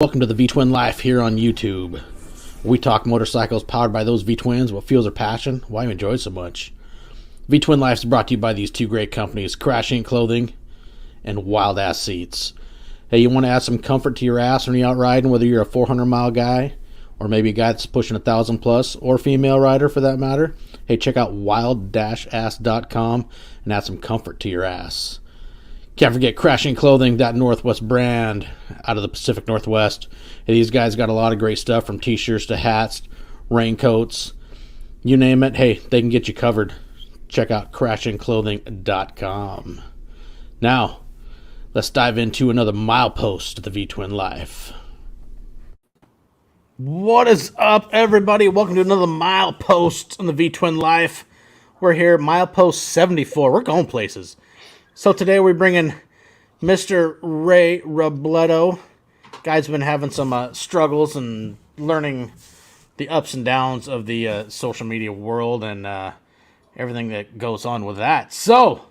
Welcome to the V-Twin Life here on YouTube. We talk motorcycles powered by those V-Twins, what fuels our passion, why we enjoy it so much. V-Twin Life is brought to you by these two great companies, Crash Inc. Clothing and Wild Ass Seats. Hey, you want to add some comfort to your ass when you're out riding, whether you're a 400-mile guy or maybe a guy that's pushing 1,000 plus, or female rider for that matter? Hey, check out wild-ass.com and add some comfort to your ass. Can't forget Crash Inc. Clothing, that Northwest brand out of the Pacific Northwest. Hey, these guys got a lot of great stuff, from t-shirts to hats, raincoats, you name it. Hey, they can get you covered. Check out crashinclothing.com. Now, let's dive into another milepost of the V-Twin Life. What is up, everybody? Welcome to another milepost on the V-Twin Life. We're here at milepost 74. We're going places. So today we're bringing Mr. Ray Robledo. Guy's been having some struggles and learning the ups and downs of the social media world and everything that goes on with that. So,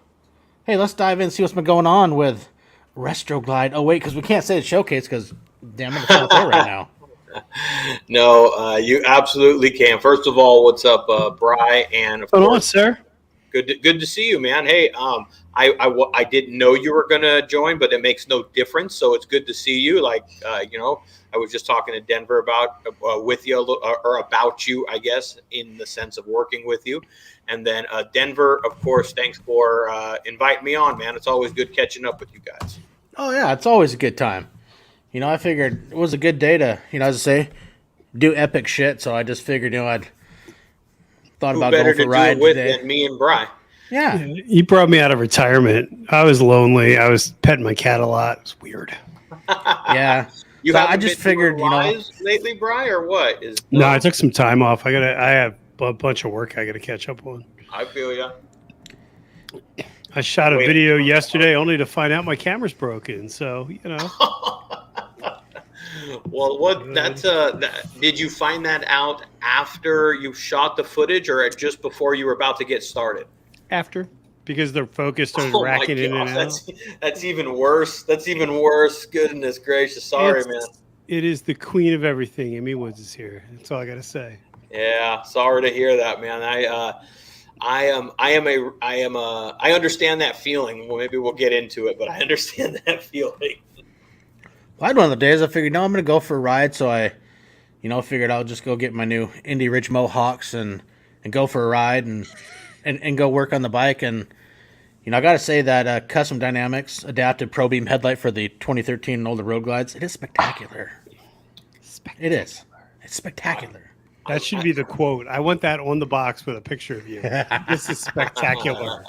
hey, let's dive in and see what's been going on with Roadglide. Oh, wait, because we can't say the showcase because, damn it, it's not there right now. No, you absolutely can. First of all, what's up, Bri? And of course, sir. Good to see you, man. Hey, I didn't know you were gonna join, but it makes no difference. So it's good to see you. Like, I was just talking to Denver about with you or about you, I guess, in the sense of working with you. And then Denver, of course, thanks for inviting me on, man. It's always good catching up with you guys. Oh yeah, it's always a good time. You know, I figured it was a good day to, as I say, do epic shit. So I just figured, I'd thought about going for a ride today. Than me and Bri. Yeah. You brought me out of retirement. I was lonely. I was petting my cat a lot. It was weird. Yeah. I just figured, lately, Bri, or what? No, I took some time off. I have a bunch of work I got to catch up on. I feel ya. I shot a video yesterday only to find out my camera's broken. So, Well, did you find that out after you shot the footage or just before you were about to get started? After, because the focus started racking in and out. That's even worse. That's even worse. Goodness gracious. Sorry, man. It is the queen of everything. Amy Woods is here. That's all I got to say. Yeah. Sorry to hear that, man. I understand that feeling. Well, maybe we'll get into it, but I understand that feeling. Well, I had one of the days I figured, I'm going to go for a ride. So I, figured I'll just go get my new Indy Ridge Mohawks and go for a ride and go work on the bike. And, I got to say that Custom Dynamics adaptive Pro Beam headlight for the 2013 and older Road Glides, it is spectacular. It is. It's spectacular. That should be the quote. I want that on the box with a picture of you. This is spectacular.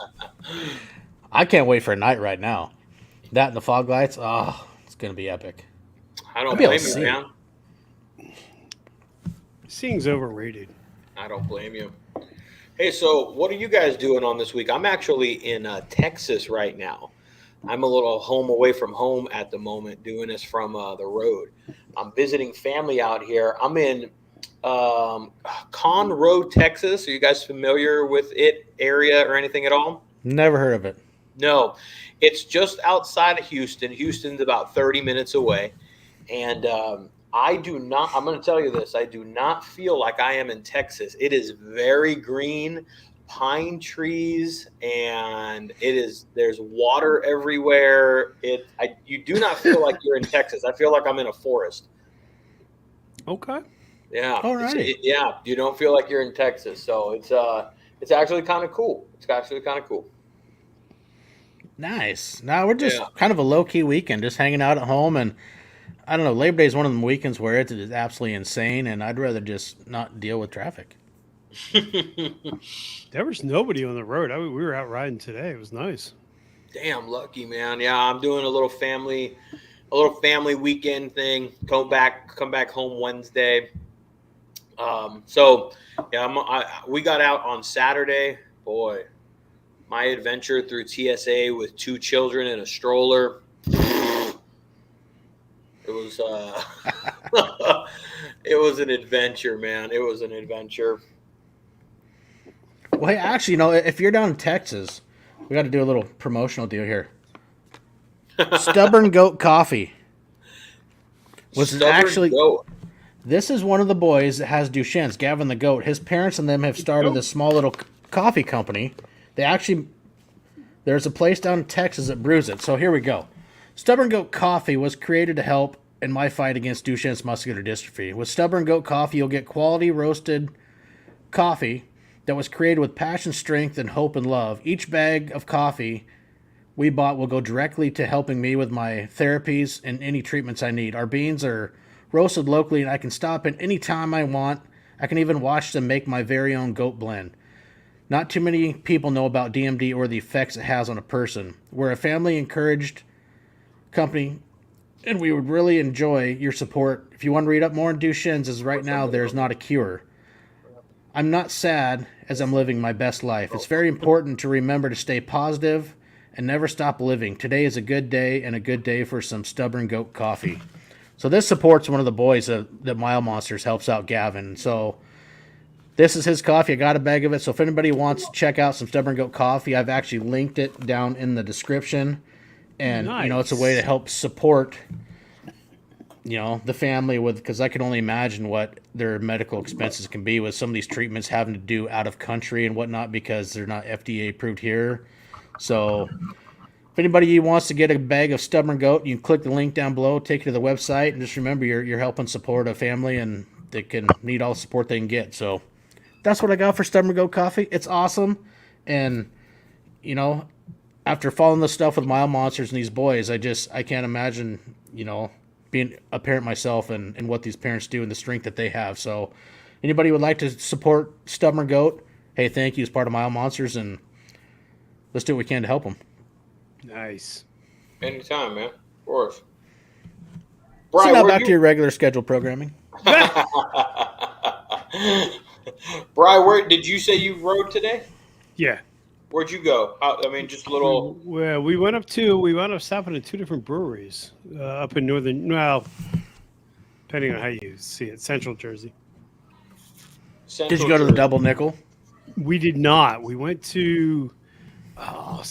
I can't wait for a night ride now. That and the fog lights, it's going to be epic. I don't blame you, man. Seeing's overrated. I don't blame you. Hey, so what are you guys doing on this week? I'm actually in Texas right now. I'm a little home away from home at the moment, doing this from the road. I'm visiting family out here. I'm in Conroe, Texas. Are you guys familiar with it area or anything at all? Never heard of it. No, it's just outside of Houston. Houston's about 30 minutes away. And I'm going to tell you this, I do not feel like I am in Texas. It is very green, pine trees, and there's water everywhere. You do not feel like you're in Texas. I feel like I'm in a forest. Okay. Yeah. All right. You don't feel like you're in Texas. So it's actually kind of cool. It's actually kind of cool. Nice. Now we're just kind of a low-key weekend, just hanging out at home. And I don't know, Labor Day is one of them weekends where it is absolutely insane, and I'd rather just not deal with traffic. There was nobody on the road. We were out riding today. It was nice. Damn lucky, man. Yeah, I'm doing a little family weekend thing. Come back home Wednesday. We got out on Saturday. Boy, my adventure through TSA with 2 children in a stroller. It was it was an adventure, man. It was an adventure. Well, hey, actually, if you're down in Texas, we got to do a little promotional deal here. Stubborn Goat Coffee. Was Stubborn actually goat. This is one of the boys that has Duchenne's, Gavin the goat. His parents and them have started this small little coffee company. There's a place down in Texas that brews it. So here we go. Stubborn Goat Coffee was created to help in my fight against Duchenne's muscular dystrophy. With Stubborn Goat Coffee, you'll get quality roasted coffee that was created with passion, strength, and hope and love. Each bag of coffee we bought will go directly to helping me with my therapies and any treatments I need. Our beans are roasted locally, and I can stop at any time I want. I can even watch them make my very own goat blend. Not too many people know about DMD or the effects it has on a person. We're a family-encouraged company, and we would really enjoy your support. If you want to read up more on Duchenne's, as right now there's not a cure. I'm not sad as I'm living my best life. It's very important to remember to stay positive and never stop living. Today is a good day, and a good day for some Stubborn Goat Coffee. So this supports one of the boys that Mile Monsters helps out, Gavin. So this is his coffee. I got a bag of it. So if anybody wants to check out some Stubborn Goat Coffee, I've actually linked it down in the description. And, it's a way to help support, the family because I can only imagine what their medical expenses can be with some of these treatments having to do out of country and whatnot because they're not FDA approved here. So if anybody wants to get a bag of Stubborn Goat, you can click the link down below, take you to the website, and just remember you're helping support a family and they can need all the support they can get. So that's what I got for Stubborn Goat Coffee. It's awesome. And, after following this stuff with Mile Monsters and these boys, I can't imagine, being a parent myself and what these parents do and the strength that they have. So anybody would like to support Stubborn Goat, hey, thank you as part of Mile Monsters, and let's do what we can to help them. Nice. Anytime, man. Of course. Brian, so now back to your regular scheduled programming. Brian, where did you say you rode today? Yeah. Where'd you go? Just a little. Well, we wound up stopping at two different breweries up in depending on how you see it, Central Jersey. Did you go to the Double Nickel? We did not. We went to. I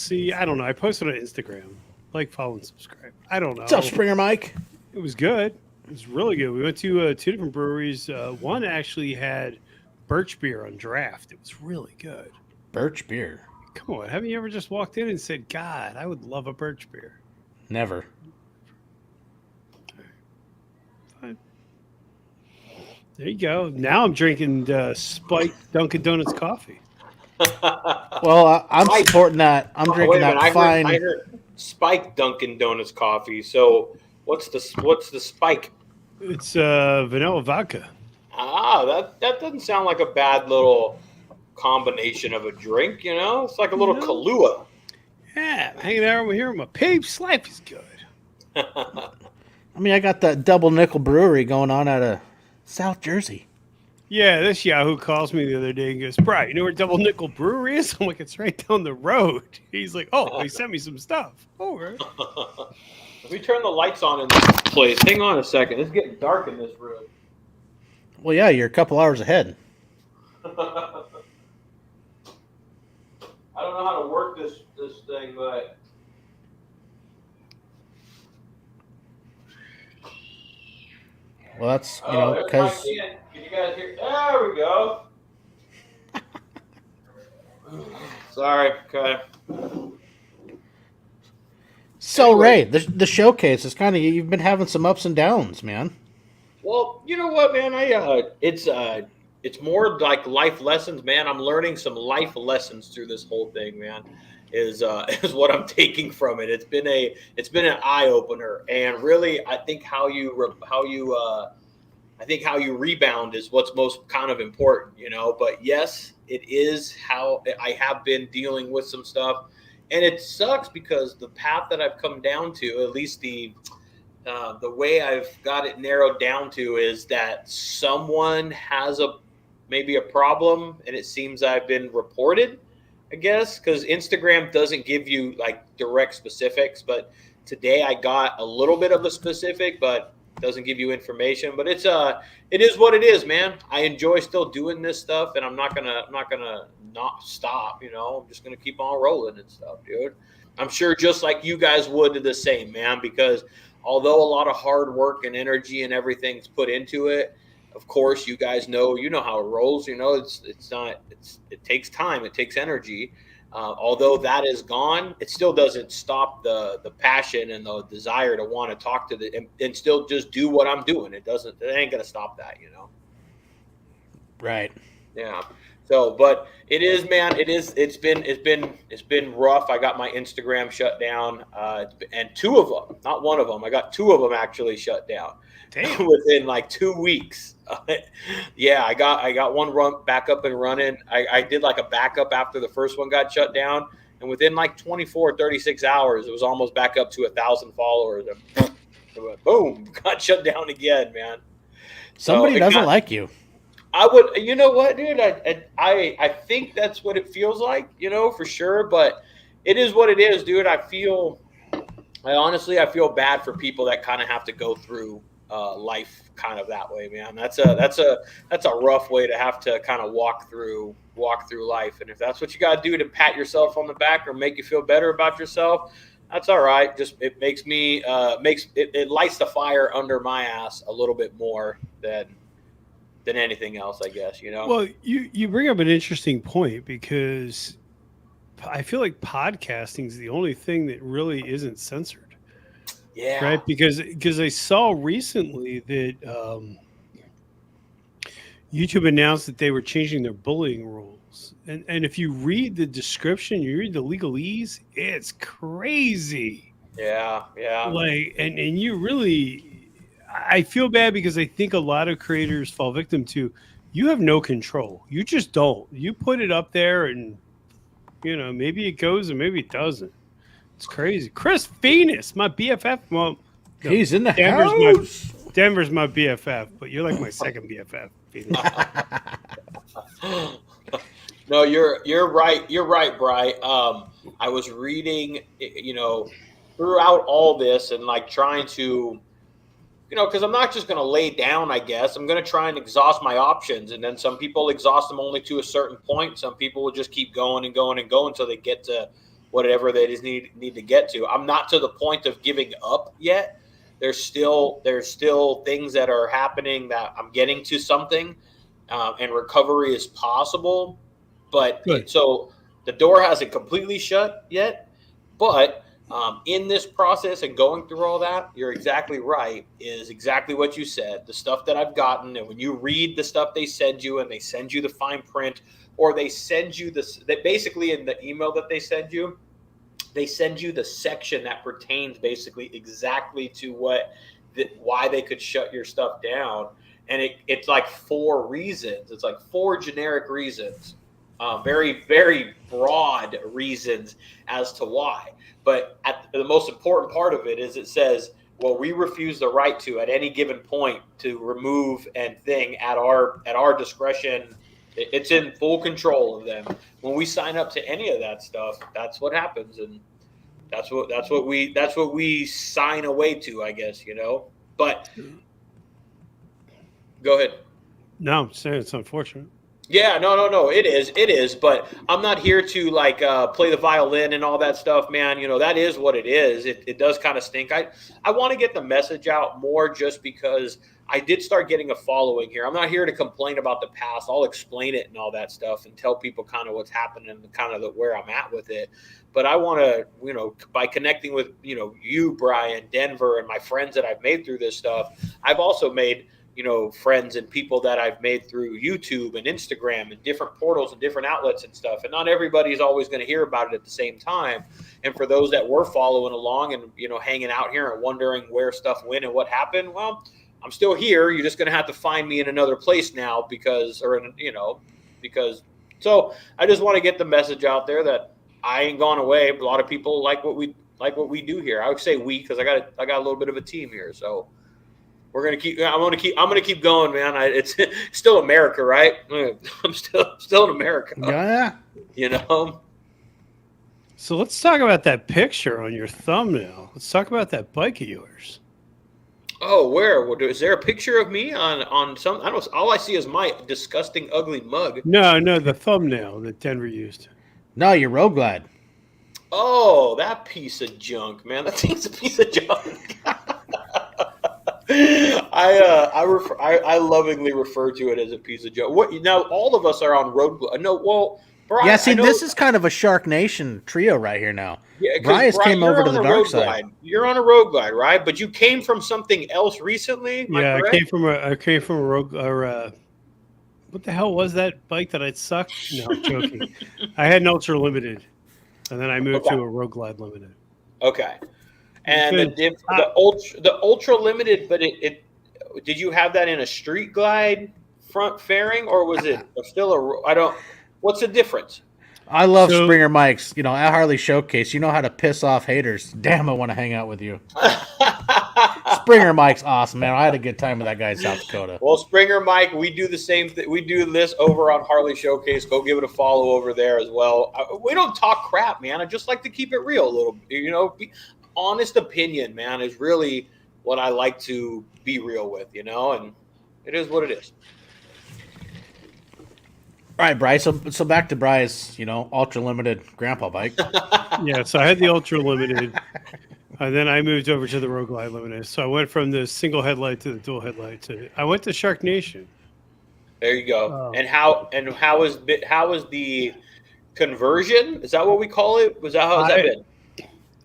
don't know. I posted on Instagram. Like, follow, and subscribe. I don't know. What's up, Springer Mike? It was good. It was really good. We went to two different breweries. One actually had birch beer on draft. It was really good. Birch beer? Come on. Haven't you ever just walked in and said, God, I would love a birch beer? Never. Fine. There you go. Now I'm drinking spiked Dunkin' Donuts coffee. Well, I'm supporting that. I'm drinking that fine. I heard spiked Dunkin' Donuts coffee. So what's the spike? It's vanilla vodka. That doesn't sound like a bad little combination of a drink. It's like a little Kahlua. Yeah, hanging out over here with my peeps. Life is good. I got that Double Nickel Brewery going on out of South Jersey. Yeah, this Yahoo calls me the other day and goes, Brian, you know where Double Nickel Brewery is? I'm like, it's right down the road. He's like, oh, they sent me some stuff. Oh, right. Let me turn the lights on in this place. Hang on a second. It's getting dark in this room. Well, yeah, you're a couple hours ahead. I don't know how to work this thing, but... Well, that's, because... Can you guys hear? There we go. Sorry. Okay. So, anyway, Ray, the showcase is you've been having some ups and downs, man. Well, you know what, man? It's more like life lessons, man. I'm learning some life lessons through this whole thing, man. Is what I'm taking from it. It's been an eye opener, and really, I think how you rebound is what's most kind of important, But yes, it is how I have been dealing with some stuff, and it sucks because the path that I've come down to, at least the way I've got it narrowed down to, is that someone has maybe a problem, and it seems I've been reported, I guess, because Instagram doesn't give you like direct specifics. But today I got a little bit of a specific, but doesn't give you information. But it is what it is, man. I enjoy still doing this stuff, and I'm not gonna not stop. I'm just gonna keep on rolling and stuff, dude. I'm sure just like you guys would do the same, man, because although a lot of hard work and energy and everything's put into it, of course, you guys know, how it rolls. It takes time, it takes energy. Although that is gone, it still doesn't stop the passion and the desire to want to talk to and still just do what I'm doing. It ain't gonna stop that, Right. Yeah. So, but it is, man. It's been rough. I got my Instagram shut down, and two of them, not one of them. I got two of them actually shut down. Damn. Within like 2 weeks. Yeah, I got one run back up and running. I did like a backup after the first one got shut down, and within like 24, 36 hours, it was almost back up to 1,000 followers. And it went, boom, got shut down again, man. Somebody doesn't like you. I would, you know what, dude? I think that's what it feels like, for sure. But it is what it is, dude. I honestly feel bad for people that kind of have to go through life kind of that way, man. That's a rough way to have to kind of walk through life. And if that's what you got to do to pat yourself on the back or make you feel better about yourself, that's all right. Just it makes me it lights the fire under my ass a little bit more than anything else, I guess, Well, you bring up an interesting point, because I feel like podcasting is the only thing that really isn't censored. Yeah. Right. Because I saw recently that YouTube announced that they were changing their bullying rules. And if you read the description, you read the legalese, it's crazy. Yeah. Yeah. Like, and you really, I feel bad, because I think a lot of creators fall victim to, you have no control. You just don't. You put it up there and, maybe it goes and maybe it doesn't. It's crazy. Chris Venus, my BFF. Well, no, he's in the house. Denver's my BFF, but you're like my second BFF. No, you're right. You're right, Bri. I was reading, throughout all this and like trying to, because I'm not just going to lay down, I guess. I'm going to try and exhaust my options. And then some people exhaust them only to a certain point. Some people will just keep going and going and going until they get to whatever they just need to get to. I'm not to the point of giving up yet. There's still things that are happening that I'm getting to something, and recovery is possible. But so the door hasn't completely shut yet. But in this process and going through all that, you're exactly right, is exactly what you said. The stuff that I've gotten, and when you read the stuff they send you, and they send you the fine print, or they send you that basically in the email that they send you the section that pertains basically exactly to why they could shut your stuff down. And it's like 4 reasons. It's like 4 generic reasons, very, very broad reasons as to why. But the most important part of it is it says, well, we refuse the right to, at any given point, to remove and thing at our discretion. It's in full control of them. When we sign up to any of that stuff, that's what happens, and that's what we sign away to, I guess, But go ahead. No, I'm saying it's unfortunate. Yeah, no. It is. But I'm not here to like play the violin and all that stuff, man. That is what it is. It does kind of stink. I want to get the message out more, just because I did start getting a following here. I'm not here to complain about the past. I'll explain it and all that stuff and tell people kind of what's happening and kind of where I'm at with it. But I want to, by connecting with, you, Brian, Denver, and my friends that I've made through this stuff, I've also made, friends and people that I've made through YouTube and Instagram and different portals and different outlets and stuff. And not everybody's always going to hear about it at the same time. And for those that were following along and, hanging out here and wondering where stuff went and what happened, well, I'm still here. You're just going to have to find me in another place now because so I just want to get the message out there that I ain't gone away. A lot of people like what we do here. I would say we, because I got a little bit of a team here. So we're going to keep, I'm going to keep going, man. It's still America, right? I'm still in America. Yeah. So let's talk about that picture on your thumbnail. Let's talk about that bike of yours. Oh, where? Is there a picture of me on some? I don't. All I see is my disgusting, ugly mug. No, the thumbnail that Denver used. No, your roadglide. Oh, that piece of junk, man. That thing's a piece of junk. I lovingly refer to it as a piece of joke. What now? All of us are on roadglide. No, well, Yeah, Brian, see, I know. this is kind of a Shark Nation trio right here now. Yeah, because Bryce Brian, came over you're to on the a dark road side. glide. You're on a road glide, right? But you came from something else recently. Am I Yeah, correct? I came from a road or what the hell was that bike that I'd suck? No, I'm joking. I had an Ultra Limited, and then I moved Okay. to a Road Glide Limited. Okay. And Because the ultra limited, but it did you have that in a street glide front fairing, or was it still I don't. What's the difference? I love So Springer Mikes. You know, at Harley Showcase, you know how to piss off haters. Damn, I want to hang out with you. Springer Mike's awesome, man. I had a good time with that guy in South Dakota. Well, Springer Mike, we do the same thing. We do this over on Harley Showcase. Go give it a follow over there as well. We don't talk crap, man. I just like to keep it real a little. Honest opinion, man, is really what I like to be real with. And it is what it is. All right, Bryce. So back to Bryce. Ultra limited grandpa bike. yeah, so I had the Ultra Limited, and then I moved over to the Road Glide Limited. So I went from the single headlight to the dual headlight. I went to Shark Nation. There you go. And how is the conversion? Is that what we call it? How's that been?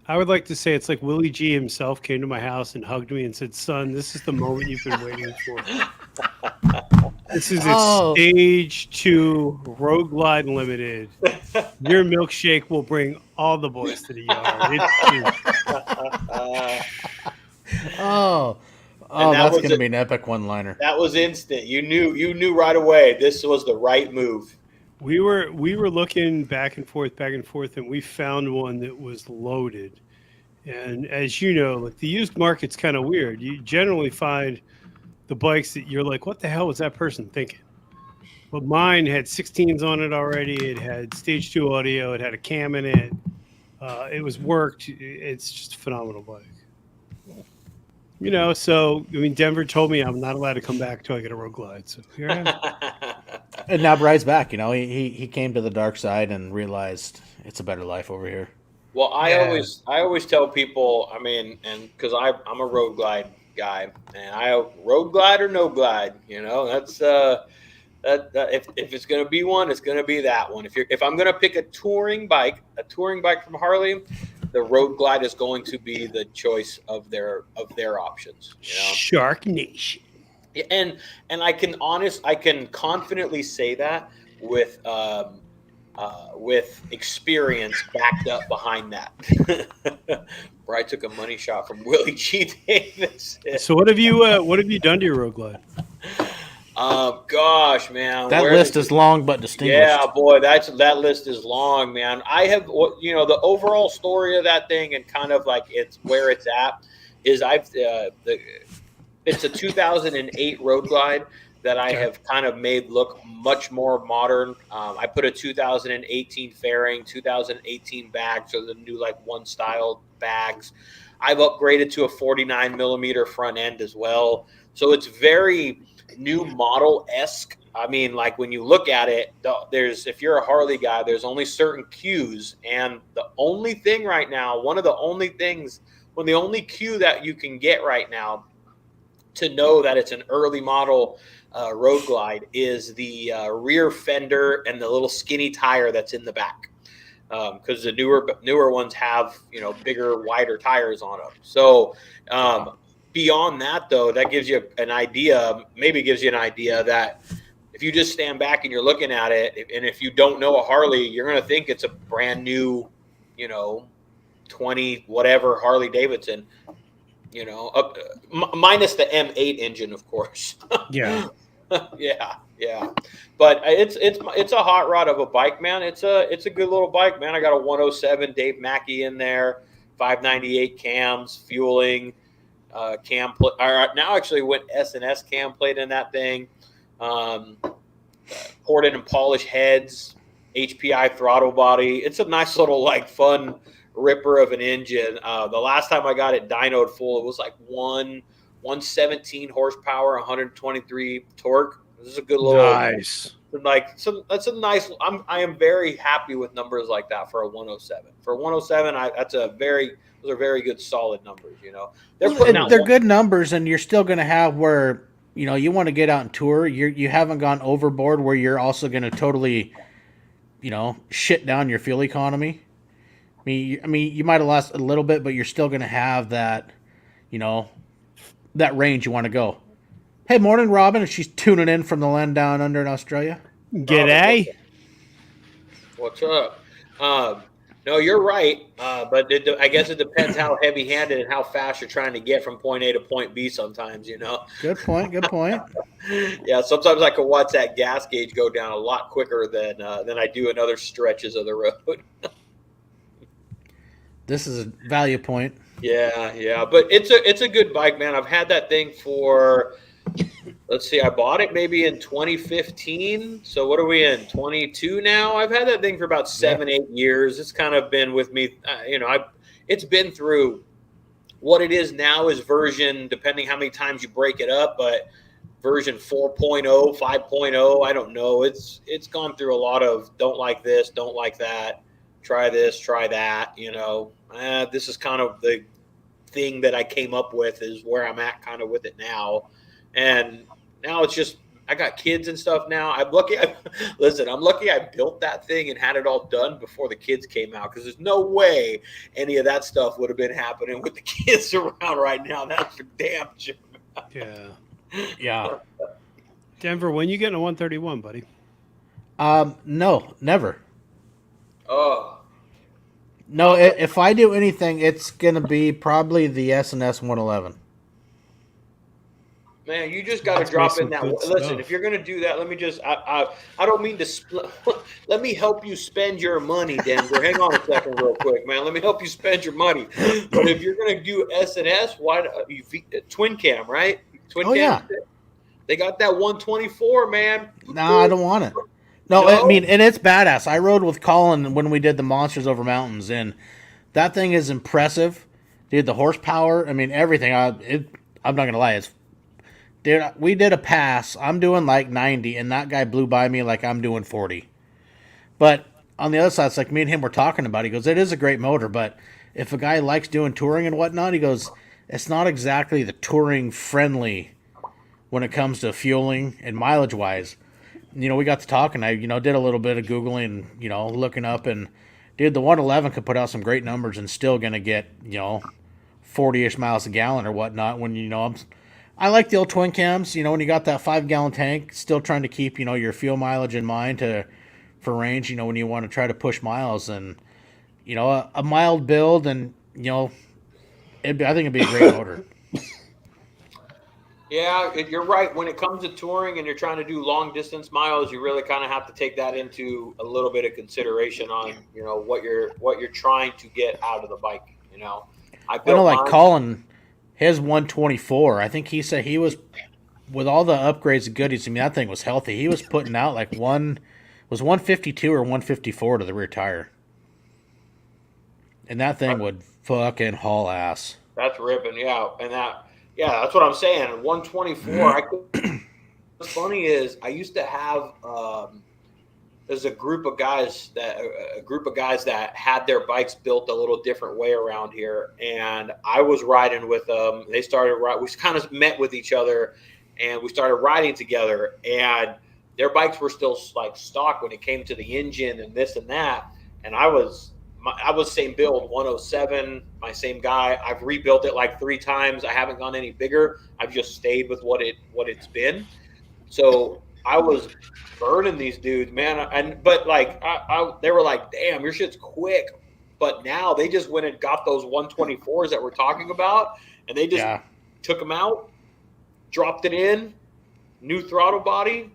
I would like to say it's like Willie G himself came to my house and hugged me and said, "Son, this is the moment you've been waiting for. This is stage 2 Road Glide Limited. Your milkshake will bring all the boys to the yard." That's going to be an epic one-liner. That was instant. You knew right away this was the right move. We were looking back and forth, and we found one that was loaded. And as you know, like the used market's kind of weird. You generally find the bikes that you're like, what the hell was that person thinking? But mine had 16s on it already. It had stage 2 audio. It had a cam in it. It was worked. It's just a phenomenal bike. So, Denver told me I'm not allowed to come back till I get a Road Glide. So here I am. And now Bryce's back. He came to the dark side and realized it's a better life over here. Well, I always tell people, and because I'm a Road Glide guy, and Road Glide or no glide, that's that if it's going to be one, it's going to be that one. If I'm going to pick a touring bike from Harley, the Road Glide is going to be the choice of their options. Shark Nation. And I can confidently say that with experience backed up behind that. Where I took a money shot from Willie G. Davis. So what have you done to your Road Glide? Gosh, man, that list is long but distinguished. Yeah, boy, that list is long, man. I have, the overall story of that thing and kind of like it's where it's at is it's a 2008 Road Glide that I have kind of made look much more modern. I put a 2018 fairing, 2018 bags, so the new like one style bags. I've upgraded to a 49 millimeter front end as well. So it's very new model-esque. Like when you look at it, if you're a Harley guy, there's only certain cues. And the only thing right now, one of the only cue that you can get right now to know that it's an early model Road Glide is the rear fender and the little skinny tire that's in the back. Because the newer ones have, bigger, wider tires on them. So beyond that, though, that gives you an idea, that if you just stand back and you're looking at it, and if you don't know a Harley, you're going to think it's a brand new, 20 whatever Harley Davidson, minus the M8 engine, of course. Yeah. Yeah. But it's a hot rod of a bike, man. It's a good little bike, man. I got a 107 Dave Mackey in there, 598 cams, fueling, cam plate. Now actually went S&S cam plate in that thing. Ported and polished heads, HPI throttle body. It's a nice little fun ripper of an engine. The last time I got it dynoed full, it was like 117 horsepower, 123 torque. This is a good little, nice. Like, so that's a nice. I am very happy with numbers like that for a 107. For a 107, those are very good solid numbers. They're putting out. They're good numbers, and you're still going to have where you want to get out and tour. You haven't gone overboard where you're also going to totally shit down your fuel economy. I mean, you might have lost a little bit, but you're still going to have that, that range you want to go. Hey, morning, Robin. She's tuning in from the land down under in Australia. G'day. What's up? No, you're right. But I guess it depends how heavy-handed and how fast you're trying to get from point A to point B sometimes, Good point. Yeah, sometimes I can watch that gas gauge go down a lot quicker than I do in other stretches of the road. This is a value point. Yeah. But it's a good bike, man. I've had that thing for, let's see, I bought it maybe in 2015. So what are we in, 22 now? I've had that thing for about 7-8 years. It's kind of been with me. It's been through what it is now is version, depending how many times you break it up, but version 4.0, 5.0, I don't know. It's gone through a lot of don't like this, don't like that. Try this, try that, this is kind of the thing that I came up with is where I'm at kind of with it now. And now it's just, I got kids and stuff now. I'm lucky I built that thing and had it all done before the kids came out, because there's no way any of that stuff would have been happening with the kids around right now. That's for damn sure. Yeah. Denver, when you getting a 131, buddy? No, never. Oh. No, if I do anything, it's going to be probably the S&S 111. Man, you just got to drop in that. Listen, if you're going to do that, let me just, I don't mean to, let me help you spend your money, Denver. Hang on a second real quick, man. Let me help you spend your money. But if you're going to do S&S, why, twin cam, right? Twin cam. Yeah. They got that 124, man. No, I don't want it. No, I mean, and it's badass. I rode with Colin when we did the Monsters Over Mountains, and that thing is impressive. Dude, the horsepower, I mean, everything. I'm not going to lie. Dude, we did a pass. I'm doing like 90, and that guy blew by me like I'm doing 40. But on the other side, it's like me and him were talking about it. He goes, it is a great motor, but if a guy likes doing touring and whatnot, he goes, it's not exactly the touring friendly when it comes to fueling and mileage-wise. We got to talking. I, did a little bit of Googling, looking up, and dude, the 111 could put out some great numbers and still going to get, 40-ish miles a gallon or whatnot when, I like the old twin cams, when you got that 5-gallon tank, still trying to keep, your fuel mileage in mind for range, when you want to try to push miles, and, a mild build, and, I think it'd be a great motor. Yeah, you're right. When it comes to touring and you're trying to do long distance miles, you really kind of have to take that into a little bit of consideration on, what you're trying to get out of the bike. I know, like Colin, his 124. I think he said he was, with all the upgrades and goodies. I mean, that thing was healthy. He was putting out like 152 or 154 to the rear tire, and that thing would fucking haul ass. That's ripping, yeah, Yeah, that's what I'm saying. 124. What's funny is I used to have there's a group of guys that had their bikes built a little different way around here, and I was riding with them. They started we kind of met with each other, and we started riding together. And their bikes were still like stock when it came to the engine and this and that. And I was same build, 107, my same guy. I've rebuilt it like 3 times. I haven't gone any bigger. I've just stayed with what it's been. So I was burning these dudes, man. But like, they were like, damn, your shit's quick. But now they just went and got those 124s that we're talking about, and they just took them out, dropped it in, new throttle body,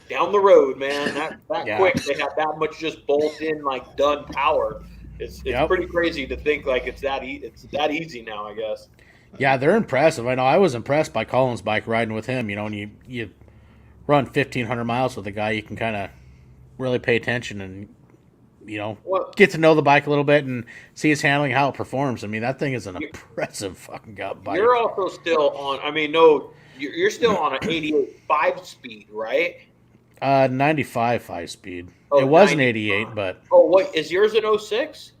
down the road, man. That quick. They have that much just bolt in, like done power. It's pretty crazy to think like it's that easy now, I guess. Yeah, they're impressive. I know I was impressed by Colin's bike riding with him. And you run 1,500 miles with a guy, you can kind of really pay attention and get to know the bike a little bit and see his handling, how it performs. I mean, that thing is an impressive fucking bike. You're also still on. I mean, no, you're still on an 88 5-speed, right? 95 5-speed. Oh, It was an 95. 88, but Oh, wait, is yours an '06?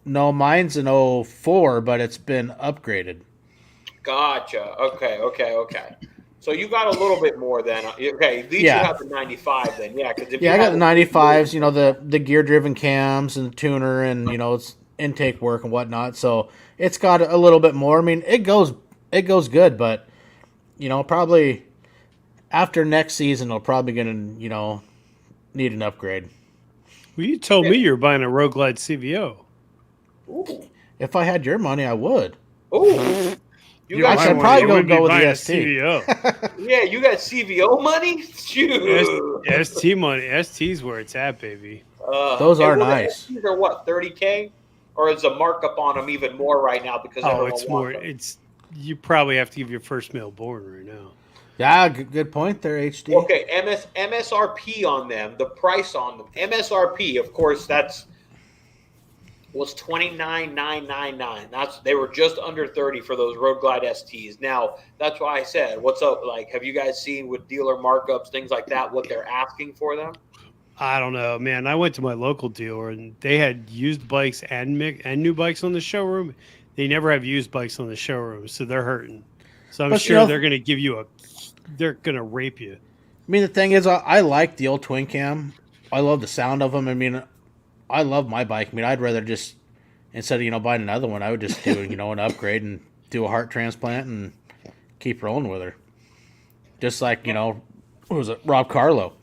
no, mine's an 04, but it's been upgraded. Gotcha. Okay. So you got a little bit more then. Okay, at least you Yeah. have the 95 then. Yeah, because if you Yeah, I got had the the 95s, the gear driven cams and the tuner and it's intake work and whatnot. So it's got a little bit more. I mean, it goes good, but probably after next season it'll probably gonna, need an upgrade. Well, you told me you were buying a roadglide CVO. Ooh. If I had your money, I would. Ooh. You You're got buying I'd one, probably you go wouldn't be with the buying a ST. CVO. Yeah, you got CVO money? Shoot. ST money. ST's where it's at, baby. Those are and nice. These are what, 30K? Or is the markup on them even more right now because Oh, everyone it's more. wants them? It's you probably have to give your first male born right now. Yeah, good point there, HD. Okay, MSRP on them, the price on them. MSRP, of course, was $29,999. They were just under 30 for those Road Glide STs. Now, that's why I said, what's up? Like, have you guys seen with dealer markups, things like that, what they're asking for them? I don't know, man. I went to my local dealer and they had used bikes and new bikes on the showroom. They never have used bikes on the showroom, so they're hurting. So I'm sure they're going to give you they're going to rape you. I mean, the thing is, I like the old twin cam. I love the sound of them. I mean, I love my bike. I mean, I'd rather just, instead of, buying another one, I would just do, an upgrade and do a heart transplant and keep rolling with her. Just like, what was it? Rob Carlo.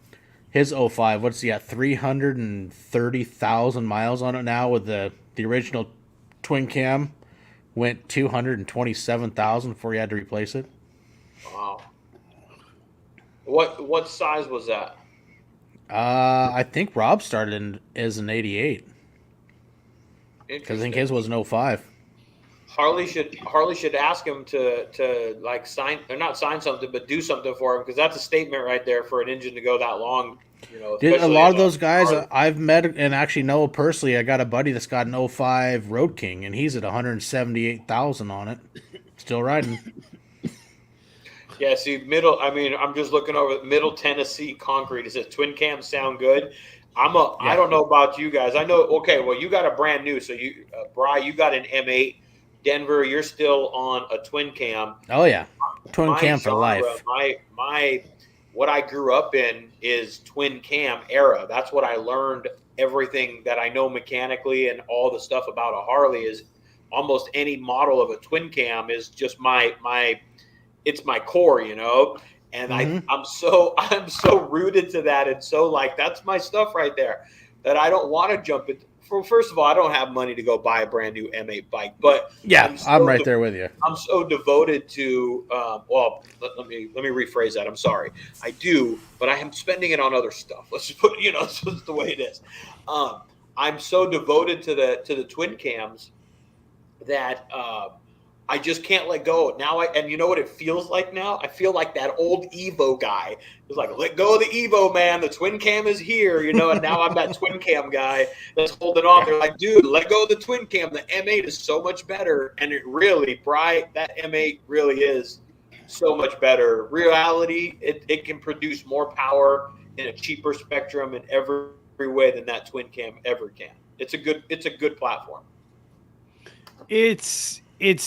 His 05, what's he at? 330,000 miles on it now with the original twin cam. Went 227,000 before he had to replace it. Wow. What size was that? I think Rob started as an 88. Because I think his was an 05. Harley should ask him to like sign or not sign something, but do something for him because that's a statement right there for an engine to go that long. A lot of those guys I've met and actually know personally. I got a buddy that's got an 05 Road King and he's at 178,000 on it, still riding. Yeah, see, I'm just looking over Middle Tennessee Concrete. It says twin cams sound good. I don't know about you guys. I know. Okay, well, you got a brand new. So you, Bri, you got an M8. Denver, you're still on a twin cam. Oh yeah, twin cam for life. What I grew up in is twin cam era. That's what I learned. Everything that I know mechanically and all the stuff about a Harley is almost any model of a twin cam is just it's my core, And I'm so rooted to that, and so like that's my stuff right there. That I don't want to jump into. First of all, I don't have money to go buy a brand new M8 bike, but yeah, I'm right there with you. I'm so devoted to. Well, let me rephrase that. I'm sorry, I do, but I am spending it on other stuff. Let's just put, it's just the way it is. I'm so devoted to the twin cams that I just can't let go. Now and you know what it feels like now? I feel like that old Evo guy. It's like, let go of the Evo, man. The twin cam is here, and now I'm that twin cam guy that's holding on. They're like, dude, let go of the twin cam. The M8 is so much better. And it really, that M8 really is so much better. Reality, it can produce more power in a cheaper spectrum in every way than that twin cam ever can. It's a good platform. It's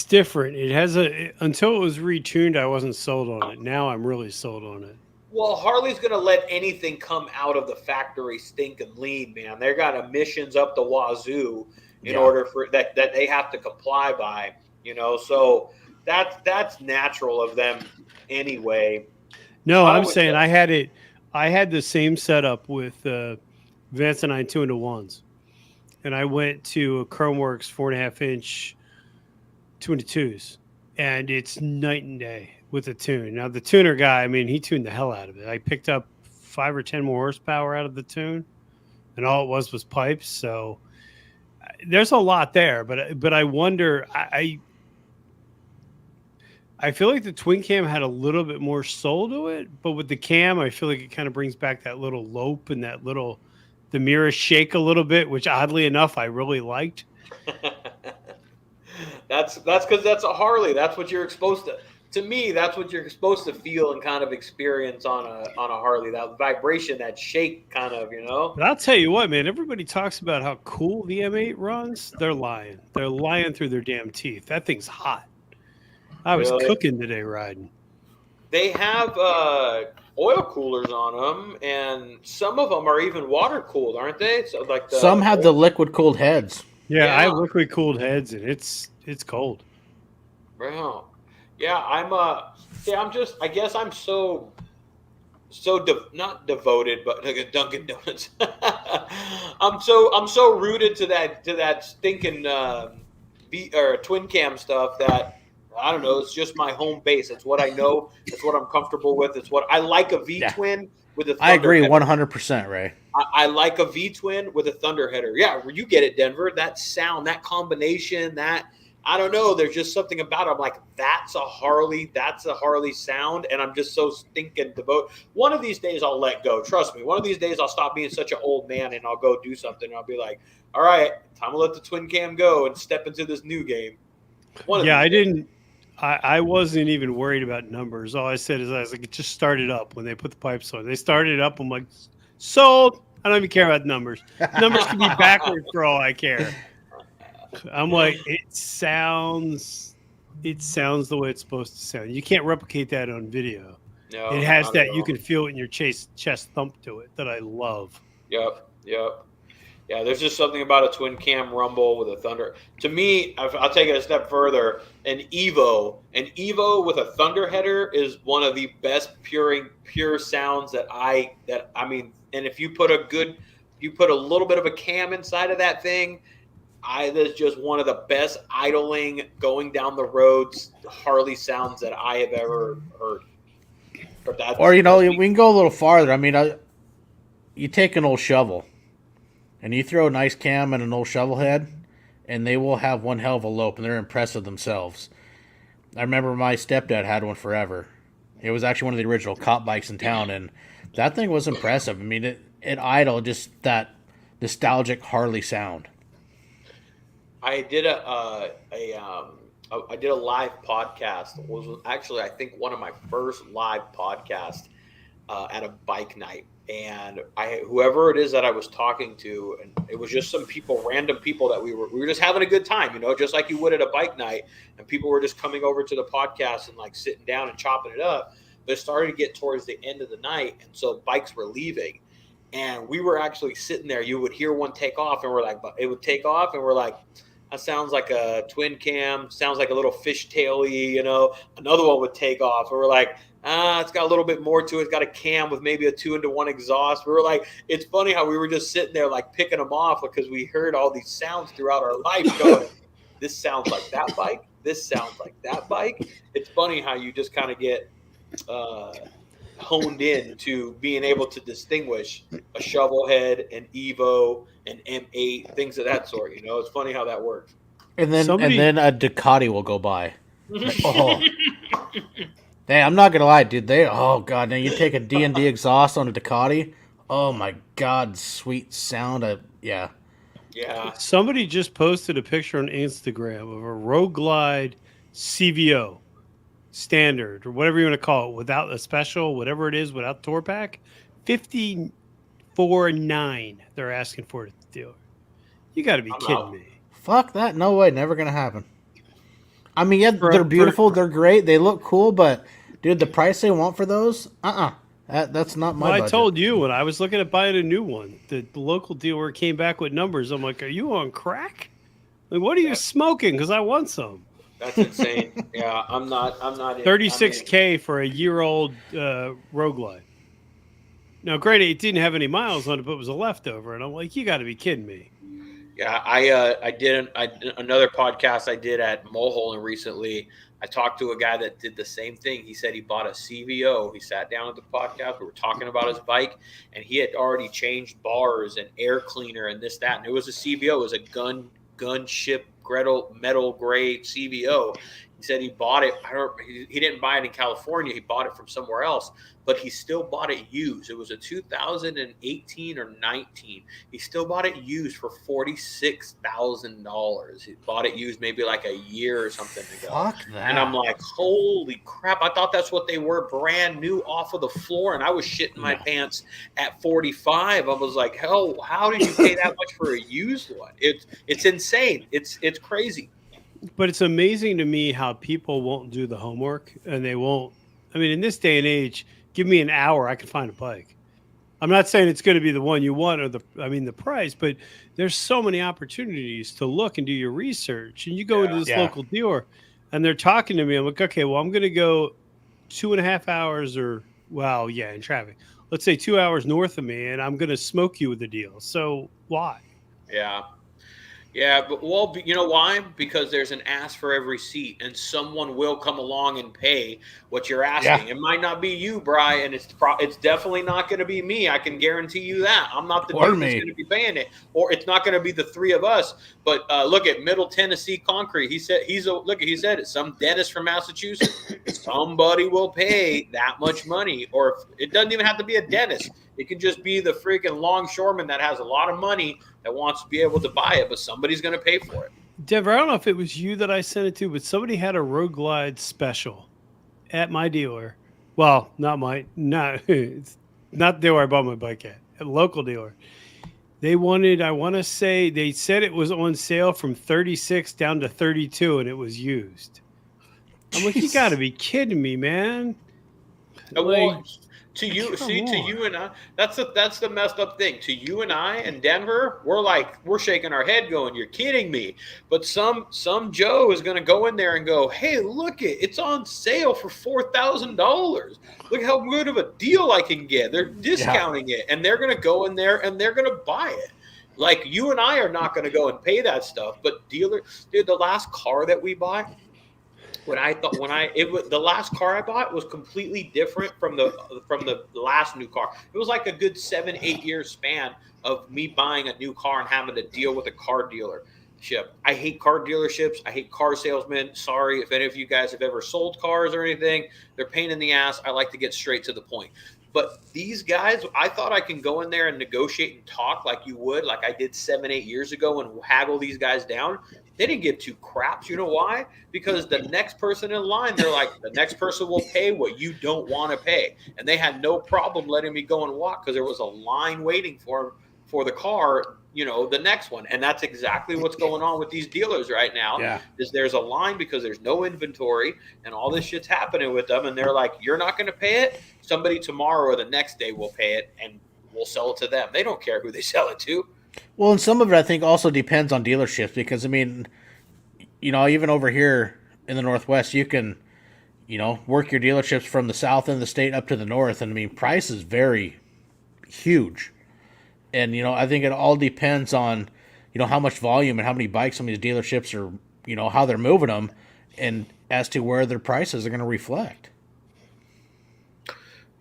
different. It has until it was retuned, I wasn't sold on it. Now I'm really sold on it. Well, Harley's going to let anything come out of the factory stink and lean, man. They got emissions up the wazoo in order for that they have to comply by, So that's natural of them anyway. No, I'm saying I had the same setup with Vance and I 2-1s, and I went to a Chromeworks 4.5-inch 2-2s, and it's night and day with the tune. Now the tuner guy, he tuned the hell out of it. I picked up 5 or 10 more horsepower out of the tune, and all it was pipes. So there's a lot there, but I wonder. I feel like the twin cam had a little bit more soul to it, but with the cam, I feel like it kind of brings back that little lope and the mirror shake a little bit, which oddly enough I really liked. That's because that's a Harley. That's what you're exposed to. to me, that's what you're supposed to feel and kind of experience on a Harley. That vibration, that shake, kind of, you know. But I'll tell you what, man. Everybody talks about how cool the M8 runs. They're lying. They're lying through their damn teeth. That thing's hot. I was Really? cooking today riding. They have oil coolers on them, and some of them are even water cooled, aren't they? So like Some have the liquid cooled heads. Yeah, I have liquid cooled heads, and it's cold. Wow. Yeah, I'm just, I guess I'm not devoted, but like a Dunkin' Donuts. I'm so rooted to that stinking twin cam stuff that I don't know. It's just my home base. It's what I know. It's what I'm comfortable with. It's what I like. A V twin with a. I agree 100%, Ray. I like a V twin with a thunder header. Yeah, you get it, Denver. That sound, that combination, that. I don't know. There's just something about it. I'm like, that's a Harley. That's a Harley sound. And I'm just so stinking devoted. One of these days I'll let go. Trust me. One of these days I'll stop being such an old man and I'll go do something. And I'll be like, all right, time to let the twin cam go and step into this new game. I wasn't even worried about numbers. All I said is I was like, it just started up when they put the pipes on. They started it up. I'm like, sold. I don't even care about numbers. Numbers can be backwards for all I care. I'm like, it sounds the way it's supposed to sound. You can't replicate that on video. No, it has that you can feel it in your chest thump to it that I love. Yep. Yeah, there's just something about a twin cam rumble with a thunder. To me, I'll take it a step further. An Evo with a thunder header is one of the best pure sounds that I mean. And if you put a little bit of a cam inside of that thing. That's just one of the best idling, going down the roads Harley sounds that I have ever heard. Or, we can go a little farther. I mean, you take an old shovel and you throw a nice cam and an old shovel head, and they will have one hell of a lope, and they're impressive themselves. I remember my stepdad had one forever. It was actually one of the original cop bikes in town, and that thing was impressive. I mean, it idled just that nostalgic Harley sound. I did a live podcast. It was actually, I think, one of my first live podcasts at a bike night. And whoever it is that I was talking to, and it was just some people, random people that we were just having a good time, just like you would at a bike night. And people were just coming over to the podcast and like sitting down and chopping it up. But it started to get towards the end of the night, and so bikes were leaving. And we were actually sitting there. You would hear one take off, and it would take off, and we're like, that sounds like a twin cam, sounds like a little fishtail-y, Another one would take off, and we're like, it's got a little bit more to it. It's got a cam with maybe a 2-into-1 exhaust. We were like, it's funny how we were just sitting there like picking them off because we heard all these sounds throughout our life going, this sounds like that bike. This sounds like that bike. It's funny how you just kind of get honed in to being able to distinguish a shovel head, an Evo, an M8, things of that sort. It's funny how that works. And then a Ducati will go by. Oh. Hey, I'm not gonna lie, dude. Oh god, now you take a D&D exhaust on a Ducati. Oh my god, sweet sound. Yeah. Somebody just posted a picture on Instagram of a roadglide CVO standard or whatever you want to call it, without a special, whatever it is, without tour pack, $54,900 they're asking for it at the dealer. You got to be kidding me. Fuck that. No way. Never gonna happen. I mean, yeah, they're beautiful, they're great, they look cool, but dude, the price they want for those, that's not my budget. I told you when I was looking at buying a new one, the local dealer came back with numbers. I'm like, are you on crack? Like, what are you smoking? Because I want some. That's insane. Yeah, I'm not. $36K for a year-old roadglide. Now, granted, it didn't have any miles on it, but it was a leftover, and I'm like, you got to be kidding me. Yeah, I did another podcast I did at Mulholland recently. I talked to a guy that did the same thing. He said he bought a CVO. He sat down at the podcast. We were talking about his bike, and he had already changed bars and air cleaner and this, that. And it was a CVO. It was a gunship metal gray CVO. He said he bought it. He didn't buy it in California. He bought it from somewhere else, but he still bought it used. It was a 2018 or 19. He still bought it used for $46,000. He bought it used maybe like a year or something ago. Fuck that. And I'm like, holy crap! I thought that's what they were, brand new off of the floor, and I was shitting my pants at 45. I was like, hell, how did you pay that much for a used one? It's insane. It's crazy. But it's amazing to me how people won't do the homework, and they won't. I mean, in this day and age, give me an hour, I can find a bike. I'm not saying it's going to be the one you want or the price, but there's so many opportunities to look and do your research. And you go into this local dealer and they're talking to me. I'm like, okay, well, I'm going to go 2.5 hours in traffic. Let's say 2 hours north of me, and I'm going to smoke you with the deal. So why? Yeah. Yeah, but well, you know why? Because there's an ass for every seat, and someone will come along and pay what you're asking. Yeah. It might not be you, Brian. It's definitely not going to be me. I can guarantee you that. I'm not the dude that's going to be paying it, or it's not going to be the three of us. But look at Middle Tennessee Concrete. He said he said it's some dentist from Massachusetts. Somebody will pay that much money, or it doesn't even have to be a dentist. It can just be the freaking longshoreman that has a lot of money that wants to be able to buy it, but somebody's going to pay for it. Denver, I don't know if it was you that I sent it to, but somebody had a roadglide special at my dealer. Well, it's not the dealer I bought my bike at a local dealer. They wanted, I want to say, they said it was on sale from 36 down to 32, and it was used. I'm like, you got to be kidding me, man. To you and I, that's the messed up thing. To you and I in Denver, we're shaking our head going, you're kidding me. But some Joe is going to go in there and go, hey, look it's on sale for $4,000. Look how good of a deal I can get. They're discounting it, and they're going to go in there and they're going to buy it. Like, you and I are not going to go and pay that stuff. But the last car that we bought, the last car I bought was completely different from the last new car. It was like a good 7-8 year span of me buying a new car and having to deal with a car dealership. I hate car dealerships. I hate car salesmen. Sorry if any of you guys have ever sold cars or anything. They're a pain in the ass. I like to get straight to the point. But these guys, I thought I can go in there and negotiate and talk like you would, like I did 7-8 years ago, and haggle these guys down. They didn't give two craps. You know why? Because the next person in line, they're like, the next person will pay what you don't want to pay. And they had no problem letting me go and walk because there was a line waiting for the car, the next one. And that's exactly what's going on with these dealers right now. Yeah. Is there's a line because there's no inventory and all this shit's happening with them. And they're like, you're not going to pay it. Somebody tomorrow or the next day will pay it and we'll sell it to them. They don't care who they sell it to. Well, and some of it I think also depends on dealerships because, I mean, even over here in the Northwest, you can, work your dealerships from the south end of the state up to the north. And, I mean, prices vary huge. And, I think it all depends on, how much volume and how many bikes some of these dealerships are, how they're moving them and as to where their prices are going to reflect.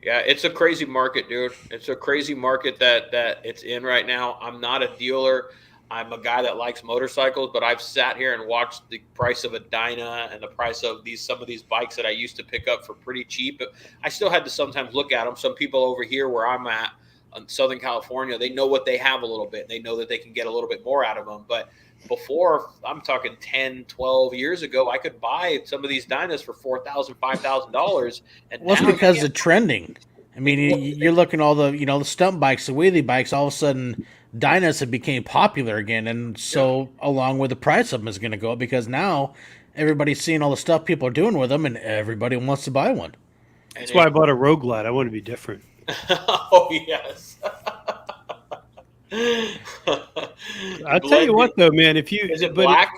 Yeah, it's a crazy market, dude. It's a crazy market that it's in right now. I'm not a dealer. I'm a guy that likes motorcycles, but I've sat here and watched the price of a Dyna and the price of some of these bikes that I used to pick up for pretty cheap. I still had to sometimes look at them. Some people over here where I'm at in Southern California, they know what they have a little bit. They know that they can get a little bit more out of them. But before, I'm talking 10, 12 years ago, I could buy some of these Dynas for $4,000, $5,000. And well, it's because of trending. I mean, you're looking at all the, the stump bikes, the wheelie bikes, all of a sudden Dynas have became popular again. And so along with the price of them is going to go up because now everybody's seeing all the stuff people are doing with them and everybody wants to buy one. That's why I bought a roadglide. I want to be different. Oh, yes. I'll tell you what, though, man. Is it black?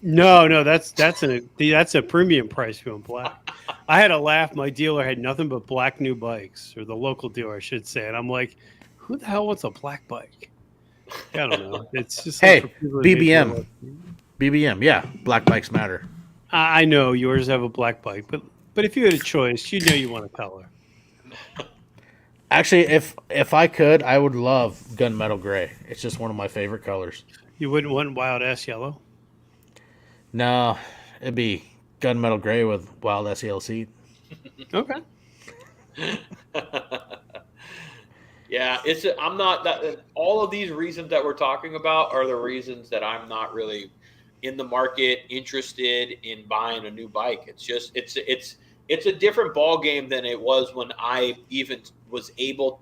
No, that's a premium price if you want black. I had a laugh. My dealer had nothing but black new bikes, or the local dealer, I should say. And I'm like, who the hell wants a black bike? I don't know. It's just BBM. BBM, yeah. Black bikes matter. I know yours have a black bike, but if you had a choice, you want a color. Actually, if I could, I would love gunmetal gray. It's just one of my favorite colors. You wouldn't want wild ass yellow? No, it'd be gunmetal gray with wild SEL seat. Okay. Yeah, I'm not that. All of these reasons that we're talking about are the reasons that I'm not really in the market interested in buying a new bike. It's just it's a different ball game than it was when I even was able.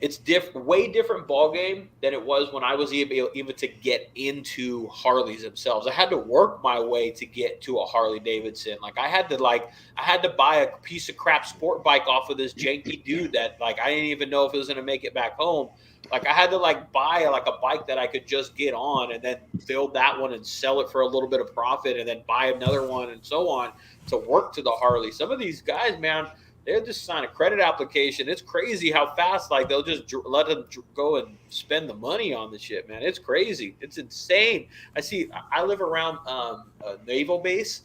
It's way different ball game than it was when I was able even to get into Harleys themselves. I had to work my way to get to a Harley Davidson. I had to buy a piece of crap sport bike off of this janky dude that I didn't even know if it was going to make it back home. I had to buy a bike that I could just get on and then build that one and sell it for a little bit of profit and then buy another one and so on to work to the Harley. Some of these guys, man, they'll just sign a credit application. It's crazy how fast they'll just let them go and spend the money on the shit, man. It's crazy. It's insane. I live around a naval base,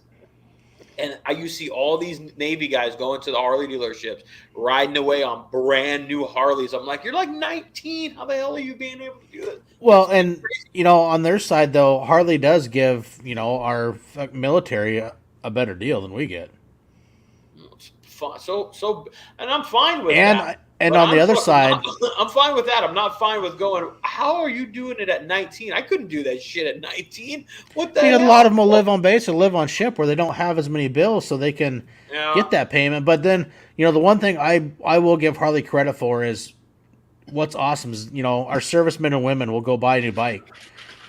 and you see all these Navy guys going to the Harley dealerships, riding away on brand new Harleys. I'm like, you're 19. How the hell are you being able to do it? Well, and on their side though, Harley does give our military a better deal than we get. So, and I'm fine with that. And on the other side, I'm fine with that. I'm not fine with going. How are you doing it at 19? I couldn't do that shit at 19. What the hell? A lot of them will live on base or live on ship where they don't have as many bills, so they can get that payment. But then, the one thing I will give Harley credit for is what's awesome is our servicemen and women will go buy a new bike.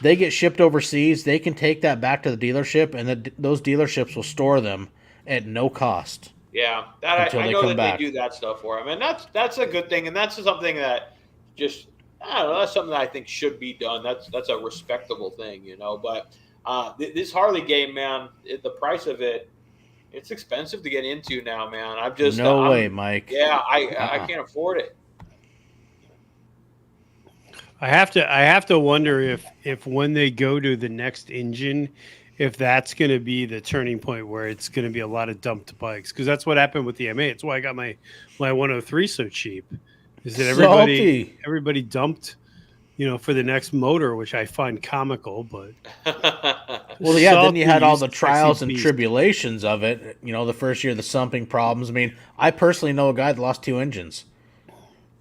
They get shipped overseas. They can take that back to the dealership, and those dealerships will store them at no cost. Yeah, I know that they do that stuff for them, and that's a good thing, and that's something that just I don't know. That's something that I think should be done. That's a respectable thing, But this Harley game, man, the price of it's expensive to get into now, man. No way, Mike. Yeah, I can't afford it. I have to wonder if when they go to the next engine, if that's going to be the turning point where it's going to be a lot of dumped bikes, because that's what happened with the M8. It's why I got my 103 so cheap. Is that everybody dumped, for the next motor, which I find comical, but well, yeah. Then you had all the trials and tribulations of it. The first year, the sumping problems. I mean, I personally know a guy that lost 2 engines.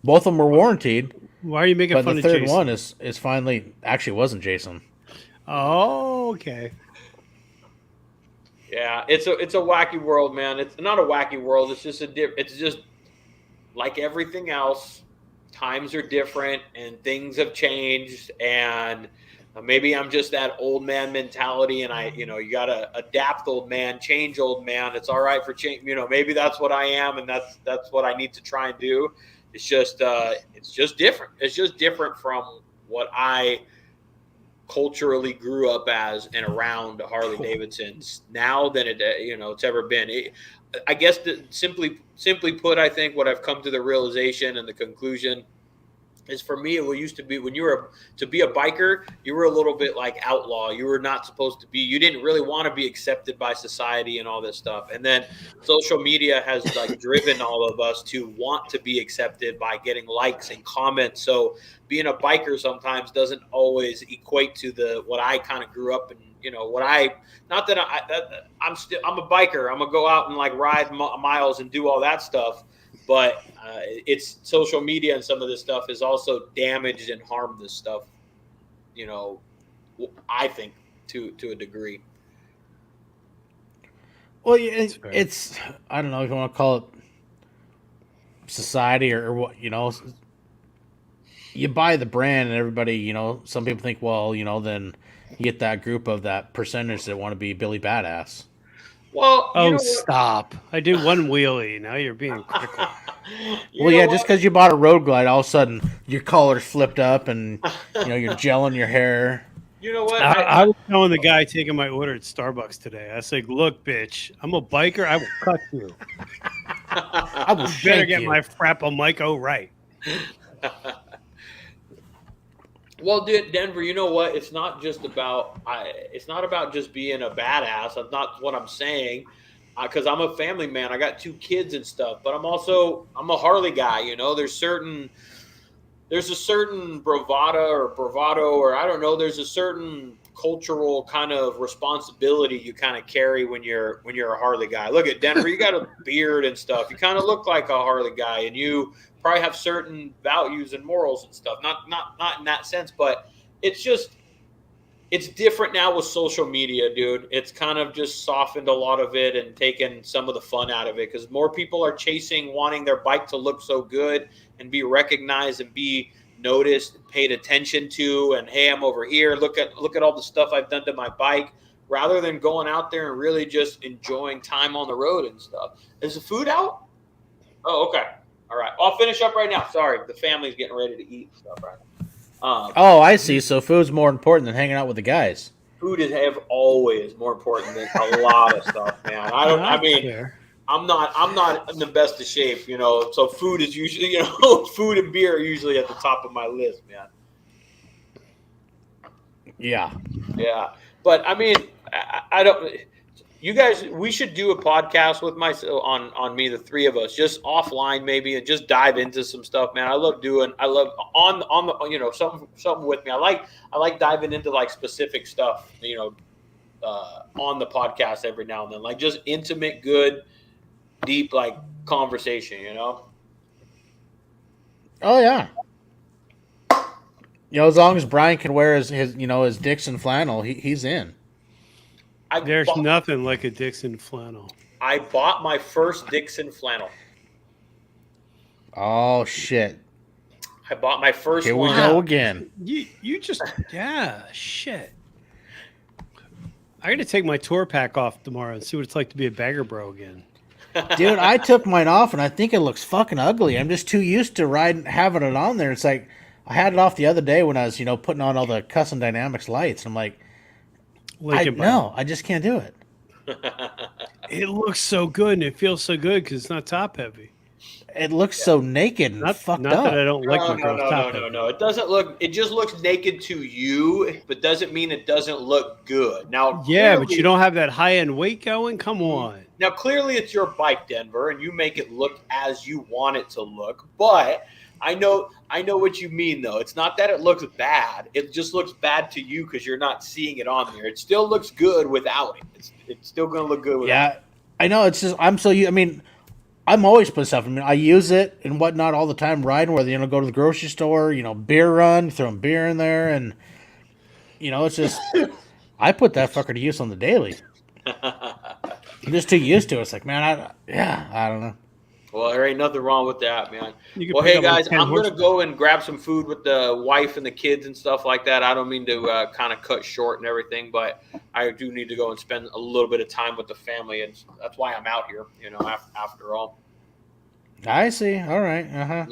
Both of them were warranted. Why are you making fun of Jason? But the third one is finally actually wasn't Jason. Oh, okay. Yeah, it's a wacky world, man. It's not a wacky world. It's just it's just like everything else. Times are different and things have changed, and maybe I'm just that old man mentality, and you gotta adapt, old man, change, old man. It's all right for change. Maybe that's what I am, and that's what I need to try and do. It's just different. It's just different from what I culturally grew up as and around Harley Davidsons now than it's ever been. I guess simply put, I think what I've come to the realization and the conclusion is, for me, it used to be when to be a biker, you were a little bit like outlaw. You were not supposed to be. You didn't really want to be accepted by society and all this stuff. And then social media has driven all of us to want to be accepted by getting likes and comments. So being a biker sometimes doesn't always equate to what I kind of grew up in. I'm a biker. I'm gonna go out and ride miles and do all that stuff. But it's social media and some of this stuff has also damaged and harmed this stuff, I think to a degree. Well, it's I don't know if you want to call it society or what, you buy the brand and everybody, some people think, well, then you get that group of that percentage that want to be Billy Badass. Well, stop. I did one wheelie. Now you're being critical. Just because you bought a roadglide, all of a sudden your collar's flipped up and you're gelling your hair. You know what? I was telling the guy taking my order at Starbucks today. I said, "Look, bitch, I'm a biker. I will cut you. I will better get my Frappo-Myco right." Well, Denver, you know what? It's not just about it's not about just being a badass. That's not what I'm saying, because I'm a family man. I got 2 kids and stuff, but I'm a Harley guy. There's a certain bravado, or I don't know. There's a certain cultural kind of responsibility you kind of carry when you're a Harley guy. Look at Denver, you got a beard and stuff. You kind of look like a Harley guy, and you probably have certain values and morals and stuff. Not in that sense, but it's different now with social media, dude. It's kind of just softened a lot of it and taken some of the fun out of it, because more people are wanting their bike to look so good and be recognized and be noticed and paid attention to. And hey, I'm over here. Look at all the stuff I've done to my bike, rather than going out there and really just enjoying time on the road and stuff. Is the food out? Oh, okay. All right. I'll finish up right now. Sorry, the family's getting ready to eat and stuff right now. Oh, I see. So food's more important than hanging out with the guys. Food is always more important than a lot of stuff, man. I'm not in the best of shape, you know. So food is usually, you know, food and beer are usually at the top of my list, man. Yeah. Yeah. But I mean, I don't. You guys, we should do a podcast with on me, the three of us, just offline maybe, and just dive into some stuff, man. I love on the, you know, something with me. I like diving into like specific stuff, you know, on the podcast every now and then, like just intimate, good, deep, like conversation, you know? Oh yeah. You know, as long as Brian can wear his you know, his Dixon flannel, he's in. There's nothing like a Dixon flannel. I bought my first Dixon flannel. Oh shit! I bought my first one. Here we go again. You just shit. I got to take my tour pack off tomorrow and see what it's like to be a bagger bro again. Dude, I took mine off and I think it looks fucking ugly. I'm just too used to having it on there. It's like I had it off the other day when I was, you know, putting on all the custom dynamics lights. I'm like, I just can't do it. It looks so good and it feels so good because it's not top heavy. It looks so naked and fucked up. Not that I don't like my girls top heavy. No. It doesn't look. It just looks naked to you, but doesn't mean it doesn't look good. Now, yeah, but you don't have that high end weight going. Come on. Now, clearly, it's your bike, Denver, and you make it look as you want it to look. But I know what you mean, though. It's not that it looks bad. It just looks bad to you because you're not seeing it on there. It still looks good without it. It's still going to look good without it. I know. It's just I'm always putting stuff. I mean, I use it and whatnot all the time riding, whether, you know, go to the grocery store, you know, beer run, throwing beer in there. And, you know, it's just, I put that fucker to use on the daily. I'm just too used to it. It's like, man, I don't know. Well, there ain't nothing wrong with that, man. Well, hey, guys, I'm going to go and grab some food with the wife and the kids and stuff like that. I don't mean to kind of cut short and everything, but I do need to go and spend a little bit of time with the family, and that's why I'm out here, you know, after all. I see. All right. Uh-huh.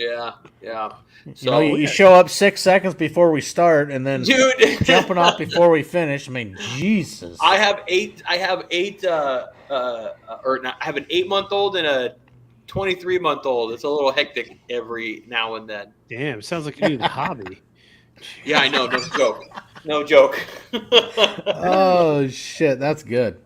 Yeah. So you show up 6 seconds before we start, and then jumping off before we finish. I mean, Jesus. I have an 8-month-old and a 23-month-old. It's a little hectic every now and then. Damn, sounds like you need a hobby. Yeah, I know. No joke. Oh shit, that's good.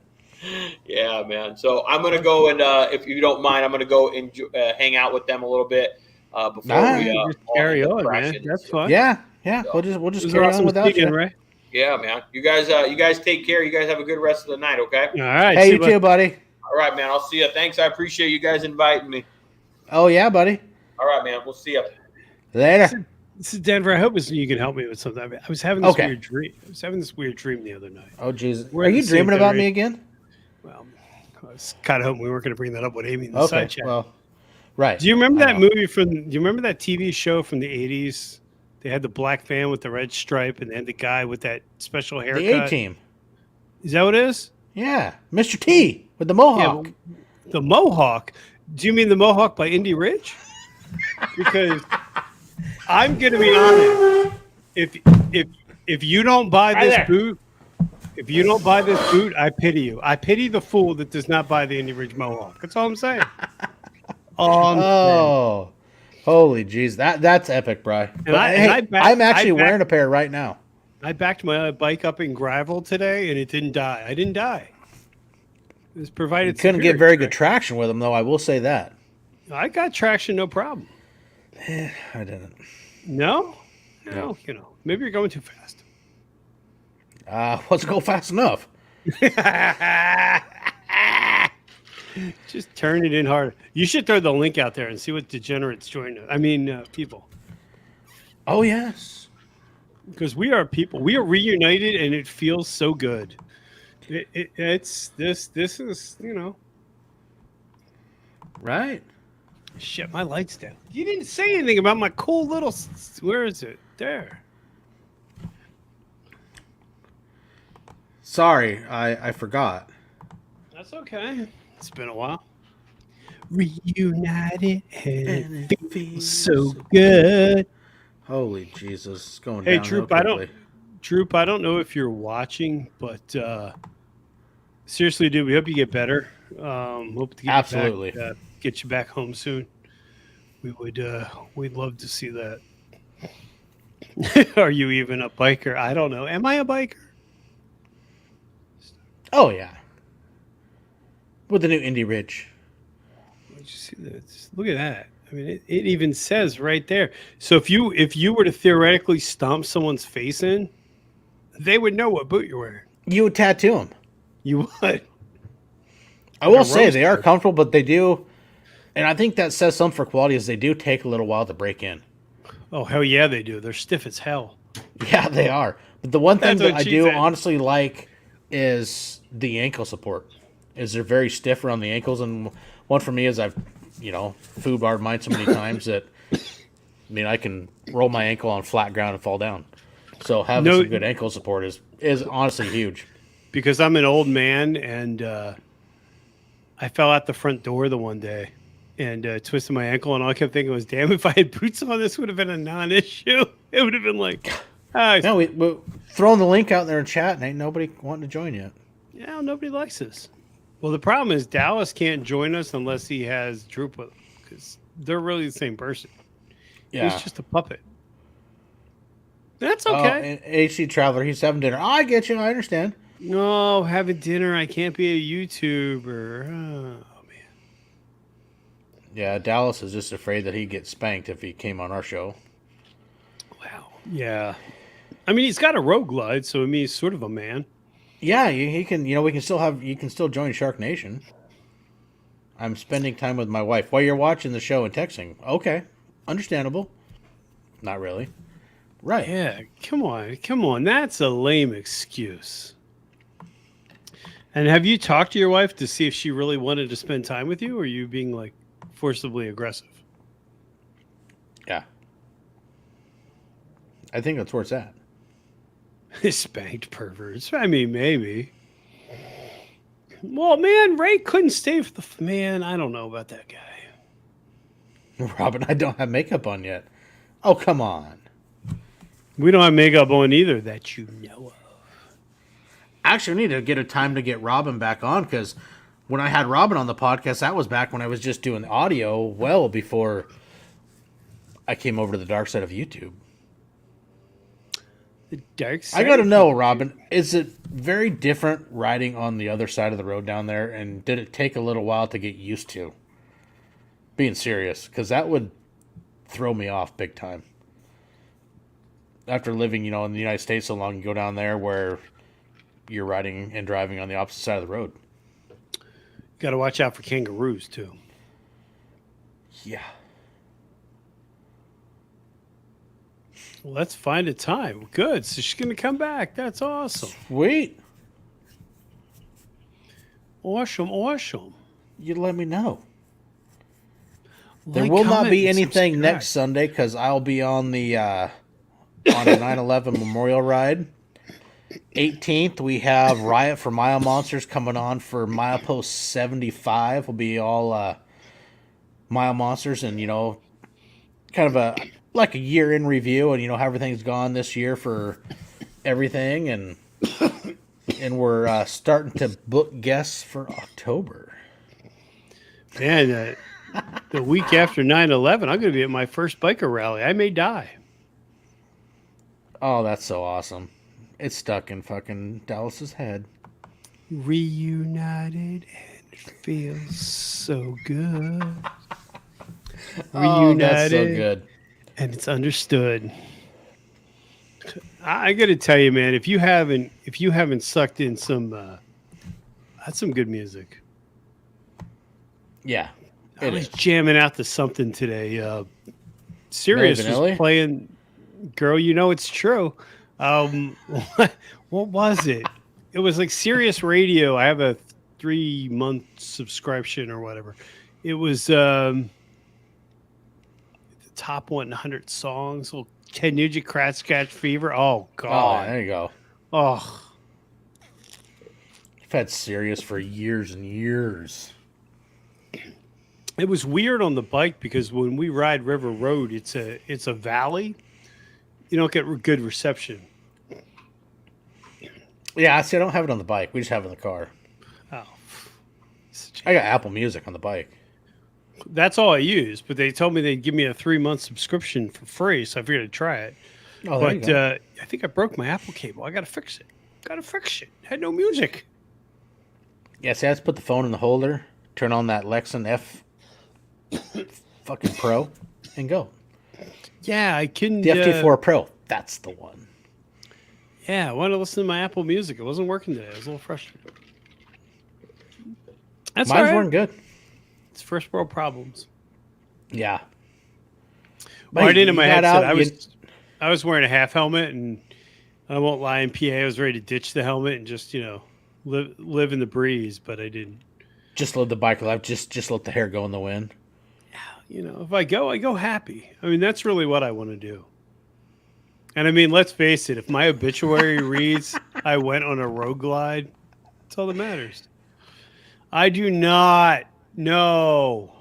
Yeah, man. So I'm gonna go and if you don't mind, I'm gonna go and hang out with them a little bit before we just carry on, man. That's fun. Yeah. So, we'll just carry on without you. Right? Yeah, man. You guys take care. You guys have a good rest of the night. Okay. All right. Hey, you too, buddy. All right, man. I'll see you. Thanks. I appreciate you guys inviting me. Oh yeah, buddy. All right, man. We'll see you later. This is Denver. I hope you can help me with something. I was having this weird dream. the other night. Oh, Jesus. Are you dreaming about me again? Well, I was kind of hoping we weren't going to bring that up with Amy in the side chat. Well, right. Do you remember that movie do you remember that TV show from the 80s? They had the black van with the red stripe and then the guy with that special haircut. The A-Team. Is that what it is? Yeah. Mr. T with the mohawk. Yeah, the mohawk. Do you mean the mohawk by Indy Ridge? Because I'm going to be honest. If you don't buy this boot, I pity you. I pity the fool that does not buy the Indy Ridge mohawk. That's all I'm saying. Oh, holy jeez, that's epic, bro. I'm actually wearing a pair right now. I backed my bike up in gravel today, and it didn't die. I didn't die. It was provided. You couldn't get very good traction with them, though. I will say that. I got traction, no problem. I didn't. No, you know, maybe you're going too fast. Let's go fast enough. Just turn it in hard. You should throw the link out there and see what degenerates join us. I mean, people. Oh, yes. Because we are people. We are reunited, and it feels so good. It's this is, Right. Shut my lights down. You didn't say anything about my cool little. Where is it? There. Sorry, I forgot. That's okay. It's been a while. Reunited, and it feels so good. Holy Jesus, it's going Hey, down. Troop, I don't know if you're watching, but seriously, dude, we hope you get better. Hope to get Absolutely you back, get you back home soon. We'd love to see that. Are you even a biker? I don't know. Am I a biker? Oh yeah, with the new Indy Ridge. Did you see that? Just look at that. I mean, it even says right there. So if you were to theoretically stomp someone's face in, they would know what boot you're wearing. You would tattoo them. You would. I will say they are comfortable, but they do, and I think that says something for quality. Is they do take a little while to break in. Oh hell yeah, they do. They're stiff as hell. Yeah, they are. But the one thing That's that I what she do said. honestly like is the ankle support. Is they're very stiff around the ankles, and one for me is I've foobarred mine so many times that I can roll my ankle on flat ground and fall down. So having some good ankle support is honestly huge. Because I'm an old man and I fell out the front door the one day and twisted my ankle, and all I kept thinking was, damn, if I had boots on, this would have been a non-issue. It would have been like, no, we're throwing the link out there in chat, and ain't nobody wanting to join yet. Yeah, nobody likes us. Well, the problem is Dallas can't join us unless he has Droop with him, because they're really the same person. Yeah. He's just a puppet. That's okay. And HC Traveler, he's having dinner. I get you. I understand. No, having dinner. I can't be a YouTuber. Oh, man. Yeah, Dallas is just afraid that he'd get spanked if he came on our show. Wow. Yeah. I mean, he's got a roadglide, so he's sort of a man. Yeah, he can. You can still join Shark Nation. I'm spending time with my wife while you're watching the show and texting. Okay, understandable. Not really. Right. Yeah, come on. That's a lame excuse. And have you talked to your wife to see if she really wanted to spend time with you, or are you being like forcibly aggressive? Yeah. I think that's where it's at. Spanked perverts. I mean, maybe. Well, man, Ray couldn't stay for the man. I don't know about that guy. Robin, I don't have makeup on yet. Oh, come on. We don't have makeup on either that you know of. Actually, we need to get a time to get Robin back on, because when I had Robin on the podcast, that was back when I was just doing audio well before I came over to the dark side of YouTube. The dark side. I got to know, Robin, is it very different riding on the other side of the road down there, and did it take a little while to get used to? Being serious, because that would throw me off big time. After living, in the United States so long, you go down there where you're riding and driving on the opposite side of the road. Got to watch out for kangaroos, too. Yeah. Well, let's find a time. Good. So she's going to come back. That's awesome. Sweet. Awesome. You let me know. There Like, will not comment, be and anything subscribe. next Sunday because I'll be on the on a 9/11 Memorial Ride. 18th, we have Riot for Mile Monsters coming on for Milepost 75. Will be all Mile Monsters, and kind of a year in review, and how everything's gone this year for everything, and we're starting to book guests for October. Man, the week after 9/11, I'm going to be at my first biker rally. I may die. Oh, that's so awesome. It's stuck in fucking Dallas's head. Reunited, and it feels so good. Oh, that's so good. And it's understood. I got to tell you, man, if you haven't sucked in some, that's some good music. Yeah, I it was is. jamming out to something today. Sirius was Vanilli? playing. Girl, you know it's true. What was it? It was like Sirius Radio. I have a 3-month subscription or whatever. It was the top 100 songs. Little Ted Nugent, Crat Scratch Fever. Oh Oh, God. there you go. Oh, I've had Sirius for years and years. it was weird on the bike because when we ride River Road, it's a valley. You don't get good reception. Yeah, see, I don't have it on the bike. We just have it in the car. Oh, I got Apple Music on the bike. that's all I use. But they told me they'd give me a 3-month subscription for free, so I figured I'd try it. Oh, there you But go. I think I broke my Apple cable. I got to fix it. Had no music. Yeah, see, I just put the phone in the holder, turn on that Lexan F fucking Pro, and go. Yeah, I couldn't. The FT4 Pro, that's the one. Yeah, I wanted to listen to my Apple Music. It wasn't working today. I was a little frustrated. That's all Mine's right. weren't good. It's first world problems. Yeah. Well, I did in You my got headset. out, I was wearing a half helmet, and I won't lie. In PA, I was ready to ditch the helmet and just live in the breeze, but I didn't. Just let the bike life. Just let the hair go in the wind. If I go happy. I mean, that's really what I want to do. And I mean, let's face it. If my obituary reads, I went on a roadglide, that's all that matters. I do not know.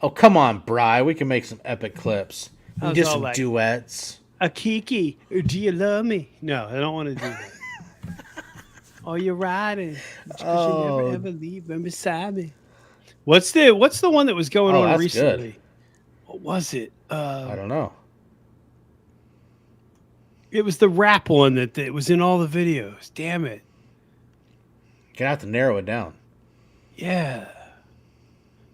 Oh, come on, Bri. We can make some epic clips. We How's can do all some that? duets. A Kiki, do you love me? No, I don't want to do that. Oh, you're riding because you never ever leave them beside me. What's the one that was going on that's recently? good. What was it? I don't know. It was the rap one that was in all the videos. Damn it. Gonna have to narrow it down. Yeah.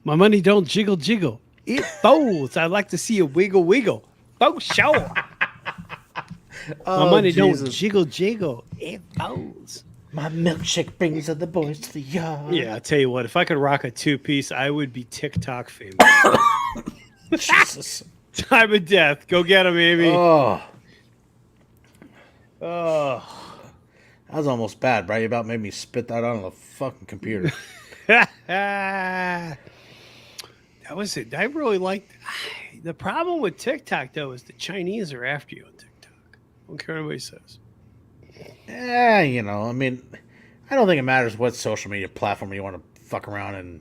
My money don't jiggle jiggle. It folds. I like to see a wiggle wiggle. Oh, sure. My money don't jiggle jiggle. It folds. My milkshake brings other boys to the yard. Yeah, I'll tell you what. If I could rock a 2-piece, I would be TikTok famous. Jesus. Time of death. Go get him, Amy. Oh, Oh. that was almost bad, bro. You about made me spit that out on the fucking computer. That was it. I really liked the problem with TikTok, though, is the Chinese are after you on TikTok. I don't care what anybody says. I mean, I don't think it matters what social media platform you want to fuck around and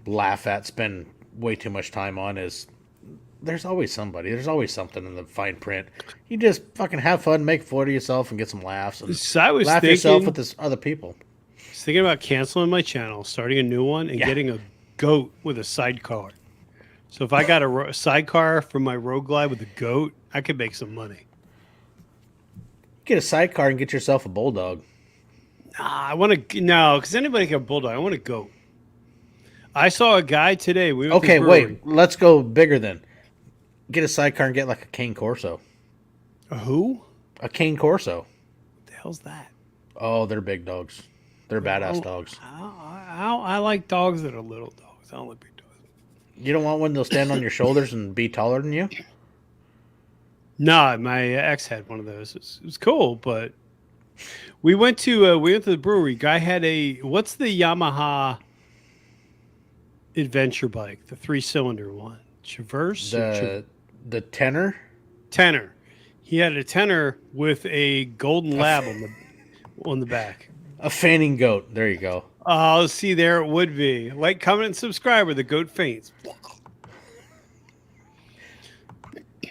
laugh at, spend way too much time on. There's always somebody. There's always something in the fine print. You just fucking have fun, make fun of yourself, and get some laughs. And So I was laugh yourself with this other people. I was thinking about canceling my channel, starting a new one, and getting a goat with a sidecar. So if I got a sidecar for my roadglide with a goat, I could make some money. Get a sidecar and get yourself a bulldog. I want to because anybody can have a bulldog. I want a goat. I saw a guy today. We went to the Okay, brewery. wait. Let's go bigger then. Get a sidecar and get like a cane corso. A who? A cane corso. What the hell's that? Oh, they're big dogs. They're badass dogs. I like dogs that are little dogs. I don't like big dogs. You don't want one that'll stand on your shoulders and be taller than you? No, my ex had one of those. It was cool, but we went to the brewery. Guy had what's the Yamaha adventure bike, the 3-cylinder one, Traverse. The tenor. Tenor. He had a tenor with a golden lab on the back. A fainting goat. There you go. Oh, see, there it would be. Like, comment, and subscribe, or the goat faints.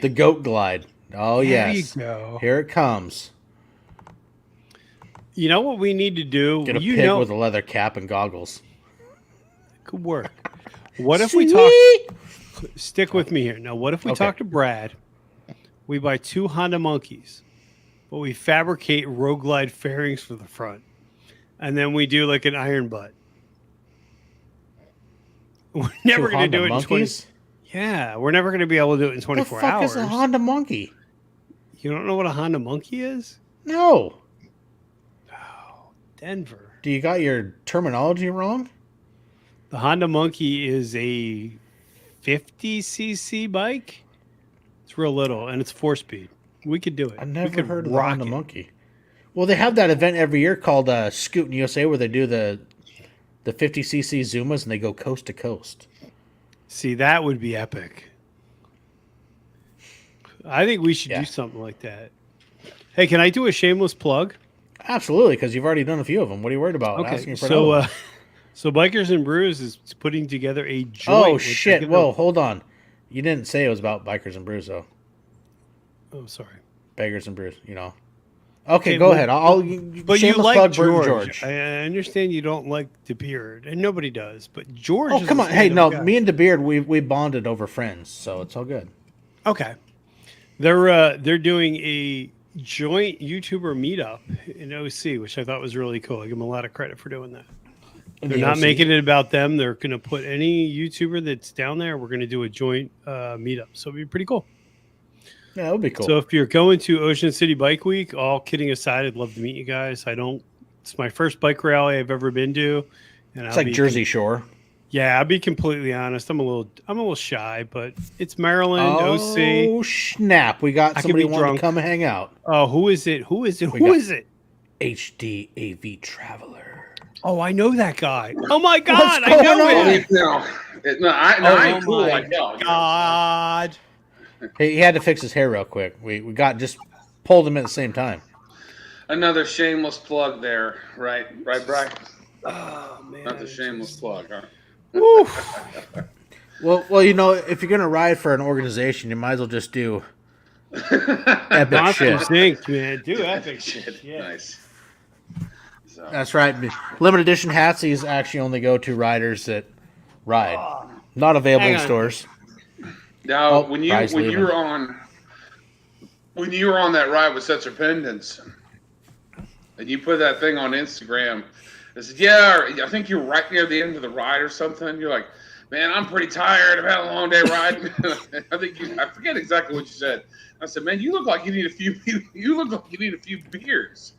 The goat glide. Oh, yes. There you go. Here it comes. You know what we need to do? Get a pig with a leather cap and goggles. Could work. What if we talk? Stick with me here. Now, what if we talk to Brad? We buy 2 Honda Monkeys, but we fabricate roadglide fairings for the front, and then we do like an iron butt. We're never going to do it in 20. Yeah, we're never going to be able to do it in 24 hours. hours. What the fuck is a Honda Monkey? You don't know what a Honda Monkey is? No. Oh, Denver. Do you got your terminology wrong? The Honda Monkey is a 50cc bike. It's real little, and it's 4-speed. We could do it. I We never could heard of the rock Honda it. Monkey. Well, they have that event every year called Scootin' USA where they do the 50cc Zumas and they go coast to coast. See, that would be epic. I think we should Yeah. do something like that. Hey, can I do a shameless plug? Absolutely, because you've already done a few of them. What are you worried about? Okay, Asking for another one. so Bikers and Brews is putting together a joint. Oh, which I shit. can- Whoa, hold on. You didn't say it was about Bikers and Brews, though. Oh, sorry. Beggars and Brews, you know. Okay, Okay, go well, ahead. But you shameless like plug Bert and George. I understand you don't like DeBeard, and nobody does. But George. Oh, is come a on. Hey, stand-up no, guy. me and DeBeard, we bonded over friends, so it's all good. Okay. They're doing a joint YouTuber meetup in OC, which I thought was really cool. I give them a lot of credit for doing that. They're not making it about them. They're going to put any YouTuber that's down there. We're going to do a joint meetup, so it'd be pretty cool. Yeah, that would be cool. So if you're going to Ocean City Bike Week, all kidding aside, I'd love to meet you guys. It's my first bike rally I've ever been to, and it's like Jersey Shore. Yeah, I'll be completely honest. I'm a little shy, but it's Maryland, OC. Oh, snap. We got I could somebody be wanting drunk. to come and hang out. Oh, who is it? Who is it? We Who got- is it? HD AV Traveler. Oh, I know that guy. Oh my God, What's I know going on? him. I ain't cool my like y'all. God. He had to fix his hair real quick. We got just pulled him at the same time. Another shameless plug there, right, Brian? Oh man. Not the shameless plug, huh? Woo. Well, you know, if you're gonna ride for an organization, you might as well just do epic Monster shit. Inc, man. Do epic shit. Yeah. Nice. So, That's right. Limited edition hats. These actually only go to riders that ride. Not available Hang in on. stores. now, Oh, when you Bryce leaving. were on that ride with Sets of Pendants, and you put that thing on Instagram, I said, "Yeah, I think you're right near the end of the ride or something." You're like, "Man, I'm pretty tired. I've had a long day riding." I forget exactly what you said. I said, "Man, you look like you need a few. You look like you need a few beers."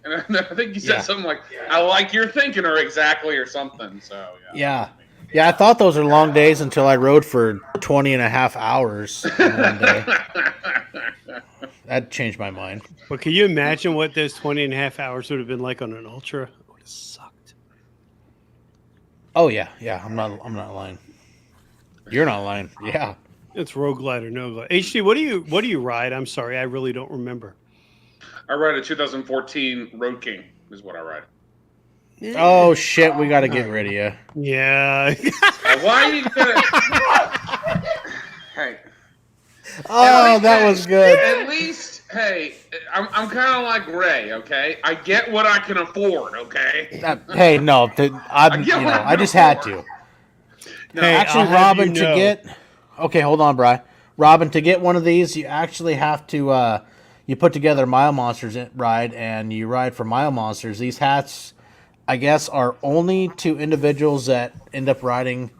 And I think you said Yeah. something like, "I like your thinking," or exactly, or something. So Yeah. Yeah, I thought those were long days until I rode for 20 and a half hours in one day. That changed my mind. But can you imagine what those 20 and a half hours would have been like on an Ultra? It would have sucked. Oh yeah, I'm not lying. You're not lying. Yeah. It's roadglide or no glide. HD, what do you ride? I'm sorry, I really don't remember. I ride a 2014 Road King is what I ride. Oh shit, we got to get rid of you. Yeah. Why are you gonna? Hey, Oh, that was good. at least, hey, I'm kind of like Ray. Okay, I get what I can afford. Okay. Hey, no, I just had to. No, Hey, Actually, I'll have Robin, you know. to get. Okay, hold on, Bri. Robin, to get one of these, you actually have to. You put together Mile Monsters ride, and you ride for Mile Monsters. These hats, I guess, are only to individuals that end up riding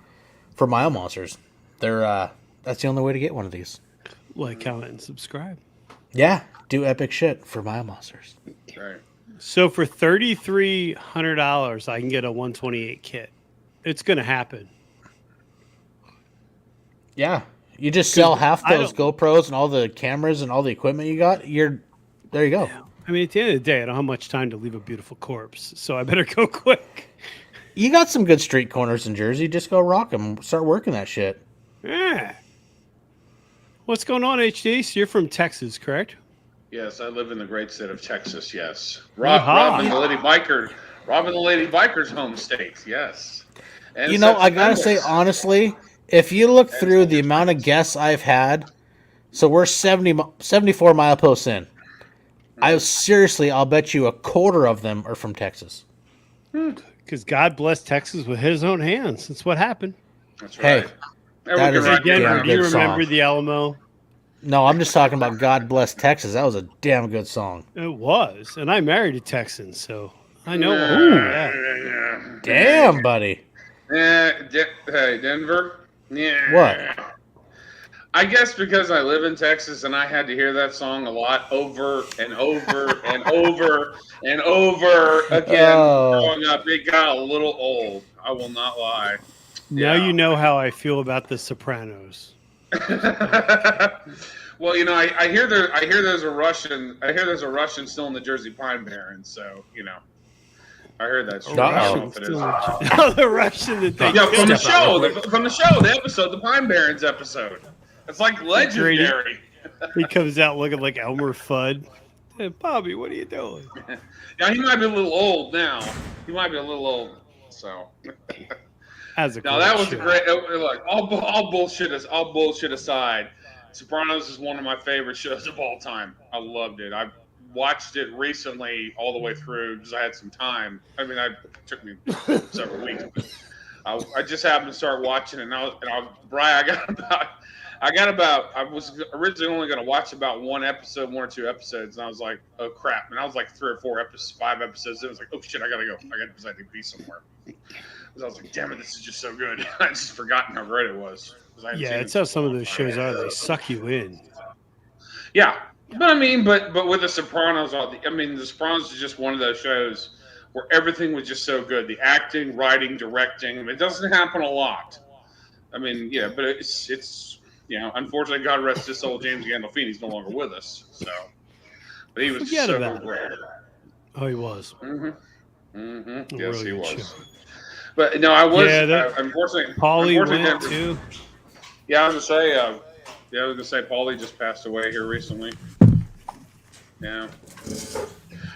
for Mile Monsters. They're that's the only way to get one of these. Like, comment, and subscribe. Yeah, do epic shit for Mile Monsters. right. So for $3,300, I can get a 128 kit. It's going to happen. Yeah, you just sell half I those don't- GoPros and all the cameras and all the equipment you got. There you go. I mean, at the end of the day, I don't have much time to leave a beautiful corpse, so I better go quick. You got some good street corners in Jersey. Just go rock them. Start working that shit. Yeah. What's going on, HD? So you're from Texas, correct? Yes, I live in the great state of Texas. Yes, Aha. Robin, the Lady Biker's home state. Yes. And You know, Sets of I gotta say Pendants. honestly, if you look through the amount of guests I've had, so we're 74 mileposts in. I'll bet you a quarter of them are from Texas. Because God blessed Texas with his own hands. That's what happened. That's Hey, right. And that we is can a ride damn Denver, around. do you good remember song. the Alamo? No, I'm just talking about God Bless Texas. That was a damn good song. It was. And I married a Texan, so I know. Yeah. Ooh, yeah. Damn, buddy. Hey, Denver. Yeah. What? I guess because I live in Texas and I had to hear that song a lot over and over and over and over again Oh. growing up. It got a little old. I will not lie. Now Yeah. you know how I feel about The Sopranos. Well, you know, I hear there's a Russian still in the Jersey Pine Barrens, so you know, I heard that story. I don't know if it is. Oh, the Russian that they Yeah, from the Step out show, the episode, the Pine Barrens episode. It's like legendary. He comes out looking like Elmer Fudd. Hey, Bobby, what are you doing? Yeah, he might be a little old now. He might be a little old. So. As a No, that was a great. Look, all bullshit aside, Sopranos is one of my favorite shows of all time. I loved it. I watched it recently all the way through because I had some time. I mean, it took me several weeks. But I just happened to start watching it, Brian, I was originally only going to watch about one or two episodes, and I was like, oh crap! And I was like 5 episodes. It was like, oh shit, I gotta go. I gotta be somewhere. I was like, damn it, this is just so good. I just forgotten how great it was. Yeah, it's how some of those shows are. They suck you in. Yeah, but with The Sopranos, The Sopranos is just one of those shows where everything was just so good. The acting, writing, directing. It doesn't happen a lot. I mean, yeah, but it's unfortunately, God rest his soul, James Gandolfini's no longer with us. So, but he was so great. Oh, he was. Mm-hmm. Yes, really he was. show. But no, I was. Yeah, unfortunately, Paulie went too. Yeah, I was gonna say, Paulie just passed away here recently. Yeah.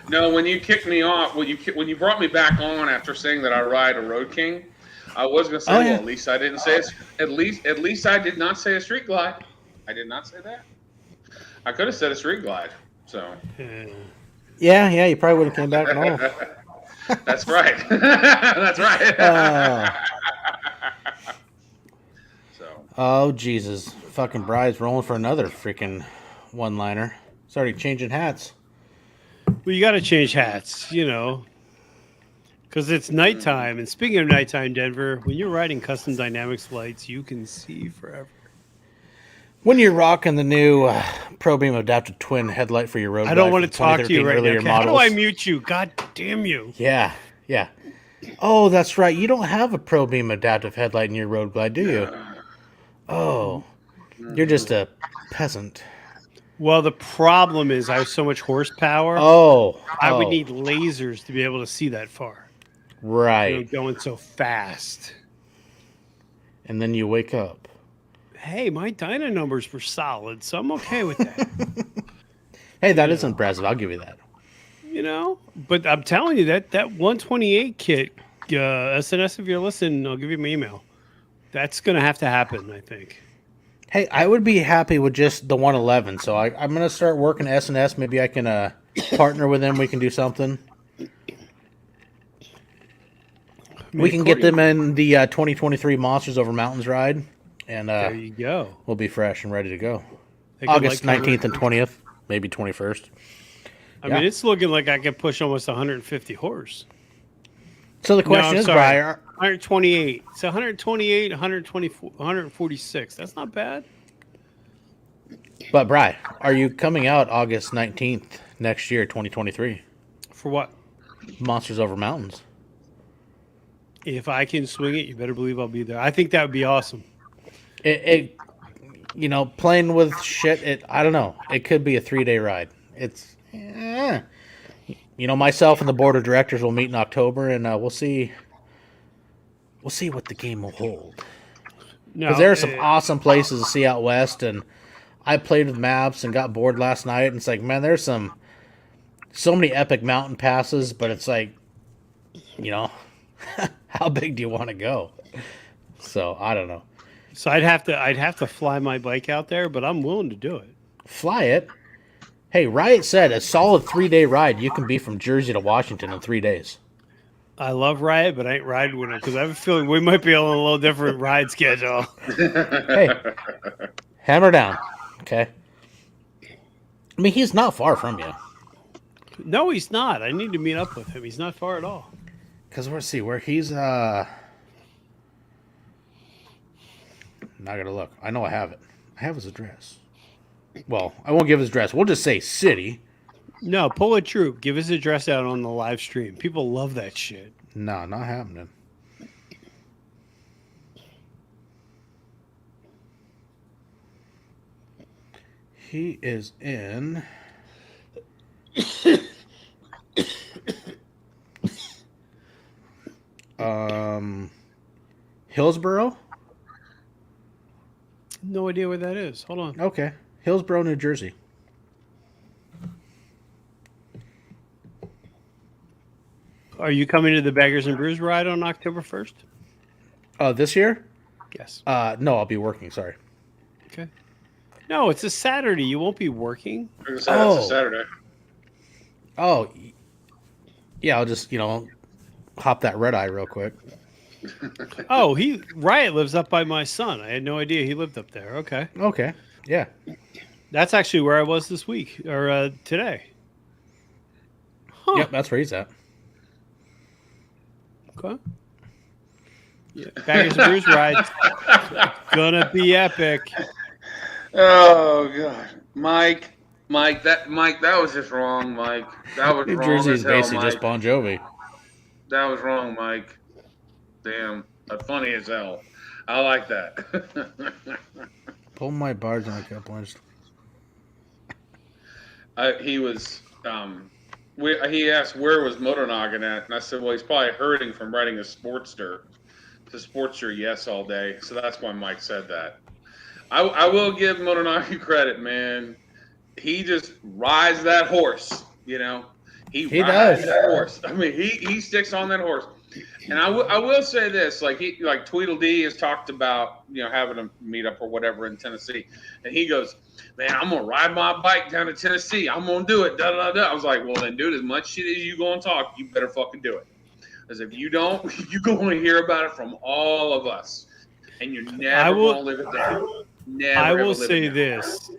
No, when you kicked me off, when you brought me back on after saying that I ride a Road King, I was gonna say, at least I didn't say at least I did not say a Street Glide. I did not say that. I could have said a Street Glide. So. Yeah, you probably wouldn't came back at all. That's right. That's right. Oh, Jesus. Fucking Bride's rolling for another freaking one-liner. It's already changing hats. Well, you got to change hats, because it's nighttime. And speaking of nighttime, Denver, when you're riding custom dynamics lights, you can see forever. When you're rocking the new Pro Beam adaptive twin headlight for your road, I don't want to talk to you right now. Okay, how do I mute you? God damn you. Yeah. Oh, that's right. You don't have a Pro Beam adaptive headlight in your Road Glide, do you? Oh, you're just a peasant. Well, the problem is I have so much horsepower. I would need lasers to be able to see that far. Right. Going so fast. And then you wake up. Hey, my dyno numbers were solid, so I'm okay with that. Hey, that is impressive. I'll give you that. But I'm telling you that 128 kit, SNS, if you're listening, I'll give you my email. That's going to have to happen, I think. Hey, I would be happy with just the 111, so I'm going to start working SNS. Maybe I can partner with them. We can do something. We can get them in the 2023 Monsters Over Mountains ride. And there you go. We'll be fresh and ready to go. August 19th and 20th, maybe 21st. I mean, it's looking like I can push almost 150 horse. So the question is, Brian, 128. It's 128, 124, 146. That's not bad. But Brian, are you coming out August 19th next year, 2023? For what? Monsters Over Mountains. If I can swing it, you better believe I'll be there. I think that would be awesome. Playing with shit, I don't know. It could be a 3-day ride. Myself and the board of directors will meet in October, and we'll see what the game will hold. Because there are some awesome places to see out west, and I played with maps and got bored last night, and it's like, man, there's so many epic mountain passes, but it's like, how big do you want to go? So I don't know. So I'd have to fly my bike out there, but I'm willing to do it. Fly it. Hey, Riot said a solid 3-day ride. You can be from Jersey to Washington in 3 days. I love Riot, but I ain't riding with him because I have a feeling we might be on a little different ride schedule. Hey, hammer down, okay? I mean, he's not far from you. No, he's not. I need to meet up with him. He's not far at all. Because where he's not gonna look. I know I have it. I have his address. Well, I won't give his address. We'll just say city. No, pull a troop. Give his address out on the live stream. People love that shit. No, not happening. He is in Hillsboro. No idea where that is. Hold on. Okay, Hillsboro, New Jersey. Are you coming to the Baggers and Brews ride on October 1st? This year? Yes. No, I'll be working. Sorry. Okay. No, it's a Saturday. You won't be working. It's a Saturday. Oh, yeah. I'll just hop that red eye real quick. Oh, Riot lives up by my son. I had no idea he lived up there. Okay. Okay. Yeah. That's actually where I was this week or today. Huh. Yep, that's where he's at. Okay. Yeah. Baggers and Brews ride. Gonna be epic. Oh God, Mike, that was just wrong, Mike. That was New wrong. Jersey is as hell, basically Mike. just Bon Jovi. That was wrong, Mike. Damn, that's funny as hell. I like that. Pull my bars on a couple inches. He was. He asked where was Motonoggin at, and I said, well, he's probably hurting from riding a Sportster. The Sportster, yes, all day. So that's why Mike said that. I will give Motonoggin credit, man. He just rides that horse, He rides does. that horse. I mean, he sticks on that horse. And I will say this, like Tweedledee has talked about, having a meetup or whatever in Tennessee, and he goes, man, I'm gonna ride my bike down to Tennessee. I'm gonna do it. Da da da. I was like, well, then, dude, as much shit as you gonna talk, you better fucking do it. Because if you don't, you're gonna hear about it from all of us, and you're never gonna live it down. Never. I will say this: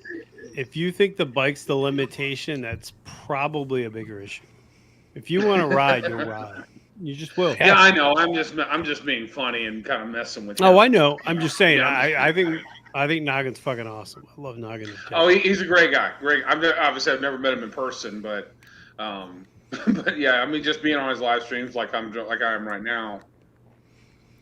if you think the bike's the limitation, that's probably a bigger issue. If you want to ride, you'll ride. You just will. Yeah, I know. I'm just being funny and kind of messing with you. Oh, I know. I'm just saying. Yeah. I think Noggin's fucking awesome. I love Noggin. Oh, he's a great guy. Great. Obviously I've never met him in person, but yeah, I mean, just being on his live streams like I am right now.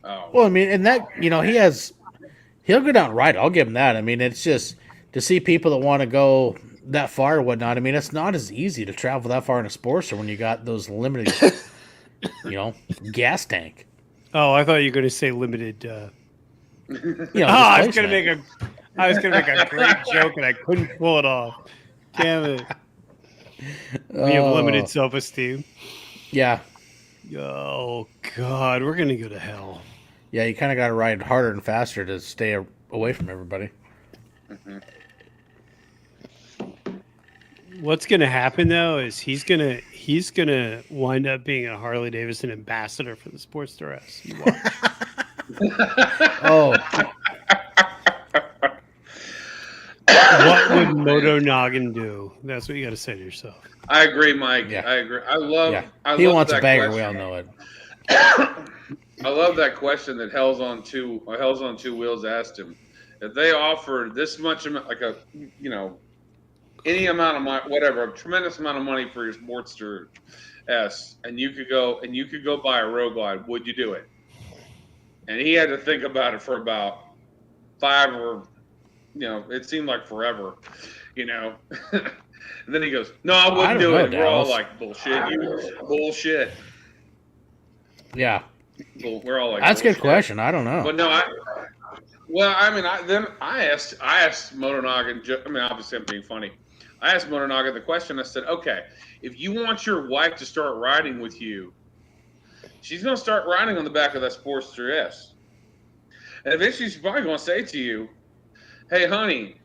Well, I mean, and that he'll go down and ride. I'll give him that. I mean, it's just to see people that want to go that far or whatnot. I mean, it's not as easy to travel that far in a Sportster when you got those limited, gas tank. Oh, I thought you were going to say limited. I was going to make a great joke and I couldn't pull it off. Damn it! We have limited self-esteem. Yeah. Oh God, we're going to go to hell. Yeah, you kind of got to ride harder and faster to stay away from everybody. Mm-hmm. What's going to happen though is he's gonna wind up being a Harley Davidson ambassador for the Sportster S. You watch. Oh. What would Moto Noggin do? That's what you got to say to yourself. I agree, Mike. Yeah. I agree. I love. He wants that a bagger. question. We all know it. I love that question that Hell's on Two Wheels asked him. If they offered this much, like any amount of money, whatever, a tremendous amount of money for your Sportster S, and you could go buy a roadglide, would you do it? And he had to think about it for about 5 or, it seemed like forever, And then he goes, "No, I wouldn't do it." And we're all like, "Bullshit, bullshit." Yeah. We're all like, "That's a good bullshit. question. I don't know." But no, I asked Motonoggin. I mean, obviously I'm being funny. I asked Motonoggin the question. I said, "Okay, if you want your wife to start riding with you, she's going to start riding on the back of that Sportster S, and eventually she's probably going to say to you, 'Hey, honey,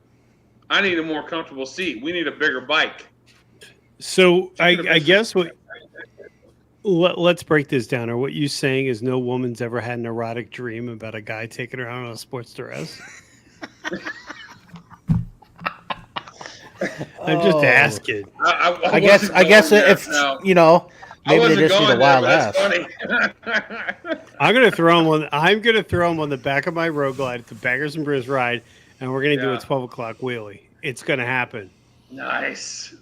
I need a more comfortable seat. We need a bigger bike.'" So I guess let's break this down. Or what you saying is no woman's ever had an erotic dream about a guy taking her out on a Sportster S? I'm just asking. I guess if maybe they just need a wild ass. I'm gonna throw him on the back of my road glide at the Baggers and Brews ride, and we're gonna do a Yeah. 12 o'clock wheelie. It's gonna happen. Nice.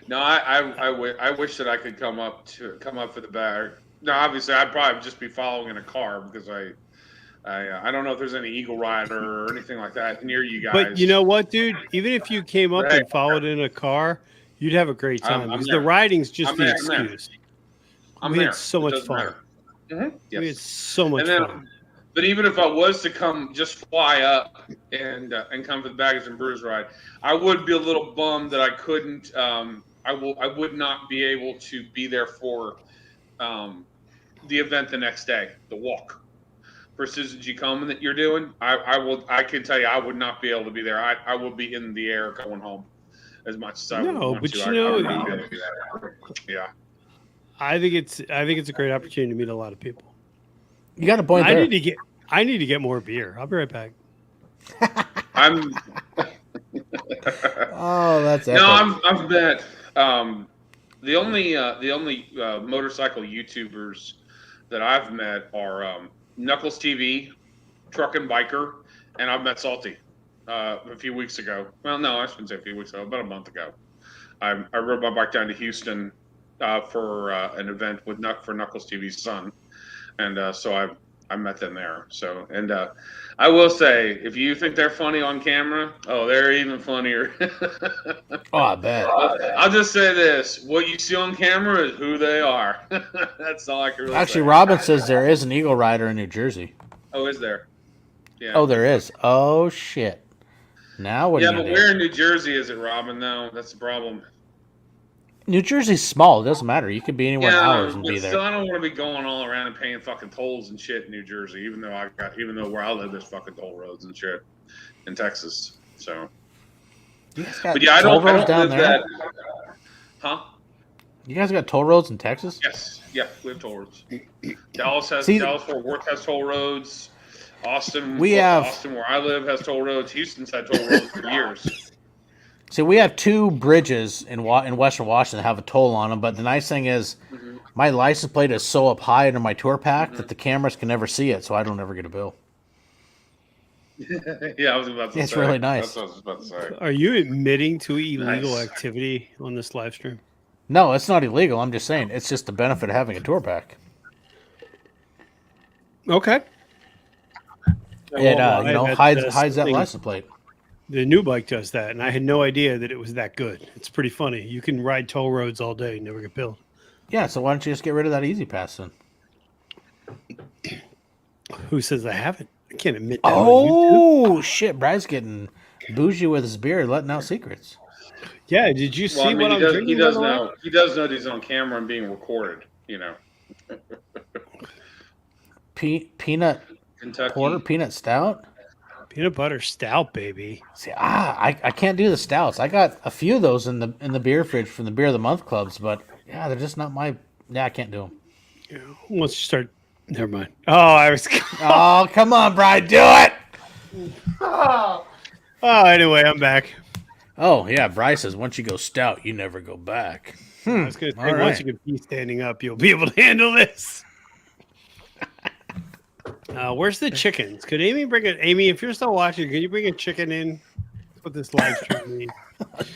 No, I wish that I could come up for the back. No, obviously I'd probably just be following in a car because I don't know if there's any Eagle Rider or anything like that near you guys. But you know what, dude? Even if you came up and followed in a car, you'd have a great time I'm because there. the riding's just I'm the there, I'm there. excuse. I'm We there. had so It much doesn't fun. matter. Mm-hmm. Yes. We had so much fun. But even if I was to just fly up and come for the Baggers and Brews ride, I would be a little bummed that I couldn't. I would not be able to be there for the event the next day, the walk for Susan G. Komen that you're doing. I can tell you, I would not be able to be there. I will be in the air going home as much as I would want but to. you I know, would not be able to do that. Yeah. I think it's a great opportunity to meet a lot of people. You got a point there. I need to get more beer. I'll be right back. I'm. Oh, that's epic. No, I've met the only motorcycle YouTubers that I've met are Knuckles TV, Truck and Biker, and I've met Salty a few weeks ago. Well, no, I shouldn't say a few weeks ago, about a month ago. I rode my bike down to Houston for an event for Knuckles TV's son, and so I met them there. So, and I will say, if you think they're funny on camera, oh, they're even funnier. Oh, I bet. I'll just say this: what you see on camera is who they are. That's all I can really Actually, say. Robin says there is an Eagle Rider in New Jersey. Oh, is there? Yeah. Oh, there is. Oh, shit. Now what do Yeah, you but do? where in New Jersey is it, Robin? No, that's the problem. New Jersey's small. It doesn't matter. You could be anywhere in hours and but be there. still, I don't want to be going all around and paying fucking tolls and shit in New Jersey. Even though where I live, there's fucking toll roads and shit in Texas. So, You guys got but yeah, I toll don't roads down live there? that. Huh? You guys got toll roads in Texas? Yes. Yeah, we have toll roads. Dallas Fort Worth has toll roads. Austin, where I live, has toll roads. Houston's had toll roads for years. See, we have two bridges in Western Washington that have a toll on them, but the nice thing is my license plate is so up high under my tour pack that the cameras can never see it, so I don't ever get a bill. Yeah, I was about to say. It's really nice. That's what I was about to say. Are you admitting to illegal activity on this live stream? No, it's not illegal. I'm just saying it's just the benefit of having a tour pack. Okay. It hides that license plate. The new bike does that, and I had no idea that it was that good. It's pretty funny. You can ride toll roads all day and never get billed. Yeah, so why don't you just get rid of that Easy Pass then? Who says I haven't? I can't admit that. Oh, shit. Brad's getting bougie with his beer, letting out secrets. Yeah, did you see what I'm drinking? He does know that he's on camera and being recorded, you know. Peanut Kentucky porter, peanut stout? Peanut butter stout, baby. See, I can't do the stouts. I got a few of those in the beer fridge from the Beer of the Month clubs, but yeah, they're just not my. Yeah, I can't do them. Yeah, once you start, never mind. Oh, I was. Oh, come on, Brian, do it. Oh, anyway, I'm back. Oh yeah, Bryce says once you go stout, you never go back. I was going to say once you can be standing up, you'll be able to handle this. Where's the chickens? Could Amy bring it? Amy, if you're still watching, can you bring a chicken in? That's what this live stream means.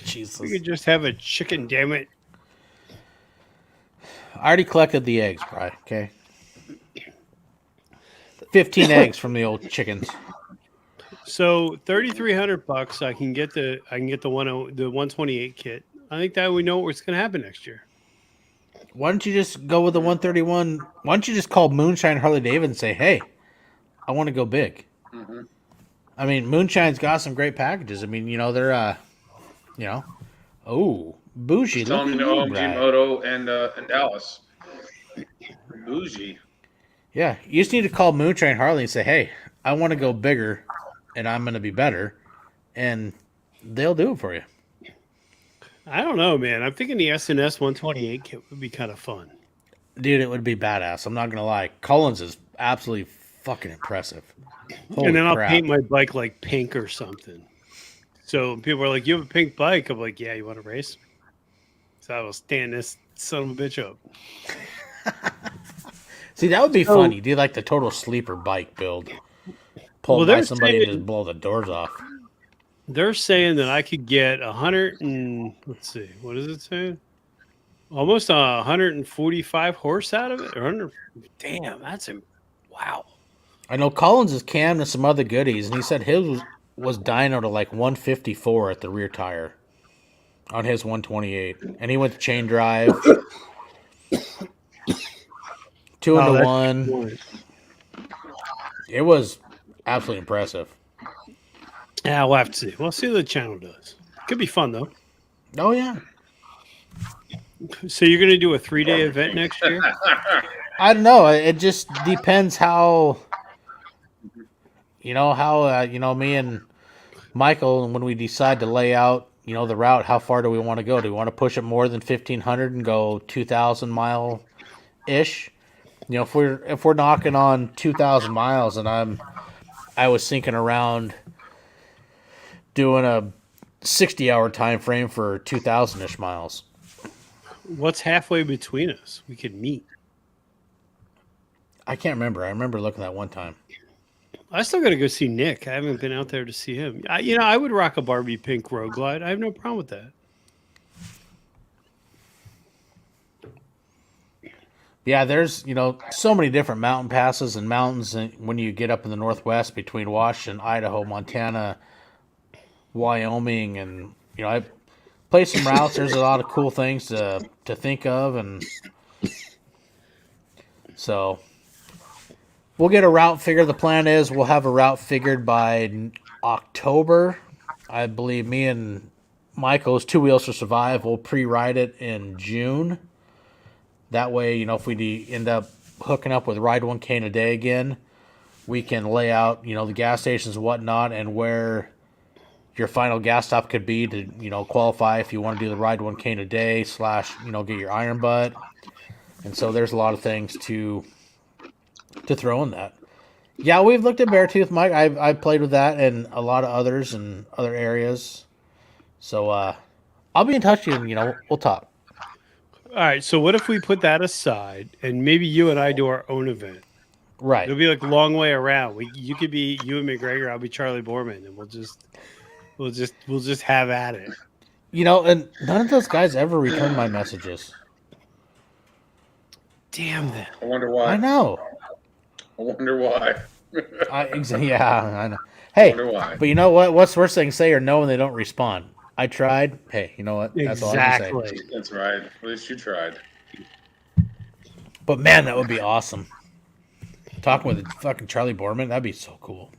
Jesus. We could just have a chicken, damn it. I already collected the eggs, Brian. Okay. 15 eggs from the old chickens. So $3,300. I can get the 128 kit. I think that we know what's going to happen next year. Why don't you just go with the 131? Why don't you just call Moonshine Harley Davidson and say, hey, I want to go big. Mm-hmm. I mean, Moonshine's got some great packages. I mean, they're, bougie. Telling me to OMG Moto and Dallas. Bougie. Yeah, you just need to call Moonshine Harley and say, hey, I want to go bigger, and I'm going to be better, and they'll do it for you. I don't know, man. I'm thinking the SNS 128 kit would be kind of fun. Dude, it would be badass. I'm not going to lie. Collins is absolutely fucking impressive. Holy and then I'll crap. paint my bike like pink or something. So people are like, you have a pink bike? I'm like, yeah, you want to race? So I will stand this son of a bitch up. See, that would be fun. You do like the total sleeper bike build. pull Well, up by they're somebody and saying- just blow the doors off. They're saying that I could get 100 and let's see, what is it saying? Almost 145 horse out of it. Or 100, damn, wow. I know Collins is cammed and some other goodies, and he said his was dyno to like 154 at the rear tire on his 128, and he went to chain drive, 2 into 1. It was absolutely impressive. Yeah, we'll have to see. We'll see what the channel does. Could be fun though. Oh yeah. So you're going to do a 3-day event next year? I don't know. It just depends how, me and Michael, when we decide to lay out, the route, how far do we want to go? Do we want to push it more than 1,500 and go 2,000 mile ish? If we're knocking on 2,000 miles, and I was thinking around doing a 60-hour time frame for 2,000 ish miles. What's halfway between us? We could meet. I can't remember. I remember looking at one time. I still got to go see Nick. I haven't been out there to see him. I would rock a Barbie pink roadglide. I have no problem with that. Yeah, there's, so many different mountain passes and mountains when you get up in the Northwest between Washington, Idaho, Montana, Wyoming, and, I play some routes. There's a lot of cool things to think of, and so we'll get a route figured. The plan is we'll have a route figured by October. I believe me and Michael's 2 Wheels to Survive will pre-ride it in June. That way, if we end up hooking up with Ride 1K in a day again, we can lay out, the gas stations and whatnot, and where your final gas stop could be to, qualify if you want to do the Ride 1K in a day / get your iron butt. And so there's a lot of things to throw in that. Yeah, we've looked at Beartooth, Mike. I've played with that and a lot of others in other areas. So I'll be in touch with you, and, we'll talk. All right, so what if we put that aside and maybe you and I do our own event? Right. It'll be like a long way around. You could be you and McGregor, I'll be Charlie Borman, and we'll just have at it. And none of those guys ever returned my messages. Damn them. I wonder why. I know. I wonder why. Yeah, I know. Hey, I wonder why. but you know what? What's the worst they can say or no when they don't respond? I tried. Hey, you know what? That's all I can say. That's right. At least you tried. But man, that would be awesome. Talking with fucking Charlie Borman, that'd be so cool.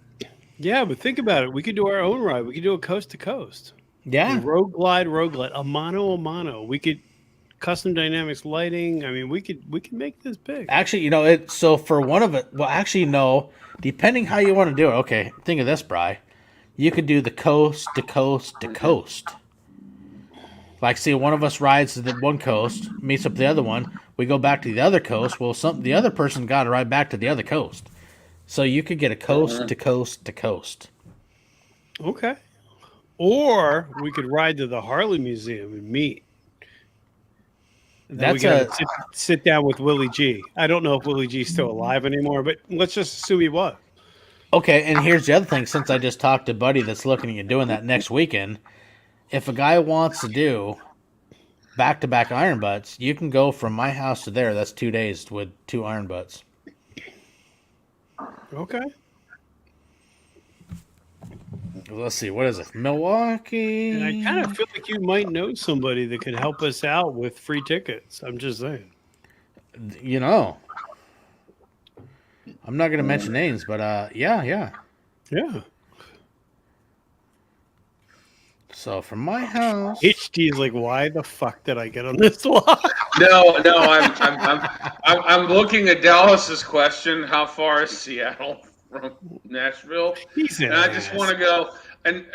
Yeah, but think about it. We could do our own ride. We could do a coast to coast. Yeah. Roadglide, a mono. We could custom dynamics lighting. I mean, we could make this big. Actually, so for one of it, well, actually, no. Depending how you want to do it. Okay, think of this, Bri. You could do the coast to coast to coast. Like, see, one of us rides to the one coast, meets up the other one. We go back to the other coast. Well, the other person got to ride back to the other coast. So you could get a coast to coast to coast. Okay. Or we could ride to the Harley Museum and meet. And then we gotta sit down with Willie G. I don't know if Willie G's still alive anymore, but let's just assume he was. Okay, and here's the other thing. Since I just talked to a buddy that's looking at doing that next weekend, if a guy wants to do back-to-back iron butts, you can go from my house to there. That's 2 days with 2 iron butts. Okay. Let's see. What is it? Milwaukee. And I kind of feel like you might know somebody that could help us out with free tickets. I'm just saying. I'm not going to mention names, but yeah. Yeah. So from my house, HD is like, why the fuck did I get on this lot? No, I'm looking at Dallas's question. How far is Seattle from Nashville? And I just want to go, and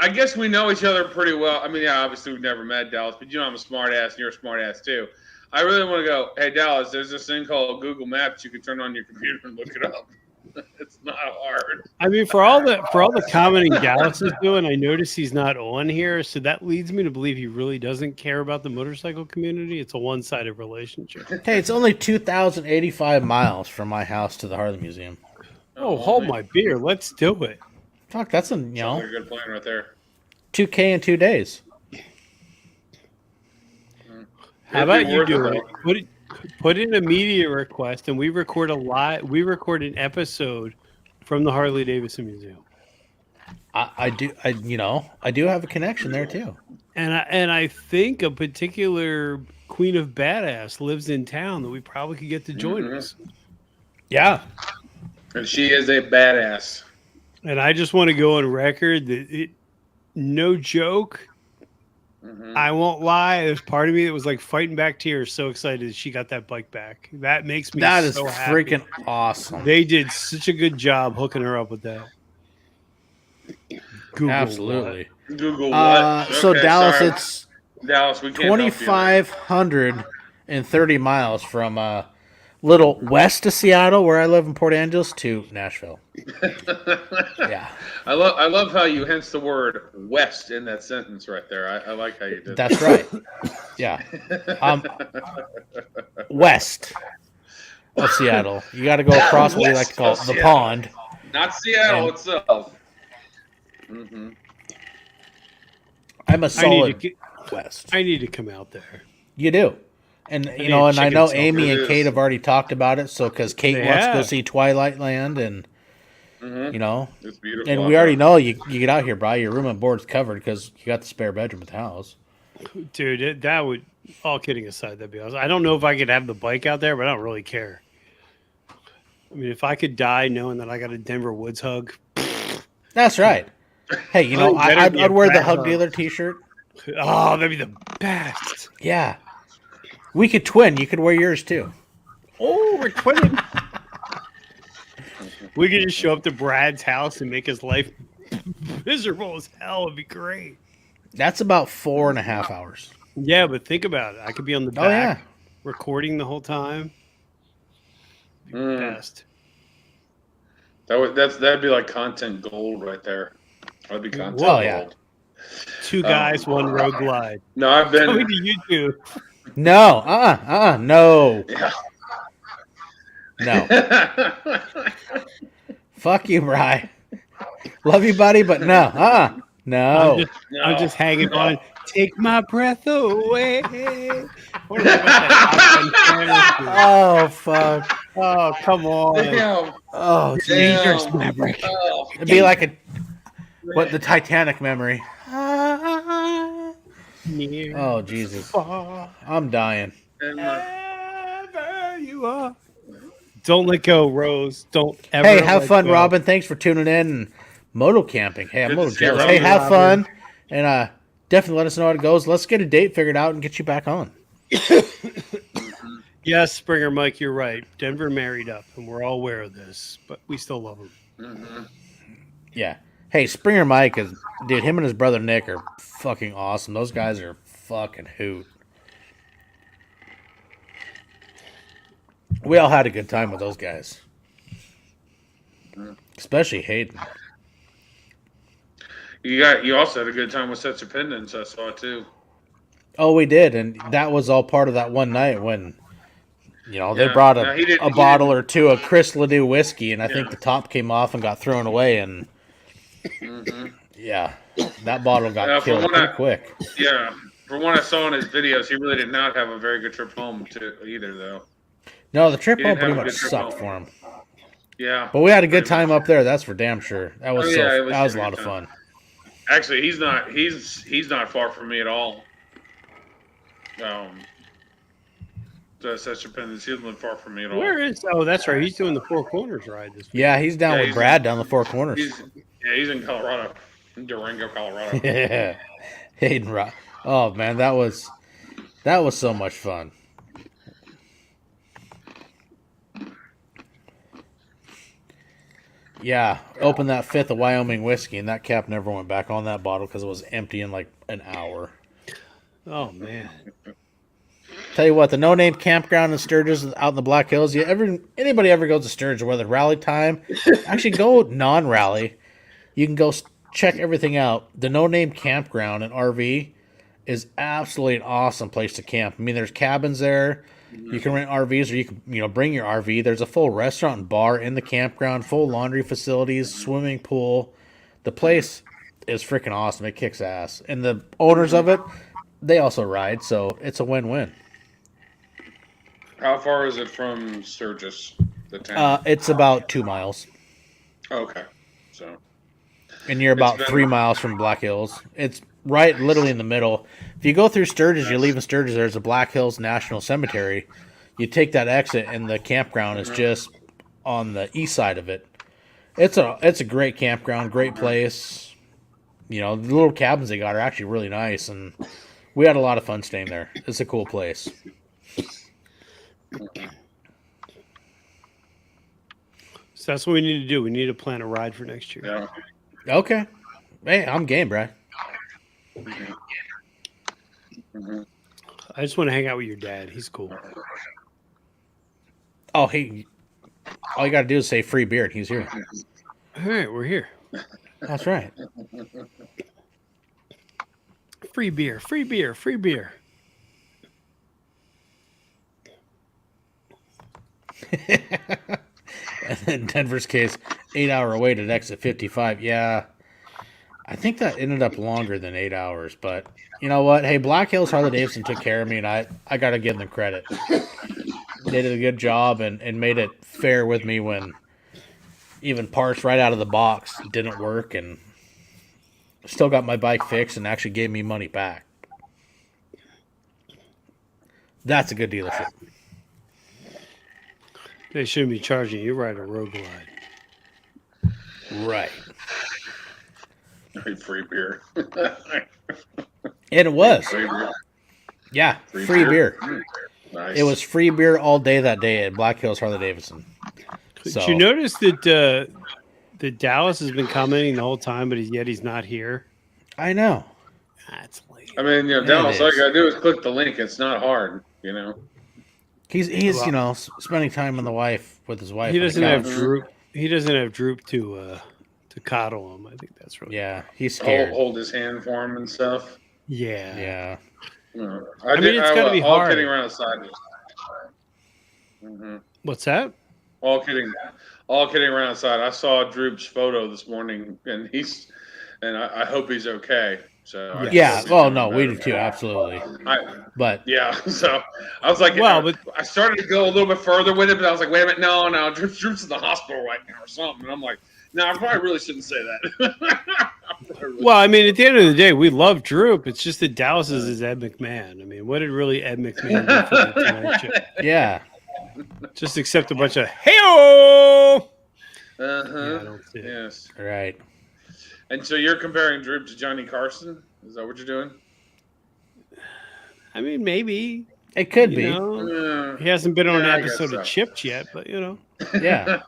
I guess we know each other pretty well. I mean, yeah, obviously we've never met, Dallas, but I'm a smart ass, and you're a smart ass too. I really want to go, hey Dallas, there's this thing called Google Maps. You can turn on your computer and look it up. It's not hard. I mean, for all the commenting Dallas is doing, I notice he's not on here, so that leads me to believe he really doesn't care about the motorcycle community. It's a one-sided relationship. Hey, it's only 2,085 miles from my house to the Harley Museum. Oh, hold my beer. Let's do it. Fuck, that's Sounds like a good plan right there. 2K in 2 days. How It'd be about you worth do it, it? though. Put in a media request, and we record an episode from the Harley Davidson Museum. I do have a connection there too. And I think a particular Queen of Badass lives in town that we probably could get to join us. Yeah. And she is a badass. And I just want to go on record that no joke. I won't lie. There's part of me that was like fighting back tears, so excited she got that bike back. That makes me That is so happy. freaking awesome. They did such a good job hooking her up with that. Google Absolutely. Google what? So Okay, Dallas, sorry. it's Dallas, we can't help you. 2,530 miles from little west of Seattle, where I live in Port Angeles, to Nashville. Yeah. I love how you hence the word west in that sentence right there. I like how you did That's right. Yeah. West of Seattle. You got to go across what we like to call West of the Seattle. pond. Not Seattle And- itself. I'm a solid to west. I need to come out there. You do. And need and I chicken know salad. Amy It and Kate is. have already talked about it. So because Kate They wants to go have. see Twilight Land, and It's beautiful. and out we already there. know you get out here, Bri. Your room and board's covered because you got the spare bedroom at the house. Dude, that would, all kidding aside, that'd be awesome. I don't know if I could have the bike out there, but I don't really care. I mean, if I could die knowing that I got a Denver Woods hug, That's right. Hey, you know, Oh, better I'd be a wear the bad Hug hug. Dealer T-shirt. oh, that'd be the best. Yeah, we could twin. You could wear yours too. Oh, we're twinning. We could just show up to Brad's house and make his life miserable as hell. It'd be great. That's about 4.5 hours. Yeah, but think about it. I could be on the back Oh yeah. recording the whole time. Best. That'd be like content gold right there. That'd be content Well, yeah. gold. Two guys, one road glide. No, I've been. Coming to YouTube. No. No. Yeah. No. Fuck you, Bri. Love you, buddy, but no. No. I'm just hanging on. Take my breath away. What about that? Oh fuck. Oh, come on. Damn. Oh, geez. Dangerous Damn. maverick. Oh. It'd be like the Titanic memory. Near, Oh Jesus. far, I'm dying. And, wherever you are. Don't let go, Rose. Don't ever. Hey, have let fun, go. Robin. Thanks for tuning in and moto camping. Hey, I'm a Good little to see you, jealous. Robin. Hey, have Robin. fun, and definitely let us know how it goes. Let's get a date figured out and get you back on. Yes, Springer Mike, you're right. Denver married up, and we're all aware of this, but we still love him. Yeah. Hey, Springer Mike dude. Him and his brother Nick are fucking awesome. Those guys are fucking hoot. We all had a good time with those guys, especially Hayden. you also had a good time with Sets of Pendants. I saw too. Oh, we did, and that was all part of that one night when, they Yeah. brought No, he didn't- a he bottle didn't- or two of Chris Ledoux whiskey, and I think Yeah. the top came off and got thrown away, and yeah, that bottle got Yeah, from killed what pretty I- quick. Yeah, from what I saw in his videos, he really did not have a very good trip home either, though. No, the trip He home didn't pretty have a much good trip sucked home. for him. Yeah, But we had a good time up there. That's for damn sure. That was Oh, yeah, it was that was a a lot good of time. fun. actually, he's not. He's not far from me at all. Sets of Pendants. He doesn't live far from me at all. Where is? Oh, that's right. He's doing the Four Corners ride this week. Yeah, he's down Yeah, with he's- Brad down the Four Corners. He's in Colorado, in Durango, Colorado. Yeah, Hayden Rock. Oh man, that was so much fun. Yeah, opened that fifth of Wyoming whiskey, and that cap never went back on that bottle because it was empty in like an hour. Oh man. Tell you what, the No Name Campground in Sturgis out in the Black Hills. Anybody ever goes to Sturgis, whether rally time, actually go non-rally. You can go check everything out. The No Name Campground and RV is absolutely an awesome place to camp. I mean, there's cabins there. You can rent RVs, or you can bring your RV. There's a full restaurant and bar in the campground, full laundry facilities, swimming pool. The place is freaking awesome. It kicks ass, and the owners of it, they also ride, so it's a win-win. How far is it from Sturgis, the town? It's about 2 miles, Okay, so and you're about 3 miles from Black Hills. It's right, literally in the middle. If you go through Sturgis, you're leaving Sturgis. There's a Black Hills National Cemetery. You take that exit, and the campground is just on the east side of it. It's a great campground, great place. The little cabins they got are actually really nice, and we had a lot of fun staying there. It's a cool place. So that's what we need to do. We need to plan a ride for next year. yeah. Okay. Hey, I'm game, bro. I just want to hang out with your dad. He's cool. Oh, hey. All you got to do is say free beer, and he's here. All right, we're here. That's right. Free beer, free beer, free beer. And then Denver's case, 8-hour wait at exit 55. Yeah. I think that ended up longer than 8 hours, but you know what? Hey, Black Hills Harley-Davidson took care of me, and I got to give them credit. They did a good job and made it fair with me when even parts right out of the box didn't work, and still got my bike fixed and actually gave me money back. That's a good dealership. They shouldn't be charging you ride a roadglide. Right. Free beer. And it was. Free beer. Yeah, free beer. Nice. It was free beer all day that day at Black Hills Harley-Davidson. Did you notice that Dallas has been commenting the whole time, but yet he's not here? I know. That's lame. I mean, Dallas, all you gotta do is click the link. It's not hard, He's spending time with his wife. He doesn't have Droop. He doesn't have Droop to coddle him. I think that's really. Yeah, he's scared. Hold his hand for him and stuff. Yeah. I mean, it's gotta be hard. All kidding around aside. What's that? All kidding around aside. I saw Droop's photo this morning, and I hope he's okay. So yeah. Oh no, we do too. Absolutely. So I was like, but I started to go a little bit further with it, but I was like, wait a minute, no, Droop's in the hospital right now or something, and I'm like, no, I probably really shouldn't say that. Well, I mean, at the end of the day, we love Droop. It's just that Dallas is Ed McMahon. I mean, what did really Ed McMahon do for the Tonight Show? Yeah. Just accept a bunch of hey-oh! Yeah, I don't see it. Yes. Right. And so you're comparing Droop to Johnny Carson? Is that what you're doing? I mean, maybe. It could be. He hasn't been on an episode of Chipped yet, but Yeah.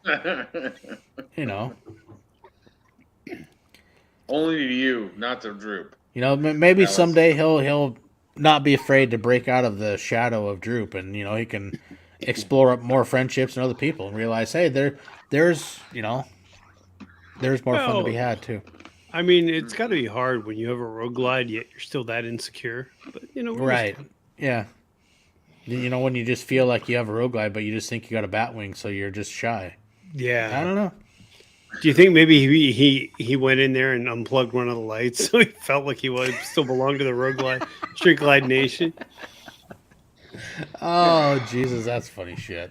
Only to you, not to Droop. Maybe someday he'll not be afraid to break out of the shadow of Droop, and he can explore more friendships and other people and realize, hey, there's more fun to be had too. I mean, it's got to be hard when you have a roadglide, yet you're still that insecure. But right? Yeah. When you just feel like you have a roadglide, but you just think you got a Batwing, so you're just shy. Yeah. I don't know. Do you think maybe he went in there and unplugged one of the lights so he felt like he still belonged to the roadglide Street Glide Nation? Oh, Jesus, that's funny shit.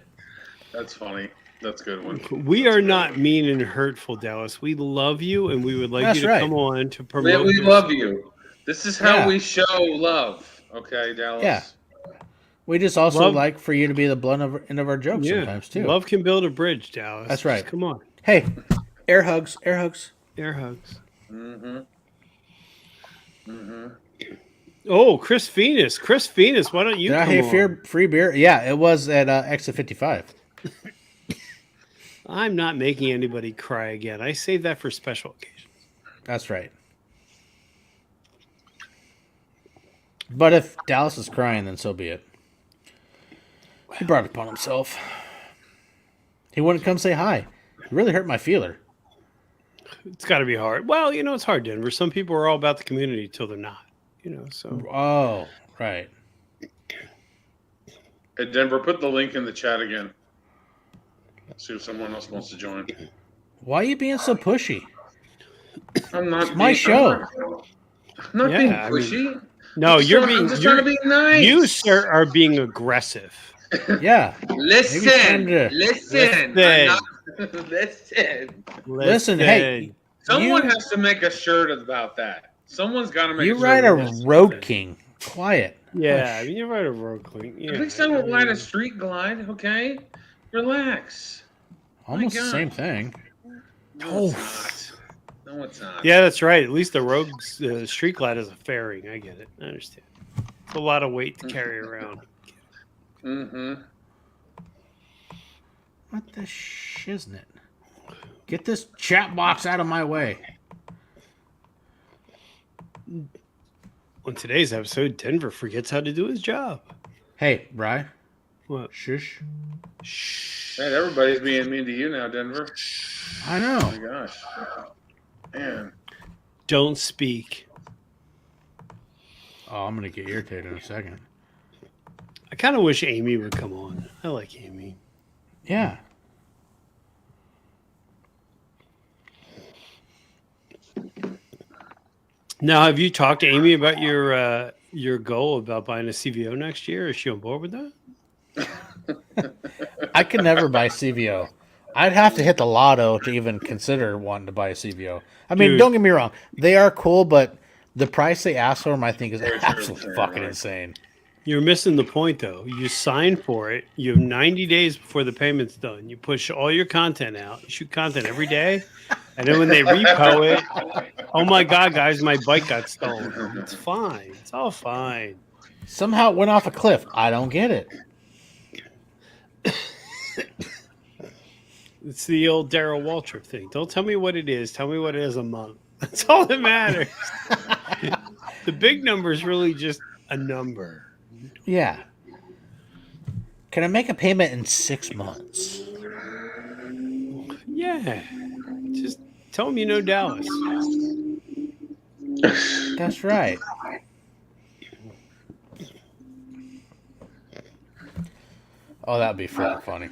That's funny. That's a good one. We are not mean and hurtful, Dallas. We love you, and we would like you to come on to promote. We love you. This is how we show love. Okay, Dallas? Yeah. We just also like for you to be the blunt end of our jokes sometimes, too. Love can build a bridge, Dallas. That's right. Just come on. Hey, air hugs. Air hugs. Oh, Chris Venus. Why don't you come on? Free beer? Yeah, it was at exit 55. I'm not making anybody cry again. I save that for special occasions. That's right. But if Dallas is crying, then so be it. He brought it upon himself. He wouldn't come say hi. It really hurt my feeler. It's got to be hard. Well, it's hard, Denver. Some people are all about the community till they're not. So. Oh, right. Hey, Denver, put the link in the chat again. See if someone else wants to join. Why are you being so pushy? I'm not It's my show. I'm not being Yeah, I mean, pushy. No, I'm just trying to be nice. You, sir, are being aggressive. Yeah. Listen. Listen, hey. Someone has to make a shirt about that. Someone's got to make You a shirt. ride a Road King. Quiet. Yeah, Hush. I mean, you ride a Road King. Yeah, At least I won't ride a street glide, okay? Relax. Almost the same thing. No, it's not. No, it's not. Yeah, that's right. At least the Rogue's street glide is a fairing. I get it. I understand. It's a lot of weight to carry around. Mm-hmm. What the shiznit? Get this chat box out of my way. On today's episode, Denver forgets how to do his job. Hey, Bri. What? Shush. Man, everybody's being mean to you now, Denver. I know. Oh my gosh. Man. Don't speak. Oh, I'm going to get irritated in a second. I kind of wish Amy would come on. I like Amy. Yeah. Now, have you talked to Amy about your goal about buying a CVO next year? Is she on board with that? I could never buy CVO. I'd have to hit the lotto to even consider wanting to buy a CVO. I mean, don't get me wrong. They are cool, but the price they ask for them, I think, is absolutely fucking insane. You're missing the point, though. You sign for it. You have 90 days before the payment's done. You push all your content out. You shoot content every day. And then when they repo it, oh, my God, guys, my bike got stolen. It's fine. It's all fine. Somehow it went off a cliff. I don't get it. It's the old Darryl Waltrip thing. Don't tell me what it is. Tell me what it is a month. That's all that matters. The big number is really just a number. Yeah. Can I make a payment in 6 months? Yeah. Just tell them you know Dallas. That's right. Oh, that'd be freaking funny.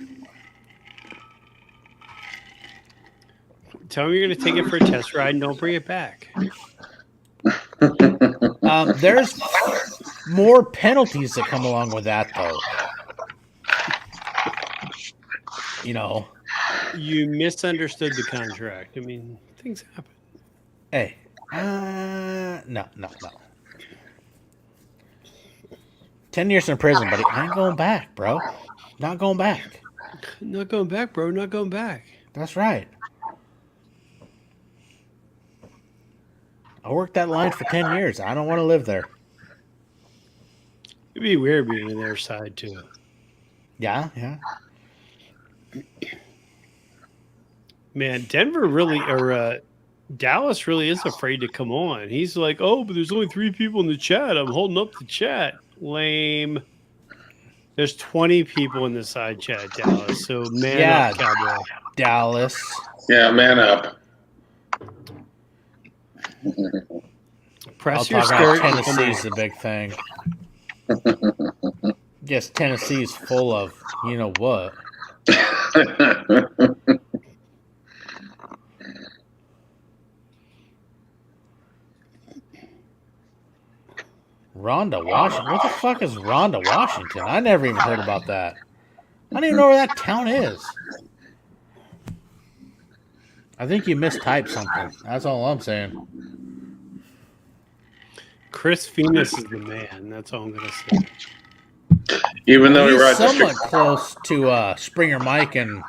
Tell them you're going to take it for a test ride and don't bring it back. There's more penalties that come along with that, though. You know. You misunderstood the contract. I mean, things happen. Hey. No. 10 years in prison, buddy. I ain't going back, bro. Not going back. Not going back, bro. Not going back. That's right. I worked that line for 10 years. I don't want to live there. It'd be weird being on their side, too. Yeah. Man, Dallas really is afraid to come on. He's like, oh, but there's only 3 people in the chat. I'm holding up the chat. Lame. There's 20 people in the side chat, Dallas. So man up, cowboy. Dallas. Yeah, man up. Press your skirt. Tennessee's the big thing. Yes, Tennessee's full of you know what. Rhonda Washington. What the fuck is Rhonda Washington? I never even heard about that. I don't even know where that town is. I think you mistyped something. That's all I'm saying. Chris Venus is the man. That's all I'm going to say. Even though he's he rides somewhat close to Springer Mike and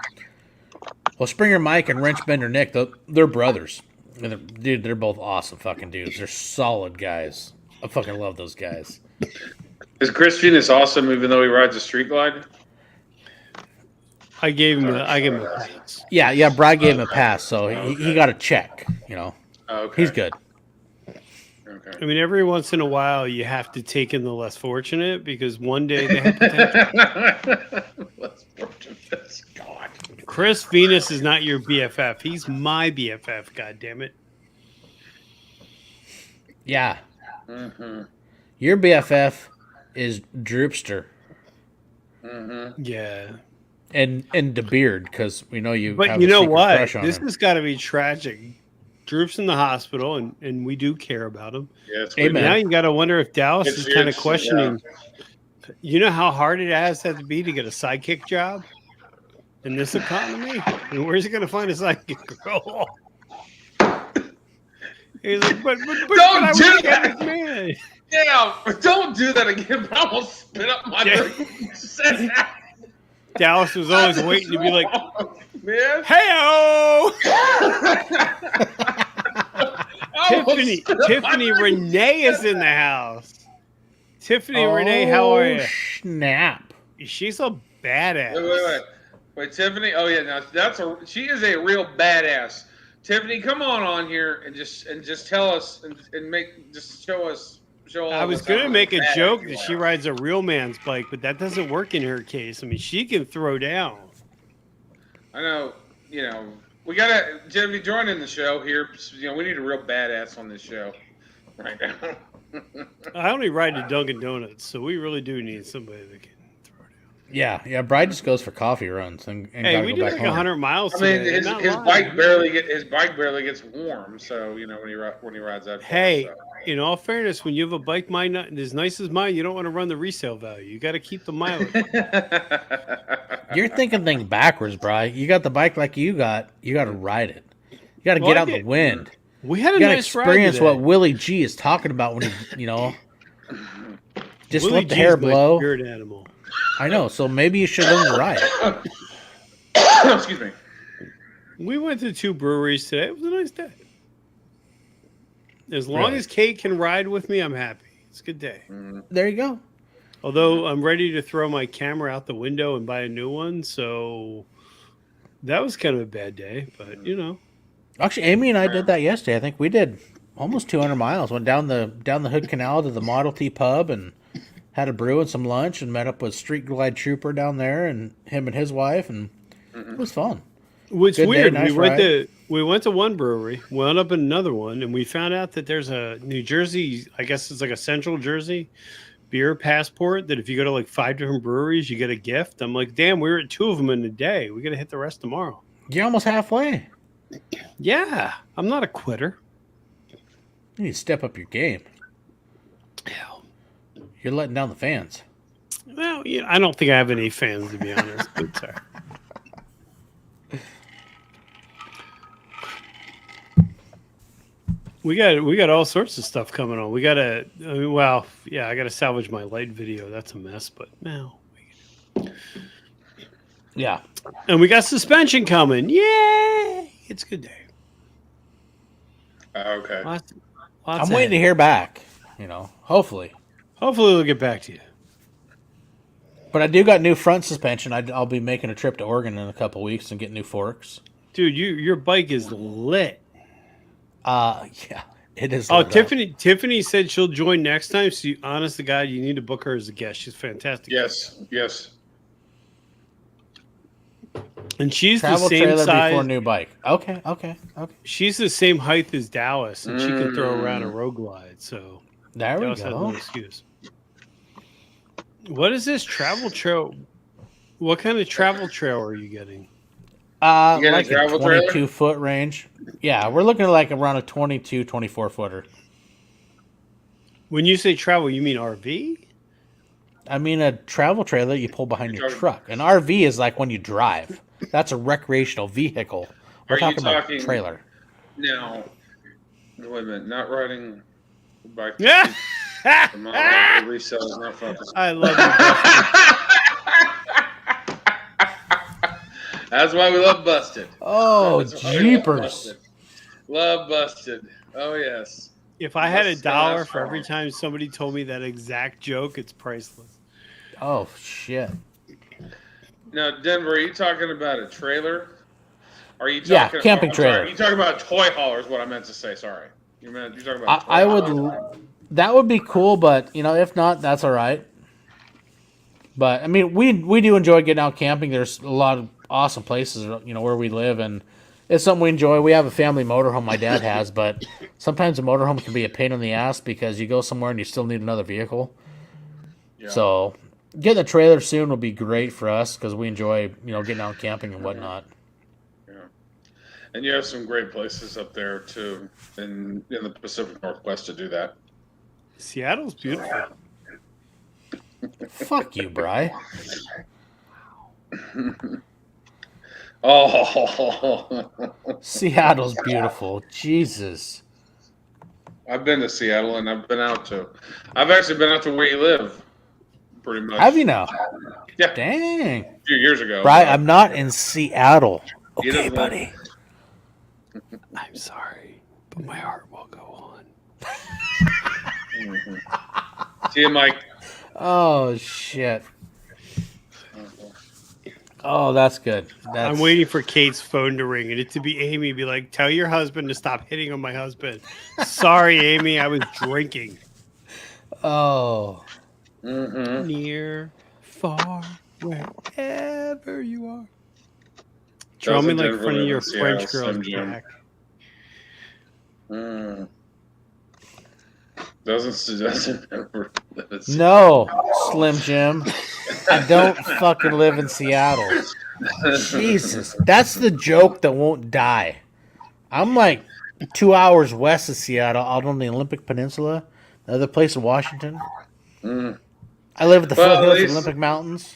Wrench Bender Nick. They're brothers. Dude, they're both awesome fucking dudes. They're solid guys. I fucking love those guys. Is Chris Venus awesome even though he rides a street glide? I gave him a pass. Yeah, Brad gave him a pass, so he got a check, you know. Okay. He's good. Okay. I mean, every once in a while, you have to take in the less fortunate because one day they have potential. Less fortunate. God. Chris Venus is not your BFF. He's my BFF, goddammit. Yeah. Mm-hmm. Your BFF is Droopster. Mm-hmm. Yeah. And the beard, because we know you But have you a know secret what? crush on This him. has got to be tragic. Droop's in the hospital, and we do care about him. Yes, Amen. Now you got to wonder if Dallas It's- is kind of it's- questioning. You know how hard it has to be to get a sidekick job in this economy? I mean, where's he going to find a sidekick role? He's like, but Don't I do wanna get that. this man. Yeah, don't do that again. I will spit up my drink. Dallas was always waiting to be like, man. "Hey-o!" Tiffany Renee is in the house. Tiffany Renee, how are you? Snap. She's a badass. Wait, Tiffany. Oh yeah, now she is a real badass. Tiffany, come on here and just tell us and show all. I was going to make a joke that she rides a real man's bike, but that doesn't work in her case. I mean, she can throw down. I know. We gotta Tiffany join in the show here. We need a real badass on this show right now. I only ride to Dunkin' Donuts, so we really do need somebody that can throw down. Yeah. Bride just goes for coffee runs and Hey, gotta we go did back like home. 100 miles I mean, today. his I'm not bike lying. barely gets warm. So when he rides that. Hey, far, so. in all fairness, when you have a bike as nice as mine, you don't want to run the resale value. You got to keep the mileage. You're thinking things backwards, Bri. You got the bike like you got to ride it. You got to Well, get I out in the did. wind. We had a You got to nice ride experience today. what Willie G is talking about when he, just Willie let the G's hair my blow. spirit animal. I know, so maybe you should learn to ride. Excuse me. We went to 2 breweries today. It was a nice day. As long Really? as Kate can ride with me, I'm happy. It's a good day. There you go. Although I'm ready to throw my camera out the window and buy a new one, so that was kind of a bad day. But Actually, Amy and I did that yesterday. I think we did almost 200 miles. Went down the Hood Canal to the Model T pub and had a brew and some lunch and met up with Street Glide Trooper down there and him and his wife, and it was fun. What's Good day, weird, nice we went to one brewery, wound up in another one, and we found out that there's a New Jersey, I guess it's like a Central Jersey beer passport that if you go to like 5 different breweries, you get a gift. I'm like, damn, we were at 2 of them in a day. We got to hit the rest tomorrow. You're almost halfway. Yeah, I'm not a quitter. You need to step up your game. Hell. You're letting down the fans. Well, I don't think I have any fans, to be honest. But sorry. We got all sorts of stuff coming on. I gotta salvage my light video. That's a mess, but no. Yeah. And we got suspension coming. Yay! It's a good day. Okay. Lots I'm waiting to hear back, hopefully. Hopefully we'll get back to you. But I do got new front suspension. I'll be making a trip to Oregon in a couple weeks and get new forks. Dude, your bike is lit. Yeah, it is. Oh, lit up. Tiffany said she'll join next time. So, honest to God, you need to book her as a guest. She's fantastic. Yes. And she's Travel the same trailer size. before new bike. Okay. She's the same height as Dallas, and she can throw around a roadglide. So There we Dallas has no go. excuse. What is this travel trail? What kind of travel trail are you getting? You got a Like a travel trailer? 22-foot range. Yeah, we're looking at like around a 22, 24-footer. When you say travel, you mean RV? I mean a travel trailer you pull behind your truck. An RV is like when you drive. That's a recreational vehicle. We're Are you talking about talking- trailer. Now, wait a minute. Not riding the bike. Yeah. I'm not riding the resale is not focused. I love you. That's why we love Busted. Oh, That's why we love jeepers. Busted. Love Busted. Oh, yes. If I had That's $1 so for every much time somebody told me that exact joke, it's priceless. Oh, shit. Now, Denver, are you talking about a trailer? Are you Yeah, talking camping I'm sorry, trailer. you talking about a toy hauler is what I meant to say. Sorry. You're talking about a toy I hauler. would. That would be cool, but if not, that's all right. But I mean, we do enjoy getting out camping. There's a lot of awesome places, where we live, and it's something we enjoy. We have a family motorhome my dad has, but sometimes a motorhome can be a pain in the ass because you go somewhere and you still need another vehicle. Yeah. So Getting a trailer soon will be great for us because we enjoy, getting out camping and whatnot. Yeah. And you have some great places up there too, in the Pacific Northwest to do that. Seattle's beautiful. Fuck you, Bri. Oh, Seattle's beautiful. Jesus. I've been to Seattle and I've been out to. I've actually been out to where you live, pretty much. Have you now? Yeah. Dang. A few years ago. Bri, I'm not in Seattle. He Okay, doesn't live- buddy. I'm sorry, but my heart will go on. See you, Mike. Oh, shit. Oh, that's good. I'm waiting for Kate's phone to ring and it to be Amy. Be like, tell your husband to stop hitting on my husband. Sorry, Amy, I was drinking. Oh. Near, far, wherever you are. Draw me like front of your French girl, Jack. Doesn't No, Slim Jim. I don't fucking live in Seattle. Jesus. That's the joke that won't die. I'm like 2 hours west of Seattle, out on the Olympic Peninsula, the other place in Washington. I live at the foothills of the Olympic Mountains.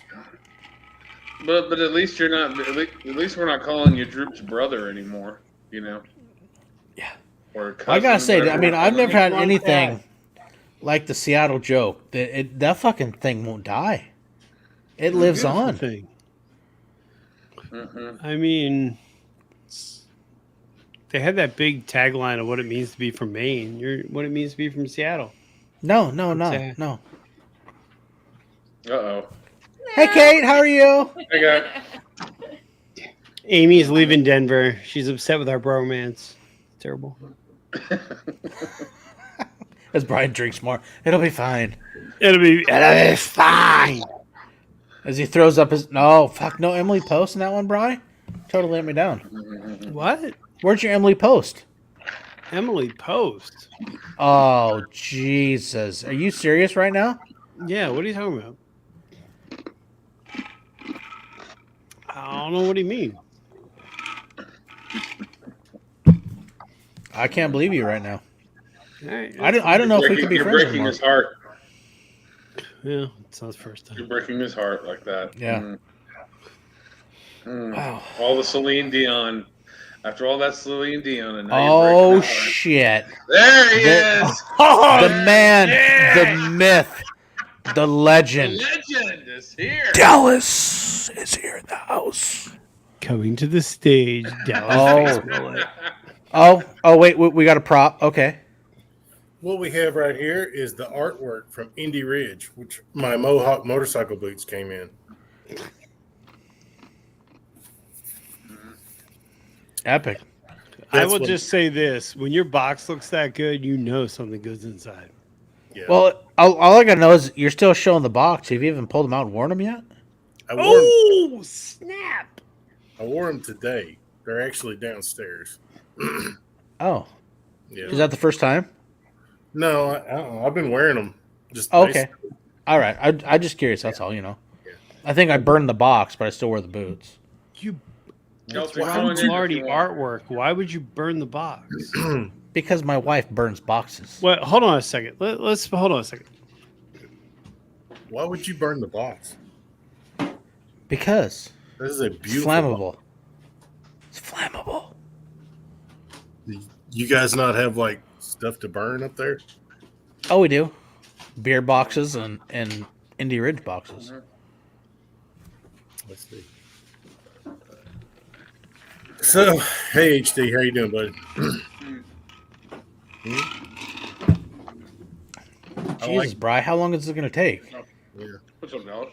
But at least you're not. At least we're not calling you Droop's brother anymore. Yeah. Or I gotta say, I mean, I've never had anything like the Seattle joke. That fucking thing won't die. It lives on. Thing. I mean, they had that big tagline of what it means to be from Maine. What it means to be from Seattle. No. Uh-oh. Hey, Kate, how are you? I got. Amy's leaving Denver. She's upset with our bromance. Terrible. As Brian drinks more, it'll be fine. It'll be fine. As he throws up his no Emily Post in that one, Brian. Totally let me down. What? Where's your Emily Post? Emily Post. Oh Jesus! Are you serious right now? Yeah. What are you talking about? I don't know what do you mean. I can't believe you right now. All right. I don't know if we can be You're friends breaking anymore. his heart. Yeah, it's not the first time. You're breaking his heart like that. Yeah. Wow. All the Celine Dion. After all that Celine Dion, and now Oh you're breaking his heart. shit! There he is. The man, the myth, the legend. The legend is here. Dallas is here in the house. Coming to the stage, Dallas. Oh, wait, we got a prop. Okay. What we have right here is the artwork from Indy Ridge, which my Mohawk motorcycle boots came in. Epic. I will just say this: when your box looks that good, you know something good's inside. Yeah. Well, all I gotta know is you're still showing the box. Have you even pulled them out and worn them yet? Oh, snap! I wore them today. They're actually downstairs. Oh, Yeah. is that the first time? No, I've been wearing them. Just Okay. basically. All right. I just curious. That's all. Yeah. I think I burned the box, but I still wear the boots. That's Marty artwork. Why would you burn the box? Because my wife burns boxes. Well, hold on a second. Let's hold on a second. Why would you burn the box? Because This is a it's beautiful. flammable. It's flammable. You guys not have like stuff to burn up there? Oh, we do. Beer boxes and Indy Ridge boxes. Let's see. So, hey HD, how you doing, buddy? Jesus, Bri, how long is it going to take? Yeah, What's up, Dallas?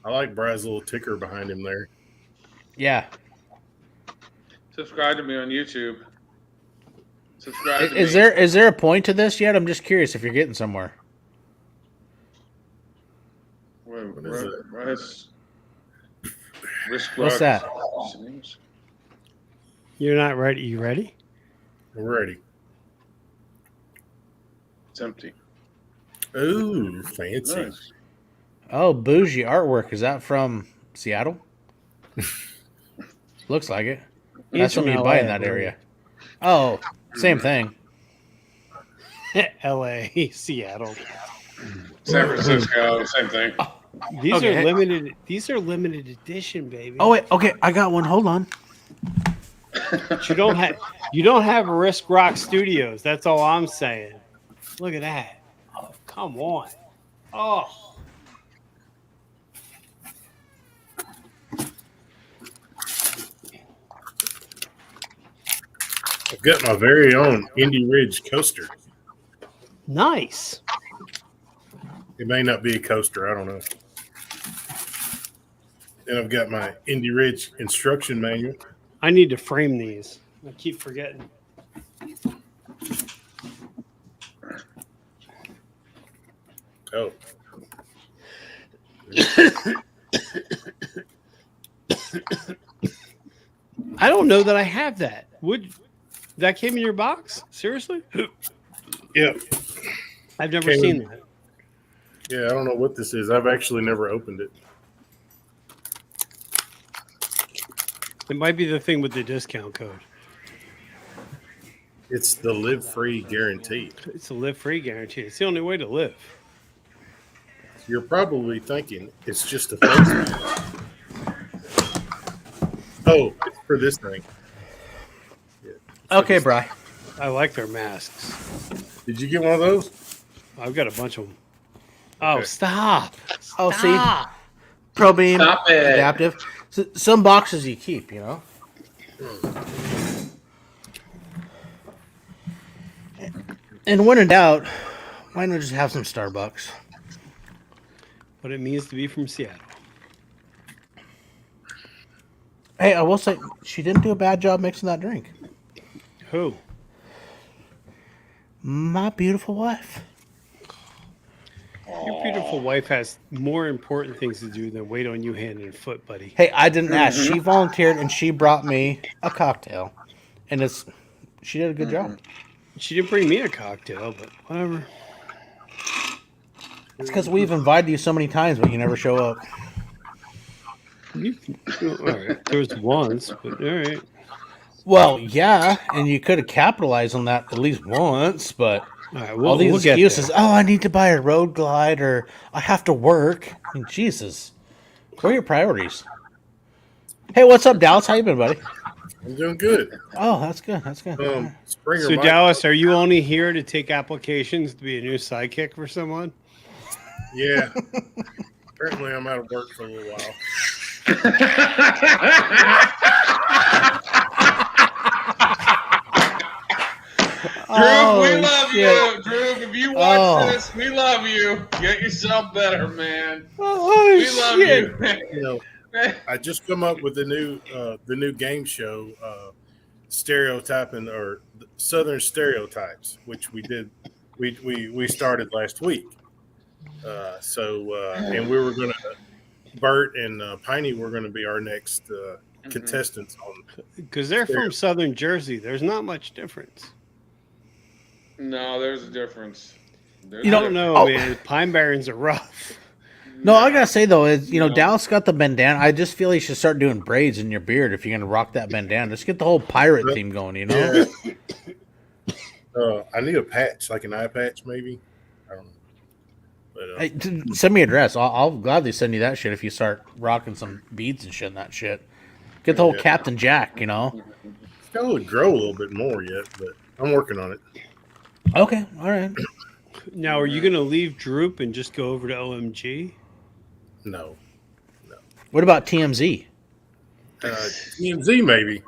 I like Brad's little ticker behind him there. Yeah. Subscribe to me on YouTube. Subscribe to Is me. there a point to this yet? I'm just curious if you're getting somewhere. What is it? What's that? You're not ready. You ready? We're ready. It's empty. Ooh, fancy. Nice. Oh, bougie artwork. Is that from Seattle? Looks like it. He's That's from something you LA, buy in I that believe. area. Oh, same thing. L.A., Seattle. San Francisco, same thing. These Okay. are limited. These are limited edition, baby. Oh wait, okay, I got one. Hold on. But you don't have. You don't have Risk Rock Studios. That's all I'm saying. Look at that. Oh, come on. Oh. I've got my very own Indy Ridge coaster. Nice. It may not be a coaster, I don't know. And I've got my Indy Ridge instruction manual. I need to frame these. I keep forgetting. Oh, I don't know that I have that. That came in your box? Seriously? yeah. I've never Came seen in- that. Yeah, I don't know what this is. I've actually never opened it. It might be the thing with the discount code. It's the live free guarantee. It's a live free guarantee. It's the only way to live. You're probably thinking it's just a face mask. Oh, it's for this thing. Okay, Bri. I like their masks. Did you get one of those? I've got a bunch of them. Oh, Okay. stop. Oh, see, Pro Beam, Stop it. adaptive. Some boxes you keep, you know. And when in doubt, why not just have some Starbucks? What it means to be from Seattle. Hey, I will say she didn't do a bad job mixing that drink. Who? My beautiful wife. Your beautiful wife has more important things to do than wait on you hand and foot, buddy. Hey, I didn't ask. She volunteered and she brought me a cocktail, and she did a good job. She didn't bring me a cocktail, but whatever. It's because we've invited you so many times, but you never show up. All right. There was once, but all right. Well, yeah, and you could have capitalized on that at least once, but All right, all these we'll get excuses. there. Oh, I need to buy a road glide, or I have to work. I mean, Jesus, what are your priorities? Hey, what's up, Dallas? How you been, buddy? I'm doing good. Oh, that's good. That's good. Springer So, Mike- Dallas, are you only here to take applications to be a new sidekick for someone? Yeah. Apparently, I'm out of work for a little while. Drew, we Oh, love shit. you. Drew, if you watch Oh. this, we love you. Get yourself better, man. Oh, We love you. You know, I just come up with the new game show, stereotyping or Southern stereotypes, which we did. We started last week. And we were gonna Bert and Piney were gonna be our next contestants on. Because they're from Southern Jersey. There's not much difference. No, there's a difference. I don't know, man. Pine Barrens are rough. No, I gotta say though, is No. Dallas got the bandana. I just feel you should start doing braids in your beard if you're gonna rock that bandana. Just get the whole pirate theme going, you know. Yeah. I need a patch, like an eye patch, maybe. I don't know. But, Hey, send me a dress. I'll gladly send you that shit if you start rocking some beads and shit and that shit. Get the whole Yeah. Captain Jack, you know. it's got to grow a little bit more yet, but I'm working on it. Okay, all right. Now, are you going to leave Droop and just go over to OMG? No. What about TMZ? TMZ maybe.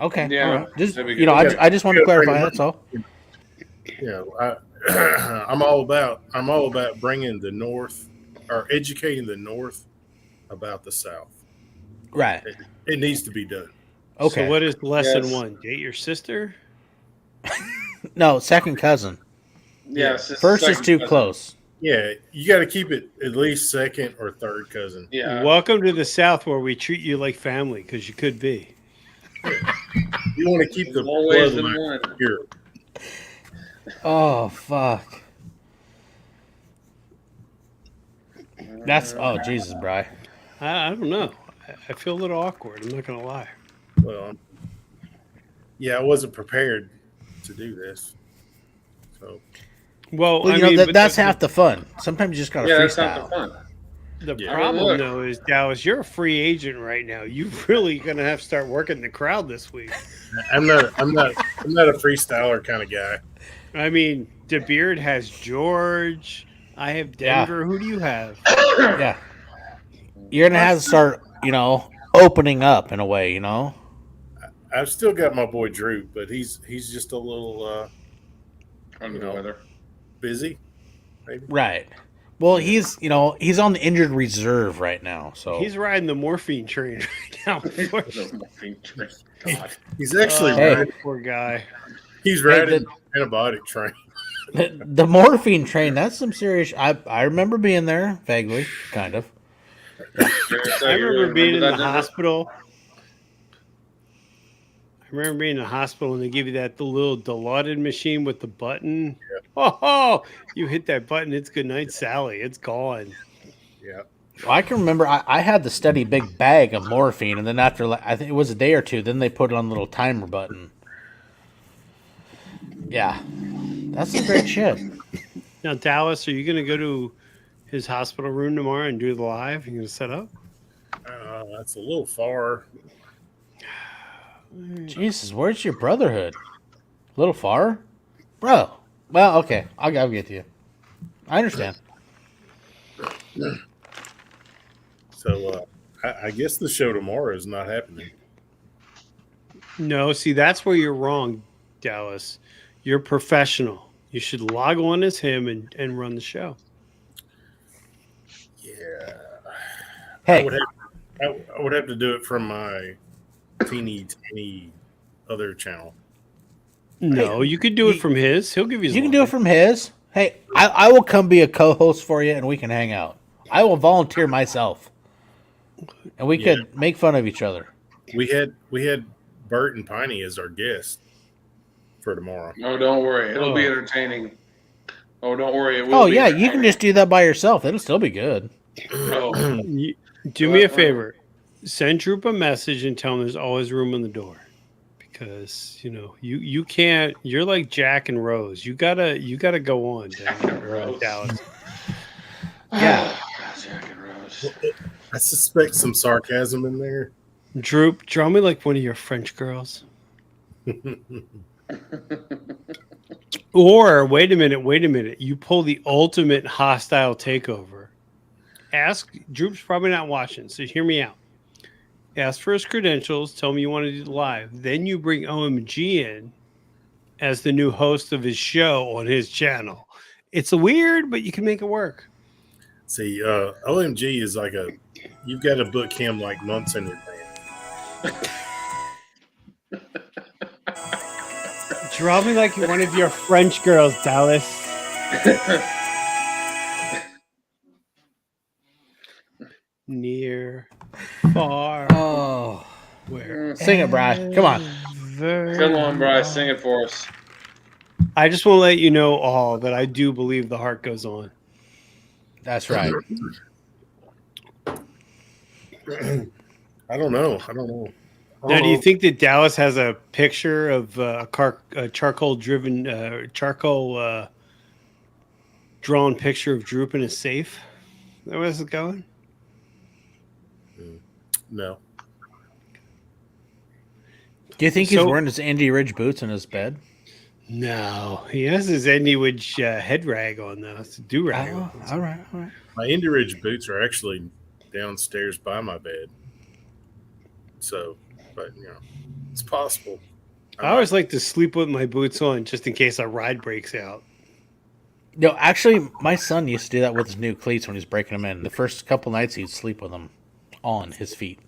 Okay, Yeah, all right. Just that'd be you know, good. I just want to clarify. That's all. You know, I'm all about bringing the North or educating the North about the South. Right. It needs to be done. Okay. So, what is lesson Yes. 1? Date your sister? No, second cousin. Yes. it's First is second too cousin. close. Yeah, you got to keep it at least second or third cousin. Yeah. Welcome to the South where we treat you like family, because you could be. You want to keep the More ways than bloodline one. pure. Oh fuck. That's Jesus, Bri. I don't know. I feel a little awkward. I'm not gonna lie. Well, yeah, I wasn't prepared to do this. So Well, Well, I you know mean, but that's half the fun. Sometimes you just gotta Yeah, that's not the freestyle. fun. the Yeah. problem Look. though is Dallas. You're a free agent right now. You really gonna have to start working the crowd this week. I'm not a freestyler kind of guy. I mean, DeBeard has George. I have Yeah. Denver. Who do you have? Yeah, you're gonna have to start, opening up in a way. I've still got my boy Drew, but he's just a little Under You the know. weather. busy. Maybe. Right. Well, he's on the injured reserve right now. So He's riding the morphine train right now. The morphine train. God. He's actually Hey. riding, Poor guy. he's riding the antibiotic train. the morphine train. That's some serious. I remember being there vaguely, kind of. I remember being in the that, Denver? hospital. I remember being in the hospital and they give you the little Dilaudid machine with the button. Oh, you hit that button, it's good night, Sally. It's gone. Yeah. Well, I can remember I had the steady big bag of morphine, and then after I think it was a day or two, then they put it on the little timer button. Yeah, that's some great shit. Now, Dallas, are you going to go to his hospital room tomorrow and do the live? You going to set up? That's a little far. Jesus, where's your brotherhood? A little far, bro. Well, okay, I'll get to you. I understand. So I guess the show tomorrow is not happening. No, see, that's where you're wrong, Dallas. You're professional. You should log on as him and run the show. Yeah. Hey, I would have to do it from my teeny other channel. No, you could do it from his. He'll give you his you can do it login. from his. Hey, I will come be a co-host for you, and we can hang out. I will volunteer myself, and we could make fun of each other. We had Bert and Piney as our guests for tomorrow. No, don't worry. It'll be entertaining. Oh, don't worry. It will Oh be yeah, you can entertaining. just do that by yourself. It'll still be good. Oh, Do me a favor. Send Droop a message and tell him there's always room on the door. Because you can't. You're like Jack and Rose. You gotta go on, Jack and Rose. Dallas. Yeah. Jack and Rose. I suspect some sarcasm in there. Droop, draw me like one of your French girls. Or wait a minute. You pull the ultimate hostile takeover. Ask Droop's probably not watching, so hear me out. Ask for his credentials. Tell him you want to do the live. Then you bring OMG in as the new host of his show on his channel. It's weird, but you can make it work. See, OMG is like you've got to book him like months in advance. Draw me like one of your French girls, Dallas. Near, far, Oh, where? sing it, Brad. Come on. Come on, Bryce. Sing it for us. I just want to let you know all that I do believe the heart goes on. That's right. I don't know. Now, do you think that Dallas has a picture of a charcoal drawn picture of Droop in a safe? Is that where this is going? No. Do you think he's So- wearing his Andy Ridge boots in his bed? No, he has his Andy Ridge head rag on though. It's a do rag. Oh, all right. My Indy Ridge boots are actually downstairs by my bed. So, but it's possible. I always like to sleep with my boots on just in case a ride breaks out. No, actually, my son used to do that with his new cleats when he was breaking them in. The first couple nights, he'd sleep with them on his feet.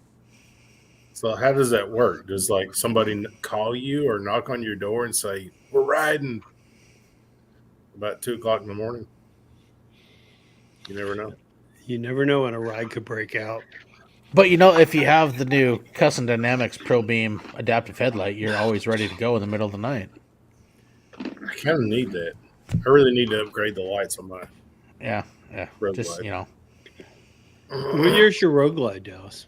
So how does that work? Does like somebody call you or knock on your door and say, "We're riding," about 2:00 in the morning? You never know. You never know when a ride could break out. But if you have the new Custom Dynamics Pro Beam adaptive headlight, you're always ready to go in the middle of the night. I kind of need that. I really need to upgrade the lights on my Yeah. road Just light. What year's your roadglide, Dallas?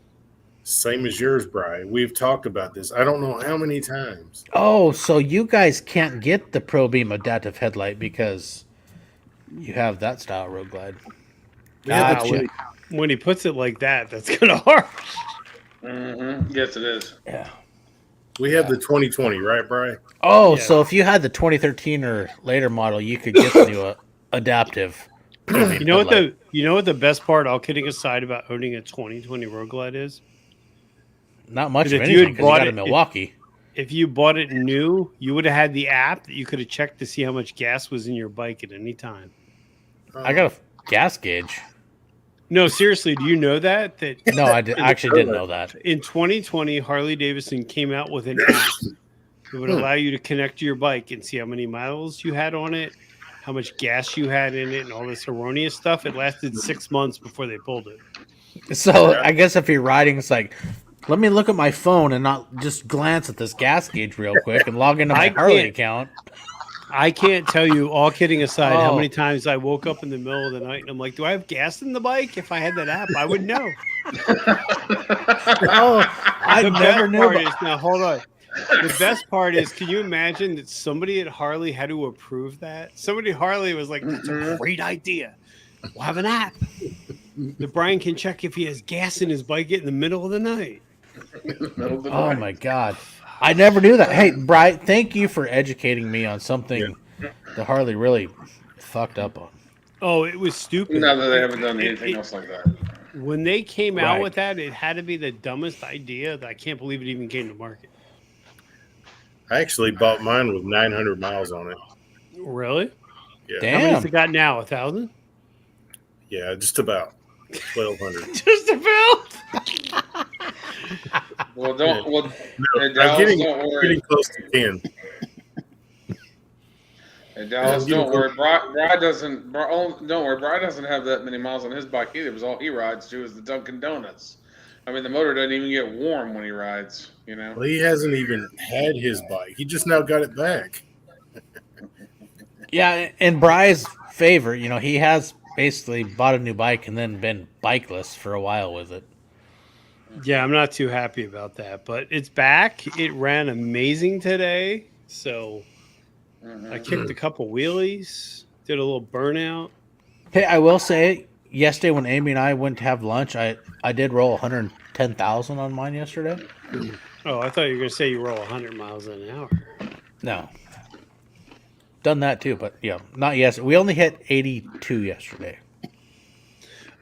Same as yours, Bri. We've talked about this. I don't know how many times. Oh, so you guys can't get the Pro Beam adaptive headlight because you have that style road glide. Yeah, Gotcha. when he puts it like that, that's kind of hard. Yes, it is. Yeah. We have the 2020, right, Bri? Oh, Yeah. so if you had the 2013 or later model, you could get the new adaptive. Pro Beam You know headlight. what the best part, all kidding aside, about owning a 2020 road glide is? Not much If of you had anything because you bought got a it- Milwaukee. If you bought it new, you would have had the app that you could have checked to see how much gas was in your bike at any time. I got a gas gauge. No, seriously, do you know that? No, I actually didn't know that. In 2020, Harley Davidson came out with an app that would allow you to connect to your bike and see how many miles you had on it, how much gas you had in it, and all this erroneous stuff. It lasted 6 months before they pulled it. So I guess if you're riding, it's like, let me look at my phone and not just glance at this gas gauge real quick and log into my I Harley can't. account. I can't tell you, all kidding aside, how Oh. many times I woke up in the middle of the night and I'm like, do I have gas in the bike? If I had that app, I would know. Oh, I The never best knew. part About, is, now hold on. The best part is, can you imagine that somebody at Harley had to approve that? Somebody at Harley was like, that's a great idea. We'll have an app that Brian can check if he has gas in his bike in the middle of the night. oh my God, I never knew that. Hey, Brian, thank you for educating me on something the Harley really fucked up on. Oh, it was stupid. Now that they haven't done anything else like that. When they came out Right. with that, it had to be the dumbest idea that I can't believe it even came to market. I actually bought mine with 900 miles on it. Really? Yeah, How many's Damn. it got now? 1,000? yeah, just about 1,200. Just about. Well, don't. Well, hey, I'm Dallas, getting, don't worry. getting close to 10. Hey, Dallas, Yeah, don't worry. Bri doesn't. Don't worry. Bri doesn't have that many miles on his bike either. Because all he rides to is the Dunkin' Donuts. I mean, the motor doesn't even get warm when he rides. You know. Well, he hasn't even had his bike. He just now got it back. Yeah, in Bry's favor, he has basically bought a new bike and then been bikeless for a while with it. Yeah, I'm not too happy about that, but it's back. It ran amazing today. So I kicked a couple wheelies, did a little burnout. Hey, I will say, yesterday when Amy and I went to have lunch, I did roll 110,000 on mine yesterday. Oh, I thought you were going to say you roll 100 miles an hour. No. Done that too, but not yesterday. We only hit 82 yesterday.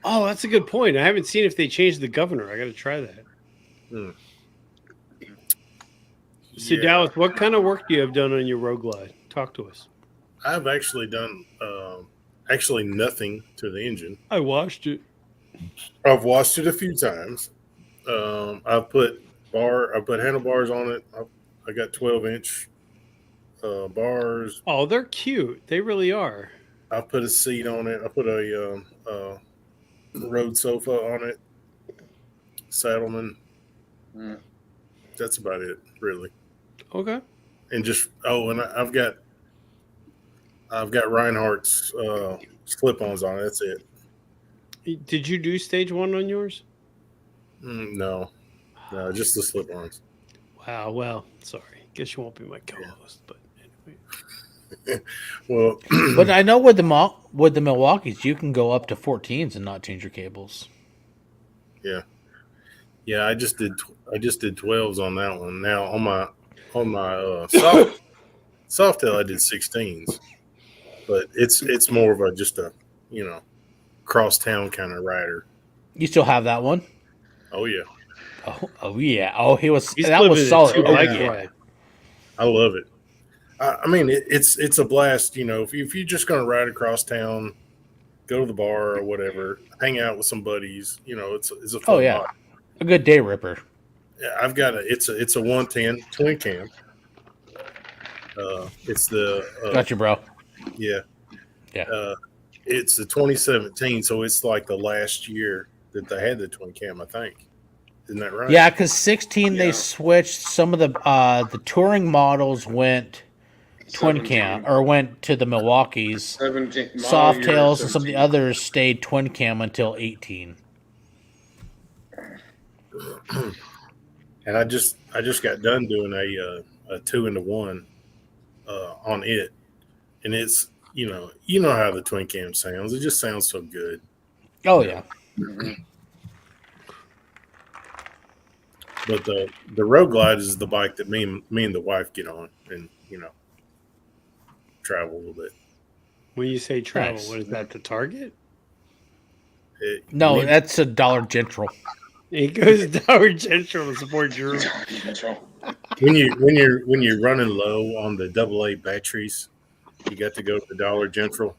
Oh, that's a good point. I haven't seen if they changed the governor. I got to try that. So, Yeah. Dallas, what kind of work do you have done on your road glide? Talk to us. I've actually done actually nothing to the engine. I washed it. I've washed it a few times. I've put handlebars on it. I got 12-inch bars. Oh, they're cute. They really are. I put a seat on it. I put a road sofa on it. Saddleman. That's about it, really. Okay. And just and I've got Reinhardt's slip-ons on it. That's it. Did you do stage 1 on yours? No, just the slip-ons. Wow. Well, sorry. Guess you won't be my co-host, but anyway. Well, But I know with the Milwaukees, you can go up to 14s and not change your cables. yeah, I just did 12s on that one. Now on my softail, I did 16s, but it's more of a cross-town kind of rider. You still have that one? Oh yeah, Oh yeah. Oh, He's that living was a solid. Oh, two-bike yeah. ride. I love it. I mean, it's a blast. If you're just gonna ride across town, go to the bar or whatever, hang out with some buddies. It's a fun. Oh yeah, ride. a good day ripper. Yeah, I've got it's a 110 twin cam. It's the Got you, bro. yeah. Yeah. It's the 2017, so it's like the last year that they had the twin cam, I think. Isn't that right? Yeah, because 16 they Yeah. switched. Some of the touring models went twin 17. cam or went to the Milwaukees. 17. model year Softails and some of the 17. others stayed twin cam until 18. And I just got done doing a 2-in-1 on it, and it's you know how the twin cam sounds. It just sounds so good. Oh yeah. But the roadglide is the bike that me and the wife get on, and travel a little bit. When you say travel, Nice. what is that? The Target? No, that's a Dollar General. It goes to Dollar General to support Drew. when you're running low on the AA batteries, you got to go to Dollar General.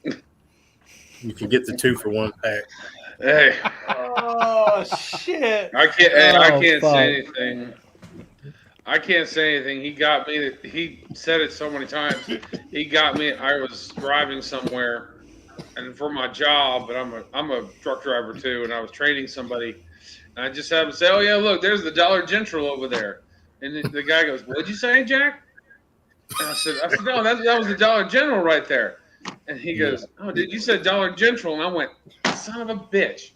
You can get the 2-for-1 pack. Hey, Oh shit! I can't fuck. say anything. I can't say anything. He got me. He said it so many times. He got me. I was driving somewhere, and for my job, but I'm a truck driver too, and I was training somebody, and I just happened to say, "Oh yeah, look, there's the Dollar General over there," and the guy goes, "What'd you say, Jack?" And I said, "No, that was the Dollar General right there," and he goes, "Oh, you said Dollar General," and I went, "Son of a bitch."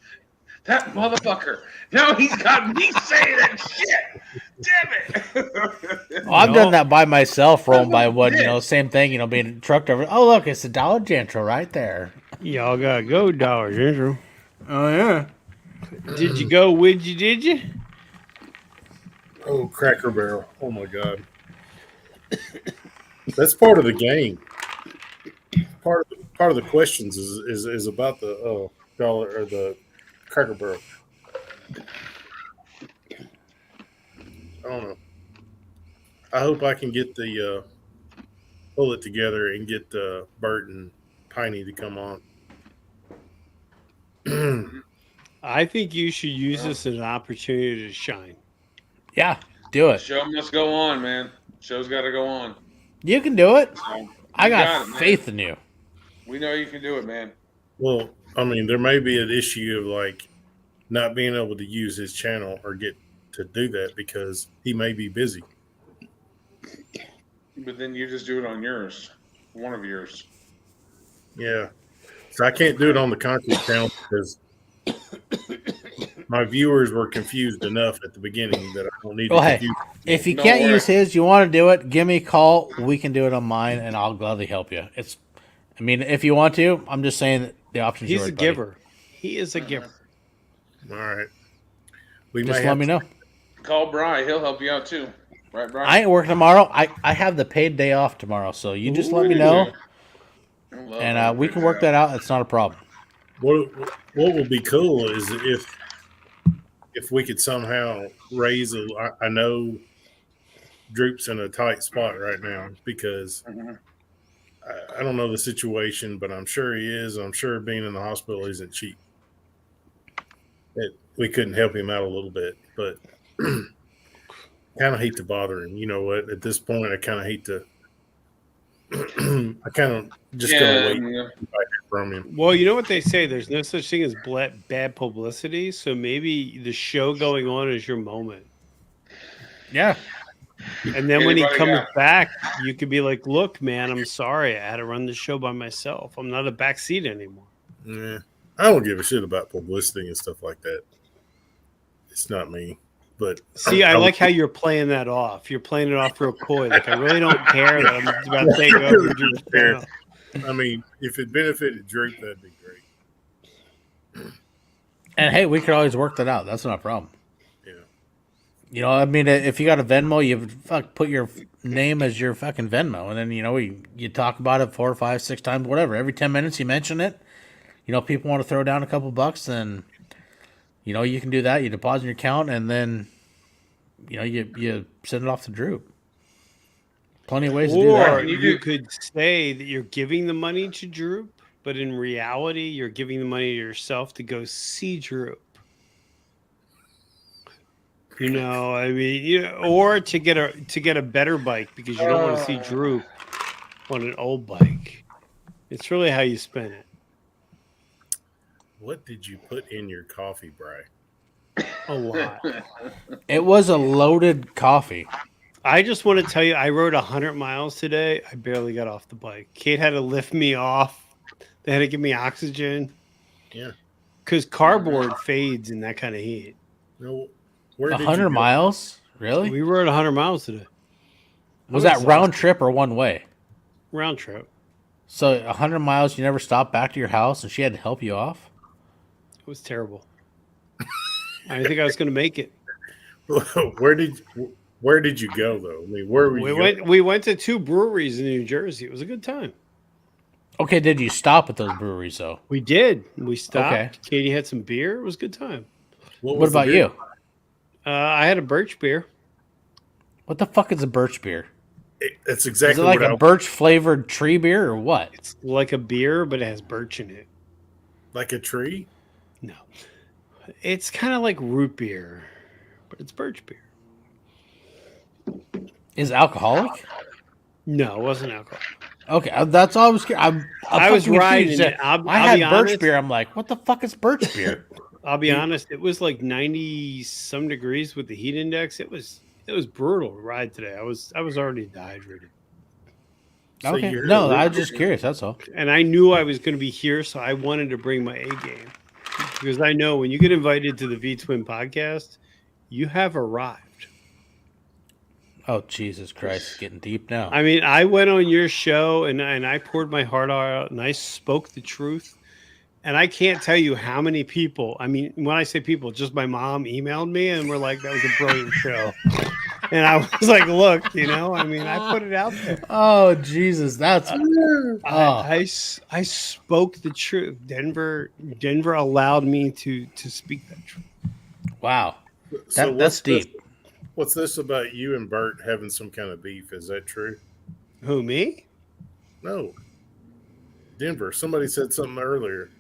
That motherfucker. Now he's got me saying that shit. Damn it. Oh, I've No. done that by myself, rolling by Son of a one, bitch. same thing, being a truck driver. Oh, look, it's a Dollar General right there. Y'all gotta go Dollar General. Oh, yeah. Did you go? Did you? Oh, Cracker Barrel! Oh my God, that's part of the game. Part of the questions is about the dollar or the Cracker Barrel. I don't know. I hope I can get the pull it together and get Bert and Piney to come on. I think you should use this as an opportunity to shine. Yeah, do it. Show must go on, man. Show's got to go on. You can do it. So, I you got it, man. faith in you. We know you can do it, man. Well, I mean, there may be an issue of like not being able to use his channel or get to do that because he may be busy. But then you just do it on yours, one of yours. Yeah. So I can't do it on the concrete channel because my viewers were confused enough at the beginning that I don't need Well, to hey, confuse. if you No can't worry. use his, you want to do it, give me a call. We can do it on mine, and I'll gladly help you. If you want to, I'm just saying that the option's He's yours, a buddy. giver. He is a giver. All right. We Just may let have me to- know. Call Brian. He'll help you out too. Right, Brian? I ain't working tomorrow. I have the paid day off tomorrow, so you just let me know, and we can work that out. It's not a problem. What would be cool is if we could somehow raise I know Droop's in a tight spot right now because Mhm. I don't know the situation, but I'm sure he is. I'm sure being in the hospital isn't cheap. We couldn't help him out a little bit, but kind of hate to bother him. You know what? At this point, I kind of hate to. I kind of just gonna wait from him. Well, you know what they say. There's no such thing as bad publicity. So maybe the show going on is your moment. Yeah. And then when he Anybody comes got- back, you could be like, "Look, man, I'm sorry. I had to run the show by myself. I'm not a backseat anymore." Yeah, I don't give a shit about publicity and stuff like that. It's not me. But See, I like how you're playing that off. You're playing it off real coy. Like I really don't care that I'm about to take over Drew's channel. I mean, if it benefited Droop, that'd be great. And hey, we could always work that out. That's not a problem. Yeah. If you got a Venmo, you put your name as your fucking Venmo, and then you talk about it 4, 5, 6 times, whatever. Every 10 minutes, you mention it. People want to throw down a couple bucks, then you can do that. You deposit in your account, and then you send it off to Drew. Plenty of ways to do Or that. you could say that you're giving the money to Droop, but in reality, you're giving the money to yourself to go see Droop. Or to get a better bike because you don't want to see Droop on an old bike. It's really how you spin it. What did you put in your coffee, Bri? A lot. It was a loaded coffee. I just want to tell you, I rode 100 miles today. I barely got off the bike. Kate had to lift me off. They had to give me oxygen. Yeah. Because cardboard fades in that kind of heat. No, where did you 100 go? miles? Really? We rode 100 miles today. Was that round trip or one way? Round trip. So 100 miles, you never stopped back to your house, and she had to help you off? It was terrible. I didn't think I was going to make it. Where did you go though? I mean, where were you? We went to 2 breweries in New Jersey. It was a good time. Okay, did you stop at those breweries, though? We did. We stopped. Okay. Katie had some beer. It was a good time. What about you? I had a birch beer. What the fuck is a birch beer? That's Is exactly it like what a birch flavored tree beer or what? It's like a beer, but it has birch in it. like a tree. No. It's kind of like root beer, but it's birch beer. Is it alcoholic? No, it wasn't alcohol. Okay, that's all I was. I was fucking riding confused. it. I'll I had be birch honest. beer. I'm like, what the fuck is birch beer? I'll be honest. It was like 90 some degrees with the heat index. It was brutal to ride today. I was already dehydrated, So Okay, you're- no, I was just curious. That's all. and I knew I was going to be here, so I wanted to bring my A game because I know when you get invited to the V Twin podcast, you have arrived. Oh Jesus Christ, it's getting deep now. I mean, I went on your show and I poured my heart out and I spoke the truth. And I can't tell you how many people, I mean, when I say people, just my mom emailed me and were like, that was a brilliant show. And I was like, look, I mean, I put it out there. Oh Jesus, that's I spoke the truth. Denver allowed me to speak that truth. wow. So That's deep. What's this about you and Bert having some kind of beef? Is that true? Who, me? No. Denver. Somebody said something earlier.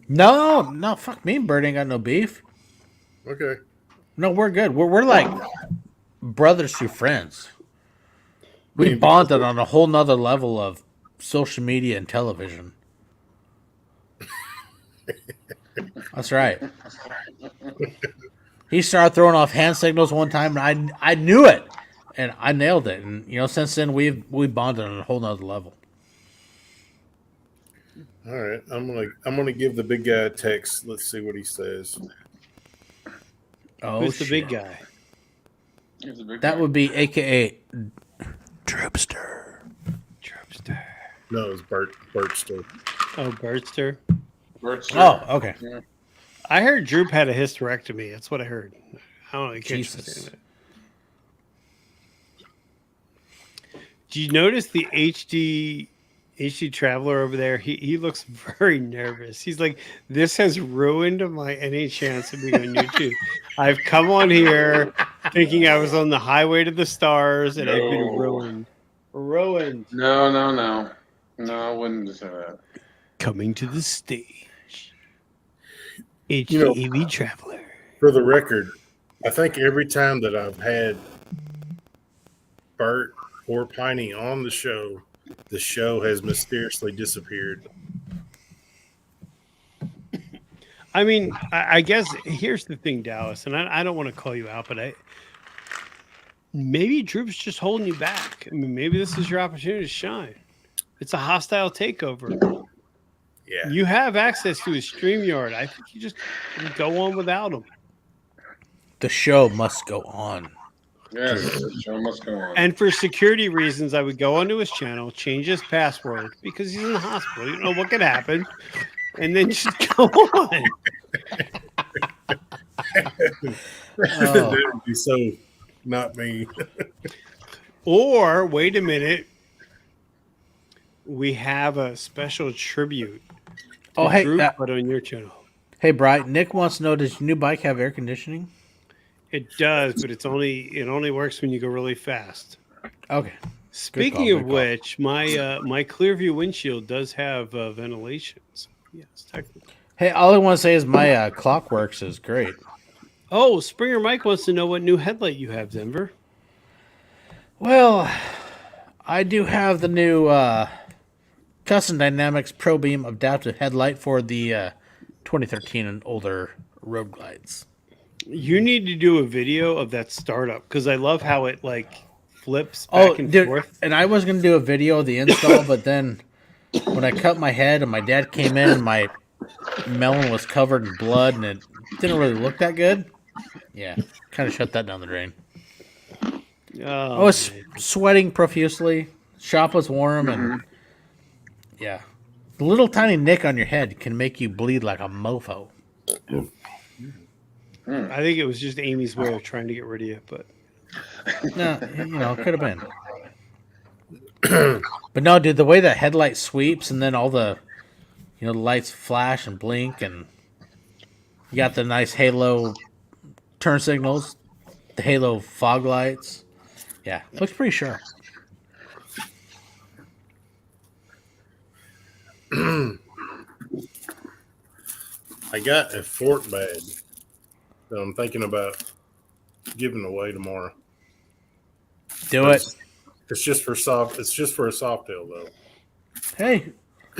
No, fuck me and Bert ain't got no beef. Okay. No, we're good. We're like brothers through friends. We mean, bonded on a whole nother level of social media and television. That's right. He started throwing off hand signals one time, and I knew it, and I nailed it. And since then we bonded on a whole nother level. All right. I'm gonna give the big guy a text. Let's see what he says. Oh, Who's the shit. big guy? He's a big That guy. would be AKA Troopster. Tripster. No, it's Bert. Bertster. Oh, Bertster. Bert's Oh, okay. I heard Droop had a hysterectomy. That's what I heard. I don't know. I can't Jesus. understand that. Do you notice the HD Traveler over there? He looks very nervous. He's like, this has ruined any chance of being on YouTube. I've come on here thinking I was on the highway to the stars, and I've been ruined. Ruined. No, I wouldn't say that. Coming to the stage. HD Traveler. For the record, I think every time that I've had Bert or Piney on the show has mysteriously disappeared. I mean, I guess here's the thing, Dallas, and I don't want to call you out, but maybe Droop's just holding you back. I mean, maybe this is your opportunity to shine. It's a hostile takeover. Yeah. You have access to his StreamYard. I think you just go on without him. The show must go on. Yes, the show must go on. And for security reasons, I would go onto his channel, change his password because he's in the hospital. You don't know what could happen, and then just go on. That would be so not me. Or wait a minute, we have a special tribute. Oh, hey, Droop, but on your channel. hey, Bright. Nick wants to know: does your new bike have air conditioning? It does, but it only works when you go really fast. Okay. Speaking Good of call. which, my Clearview windshield does have ventilation. So yes, technically. Hey, all I want to say is my Clockworks is great. Oh, Springer Mike wants to know what new headlight you have, Denver. Well, I do have the new Custom Dynamics Pro Beam adaptive headlight for the 2013 and older road glides. You need to do a video of that startup because I love how it flips back and dude, forth. and I was gonna do a video of the install, but then when I cut my head and my dad came in, and my melon was covered in blood, and it didn't really look that good. Yeah, kind of shut that down the drain. I Oh, was man. sweating profusely. Shop was warm, and yeah, the little tiny nick on your head can make you bleed like a mofo. I think it was just Amy's way of trying to get rid of you, but No, it could have been. But no, dude, the way the headlight sweeps and then all the, the lights flash and blink, and you got the nice halo turn signals, the halo fog lights. Yeah, looks pretty sharp. I got a fork bag that I'm thinking about giving away tomorrow. Do it. It's just for soft. It's just for a softail though. Hey,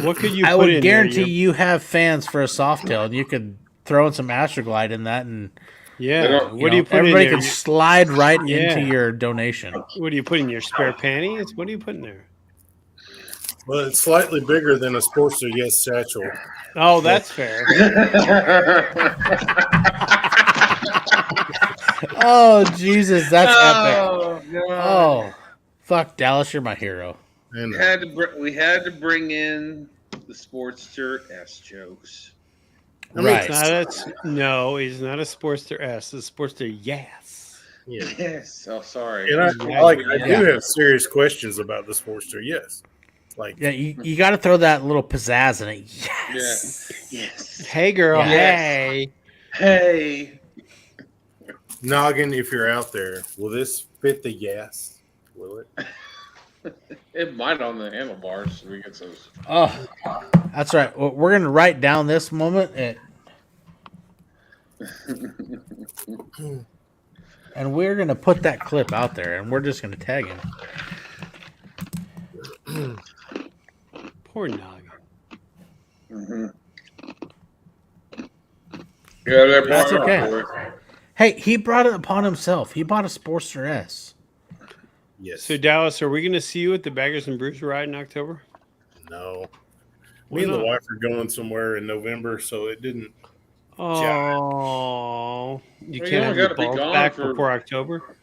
what could you I put would in guarantee there? you have fans for a softail, and you could throw in some Astroglide in that, and Yeah. What do you put in everybody there? can slide right Yeah. into your donation. What do you put in your spare panties? What do you put in there? Well, it's slightly bigger than a Sportster Yes satchel. Oh, that's fair. Oh Jesus, that's epic! God. Oh, fuck, Dallas, you're my hero. And We had to bring in the Sportster S jokes. Right. It's not a Sportster S. It's a Sportster Yes. yeah, Yes. Oh, sorry. and I do have serious questions about the Sportster Yes. Like, Yeah, you got to throw that little pizzazz in it. Yes. Yes. Hey, girl. Yes. Hey. Hey. Noggin, if you're out there, will this fit the yes? Will it? It might on the handlebars. We get those. Oh, that's right. Well, we're gonna write down this moment, and we're gonna put that clip out there, and we're just gonna tag him. Poor Noggin. Mm-hmm. Yeah, they're That's part okay. of it. Hey, he brought it upon himself. He bought a Sportster S. Yes. So, Dallas, are we going to see you at the Baggers and Brews ride in October? No. Why Me and the not? wife are going somewhere in November, so it didn't. Oh, you Well, can't you have only your gotta be balls gone back for- before October?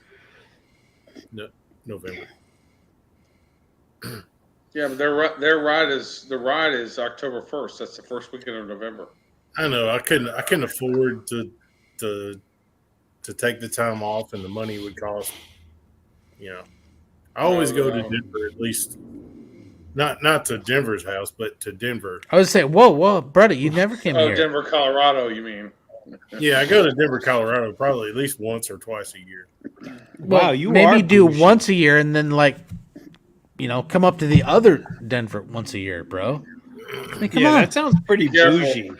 November. Yeah, but the ride is October 1st. That's the first weekend of November. I know. I couldn't afford to take the time off, and the money would cost. I always go to Denver at least. Not to Denver's house, but to Denver. I would say, whoa, brother, you never came Oh, here. Denver, Colorado, you mean? Yeah, I go to Denver, Colorado, probably at least once or twice a year. Wow, you maybe are do bougie. once a year, and then come up to the other Denver once a year, bro. I mean, come Yeah, on. that sounds pretty Careful. bougie.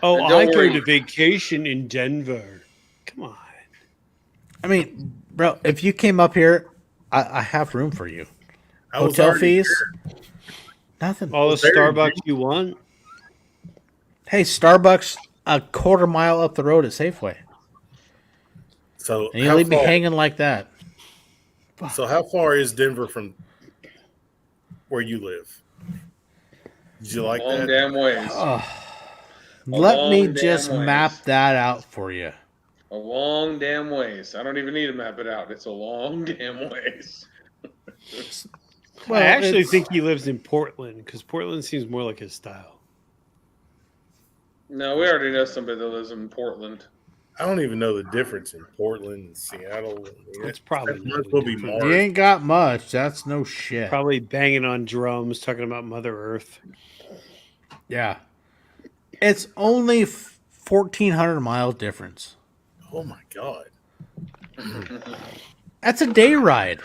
Oh, And don't I go worry. to vacation in Denver. Come on. I mean, bro, if you came up here, I have room for you. I was Hotel already fees, there. nothing. All the Very Starbucks you want? Hey, Starbucks a quarter mile up the road at Safeway, So and you how leave me far- hanging like that. So how far is Denver from where you live? Did you like Long that? damn ways. Let me long just damn ways. map that out for you. A long damn ways. I don't even need to map it out. It's a long damn ways. Well, I actually it's- think he lives in Portland because Portland seems more like his style. No, we already know somebody that lives in Portland. I don't even know the difference in Portland and Seattle. It's probably That not might as well be different. You Mars. ain't got much. That's no shit. Probably banging on drums, talking about Mother Earth. Yeah, it's only 1,400 miles difference. Oh my god! That's a day ride.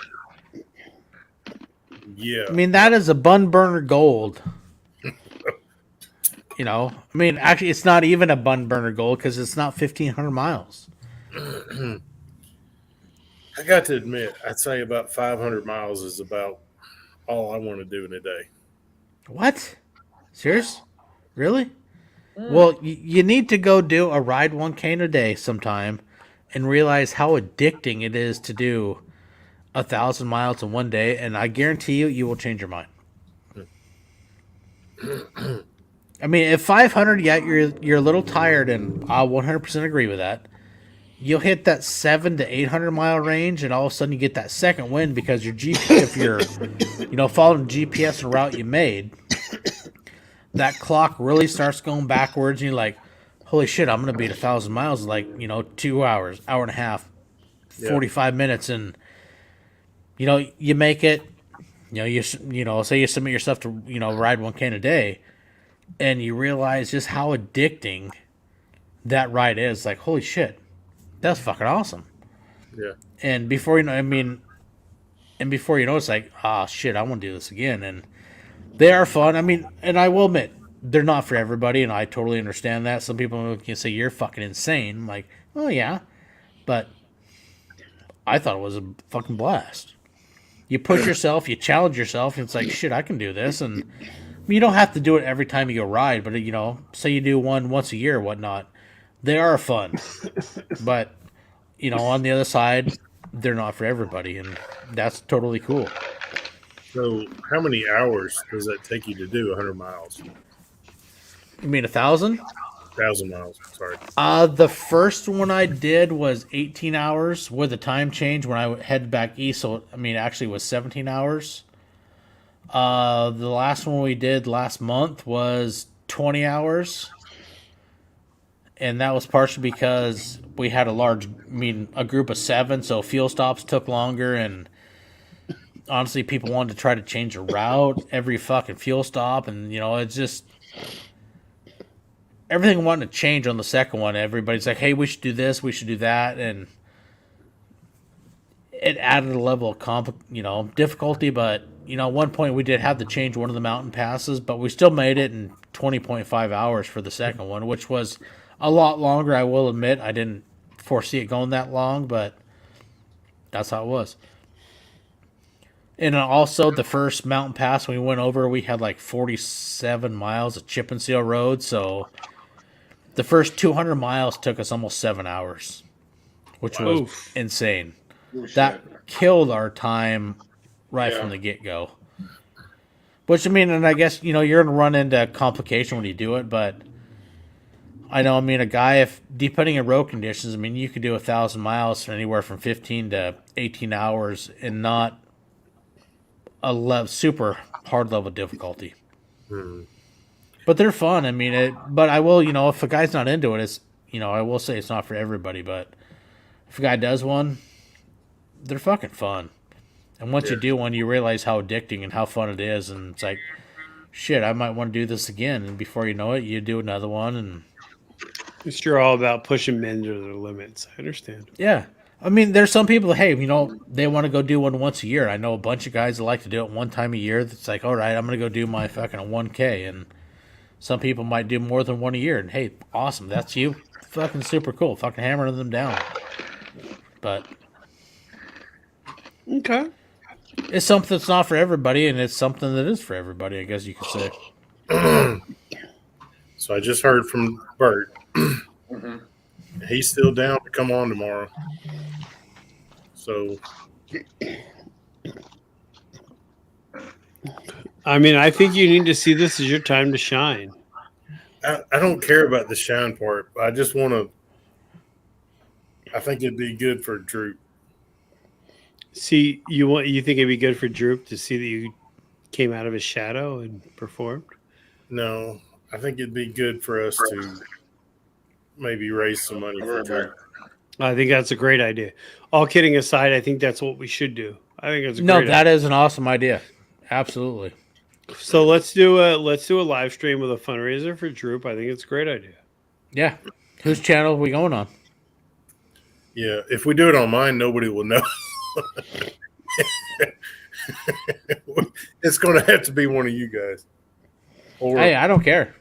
Yeah, I mean, that is a bun burner gold. Actually, it's not even a bun burner gold because it's not 1,500 miles. I got to admit, I'd say about 500 miles is about all I want to do in a day. What? Serious? Really? Well, you need to go do a ride 1K in a day sometime and realize how addicting it is to do 1,000 miles in one day, and I guarantee you will change your mind. I mean, if 500, yeah, you're a little tired, and I 100% agree with that. you'll hit that 700 to 800 mile range, and all of a sudden you get that second wind because your if you're, following GPS and route you made, that clock really starts going backwards, and you're like, holy shit, I'm gonna beat 1,000 miles in like 2 hours, hour and a half, 45 minutes, and you make it. Say you submit yourself to ride 1K in a day, and you realize just how addicting that ride is. Like, holy shit, that's fucking awesome. Yeah. And before you know, it's like, oh shit, I want to do this again. And they are fun. I mean, and I will admit, they're not for everybody, and I totally understand that. Some people can say you're fucking insane. I'm like, oh yeah, but I thought it was a fucking blast. You push yourself, you challenge yourself, and it's like, shit, I can do this. And you don't have to do it every time you go ride, but say you do one once a year or whatnot. They are fun, but on the other side, they're not for everybody, and that's totally cool. So, how many hours does that take you to do 100 miles? You mean 1,000? 1,000 miles. Sorry. The first one I did was 18 hours with a time change when I headed back east. So actually, it was 17 hours. The last one we did last month was 20 hours. And that was partially because we had a group of 7, so fuel stops took longer, and honestly, people wanted to try to change a route every fucking fuel stop, and it's just everything wanted to change on the second one. Everybody's like, hey, we should do this, we should do that, and it added a level of difficulty, but at one point we did have to change one of the mountain passes, but we still made it in 20.5 hours for the second one, which was a lot longer. I will admit, I didn't foresee it going that long, but that's how it was. And also, the first mountain pass we went over, we had like 47 miles of chip and seal road, so the first 200 miles took us almost 7 hours, which was insane. That killed our time right from the get-go. Which, and I guess, you're going to run into complication when you do it, but I know, a guy, if depending on road conditions, you could do 1,000 miles for anywhere from 15 to 18 hours and not a super hard level of difficulty. But they're fun. But I will, if a guy's not into it, it's, I will say it's not for everybody, but if a guy does one, they're fucking fun. And once you do one, you realize how addicting and how fun it is. And it's like, shit, I might want to do this again. And before you know it, you do another one. And it's sure all about pushing men to their limits. I understand. Yeah. There's some people that, hey, they want to go do one once a year. I know a bunch of guys that like to do it one time a year. That's like, all right, I'm going to go do my fucking 1K. And some people might do more than one a year. And, hey, awesome. That's you. Fucking super cool. Fucking hammering them down. But okay. It's something that's not for everybody, and it's something that is for everybody, I guess you could say. So I just heard from Bert. He's still down to come on tomorrow. So, I think you need to see this as your time to shine. I don't care about the shine part. I just want to. I think it'd be good for Droop. See, you think it'd be good for Droop to see that you came out of his shadow and performed? No, I think it'd be good for us to maybe raise some money for Droop. I think that's a great idea. All kidding aside, I think that's what we should do. I think it's a great that is an awesome idea. Absolutely. So let's do a live stream with a fundraiser for Droop. I think it's a great idea. Yeah. Whose channel are we going on? Yeah, if we do it on mine, nobody will know. It's going to have to be one of you guys. Hey, I don't care.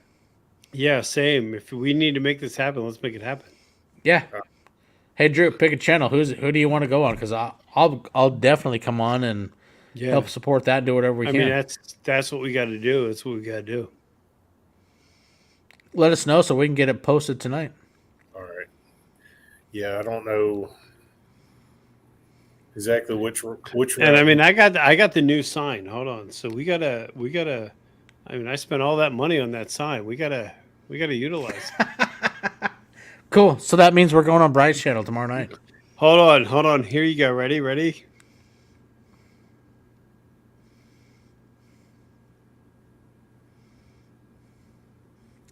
Yeah, same. If we need to make this happen, let's make it happen. Yeah. Hey, Drew, pick a channel. Who do you want to go on? Because I'll definitely come on and help support that. Do whatever we can. That's what we got to do. That's what we got to do. Let us know so we can get it posted tonight. All right. Yeah, I don't know exactly which. And I got the new sign. Hold on. So we gotta. I spent all that money on that sign. We gotta utilize it. Cool. So that means we're going on Bryce's channel tomorrow night. Hold on. Here you go. Ready?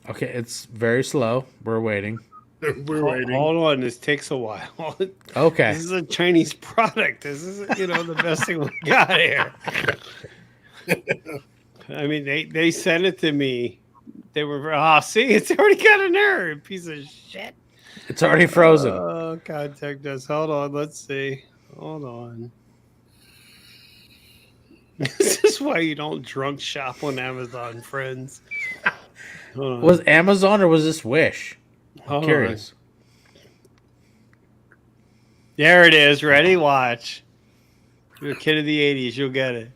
Okay, it's very slow. We're waiting. We're waiting. Hold on. This takes a while. Okay. This is a Chinese product. This is, the best thing we got here. I mean, they sent it to me. They were, see, it's already got an error, piece of shit. It's already frozen. Oh, contact us. Hold on. Let's see. Hold on. This is why you don't drunk shop on Amazon, friends. Hold on. Was Amazon or was this Wish? I'm curious. There it is. Ready? Watch. You're a kid of the 80s. You'll get it.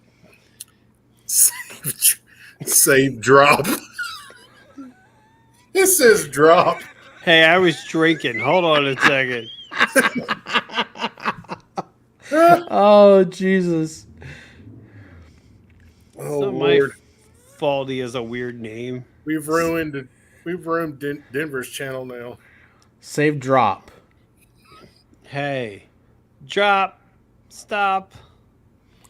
Save drop. It says drop. Hey, I was drinking. Hold on a second. Oh, Jesus. Oh, Not my Lord. fault he has a weird name. We've ruined Denver's channel now. Save drop. Hey, drop, stop.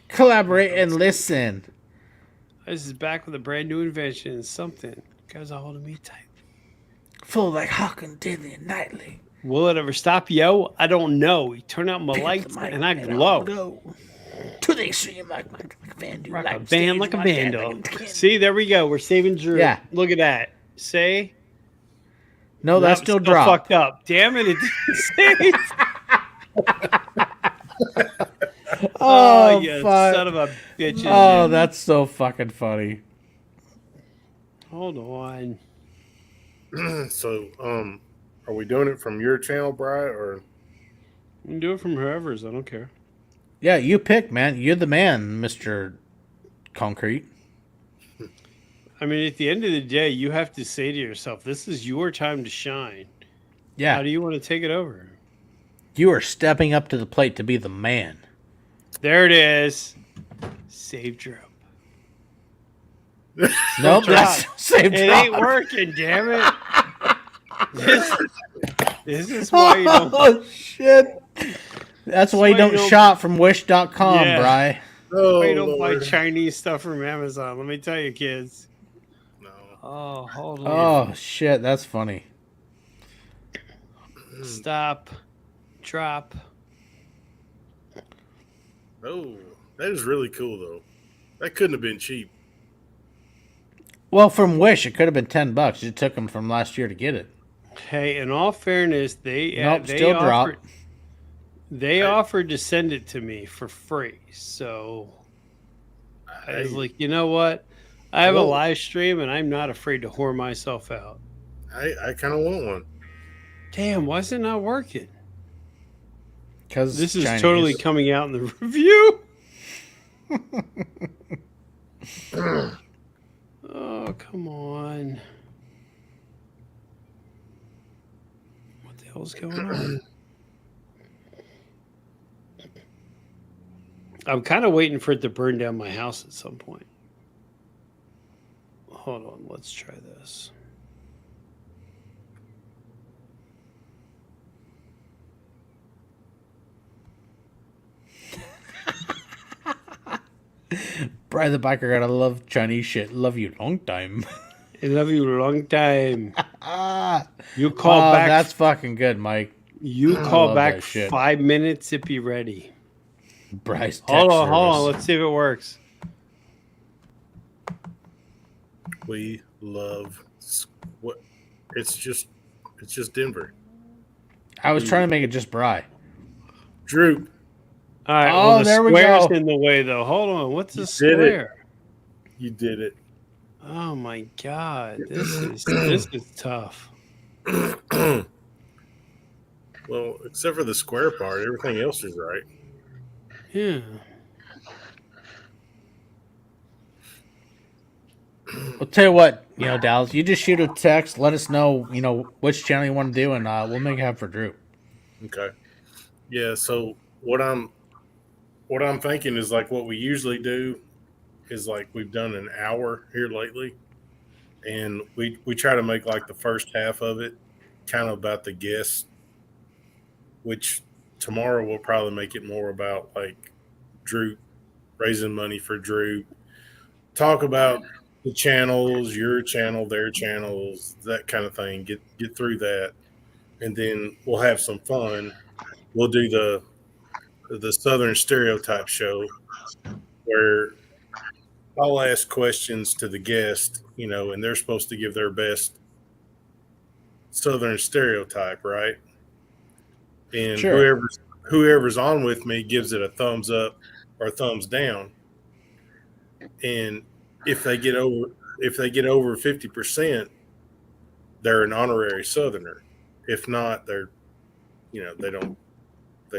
Collaborate and listen. This is back with a brand new invention. Something. Guys are holding me tight. Full like Hawking daily and nightly. Will it ever stop, yo? I don't know. You turn out my lights and I glow. To the extreme like a van. Rock a van like a vandal. See, there we go. We're saving Drew. Yeah. Look at that. Say. No, that's still drop. Fucked up. Damn it. It didn't say. Oh, you son of a bitch. Oh, that's so fucking funny. Hold on. So, are we doing it from your channel, Bri, or You can do it from whoever's. I don't care. Yeah, you pick, man. You're the man, Mr. Concrete. I mean, at the end of the day, you have to say to yourself, this is your time to shine. Yeah. How do you want to take it over? You are stepping up to the plate to be the man. There it is. Save drop. Nope, that's save It drop. ain't working, damn it. This is why you don't. Oh, shit. That's why you don't shop from wish.com, Yeah. Bri. oh, Why you don't buy Lord. Chinese stuff from Amazon. Let me tell you, kids. No. Oh, hold on. Oh, shit. That's funny. Stop. Drop. Oh, that is really cool, though. That couldn't have been cheap. Well, from Wish, it could have been $10. It took them from last year to get it. Hey, in all fairness, they Still offered, drop. They offered to send it to me for free. So I was like, you know what? I have a live stream, and I'm not afraid to whore myself out. I kind of want one. Damn, why is it not working? Because This is totally coming out in the review. Oh, come on. What the hell's going on? I'm kind of waiting for it to burn down my house at some point. Hold on, let's try this. Bri the biker gotta love Chinese shit. Love you long time. I love you a long time. You call back. That's fucking good, Mike. You I call love back that shit. 5 minutes if you're ready. Bryce, Hold on. Let's see if it works. We love what? It's just Denver. I was trying to make it just Bri. Drew, All right. Oh, well, the there we square's go. in the way, though. Hold on. What's the You did it. square? you did it. Oh my God, this is tough. Well, except for the square part, everything else is right. Yeah. I'll tell you what, Dallas, you just shoot a text, let us know, which channel you want to do, and we'll make it happen for Drew. Okay. Yeah. So what I'm thinking is like what we usually do is like we've done an hour here lately, and we try to make like the first half of it kind of about the guests, which tomorrow we'll probably make it more about like Drew, raising money for Drew. Talk about the channels, your channel, their channels, that kind of thing. Get through that, and then we'll have some fun. We'll do the Southern Stereotype show where I'll ask questions to the guest, and they're supposed to give their best Southern stereotype, right? And Sure. whoever's on with me gives it a thumbs up or a thumbs down. And if they get over 50%, they're an honorary Southerner. If not, they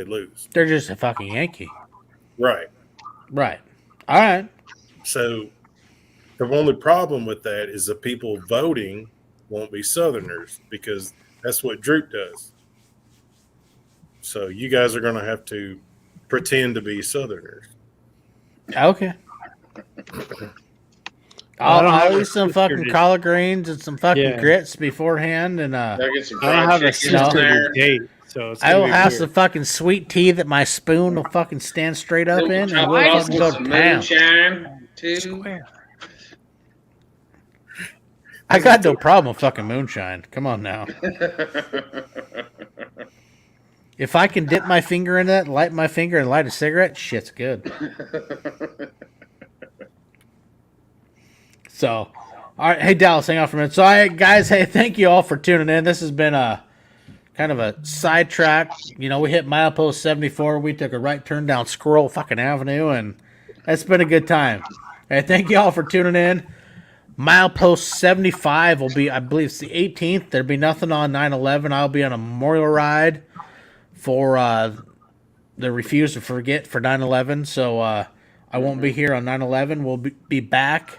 lose. They're just a fucking Yankee. Right. Right. All right. So the only problem with that is the people voting won't be Southerners because that's what Droop does. So you guys are going to have to pretend to be Southerners. Okay. I'll eat some fucking collard greens and some fucking grits beforehand, and Get some I don't fried have a chicken in there. date, so it's I will gonna be have weird. some fucking sweet tea that my spoon will fucking stand straight up in, and we'll Chocolate fucking go some to town. moonshine, too. Square. I got no problem with fucking moonshine. Come on now. If I can dip my finger in that, light my finger, and light a cigarette, shit's good. So, all right. Hey, Dallas, hang on for a minute. So, guys, hey, thank you all for tuning in. This has been a kind of a sidetrack. We hit Milepost 74. We took a right turn down Squirrel fucking Avenue, and it's been a good time. Hey, thank you all for tuning in. Milepost 75 will be, I believe it's the 18th. There'll be nothing on 9/11. I'll be on a memorial ride for the Refuse to Forget for 9/11. So I won't be here on 9/11. We'll be back,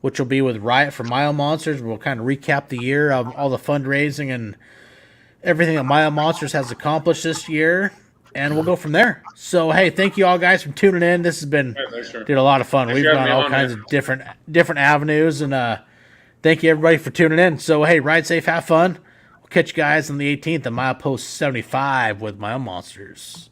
which will be with Riot for Mile Monsters. We'll kind of recap the year of all the fundraising and everything that Mile Monsters has accomplished this year, and we'll go from there. So, hey, thank you all guys for tuning in. This has been did a lot of fun. We've gone all kinds of different avenues, and thank you everybody for tuning in. So, hey, ride safe, have fun. We'll catch you guys on the 18th at Milepost 75 with Mile Monsters.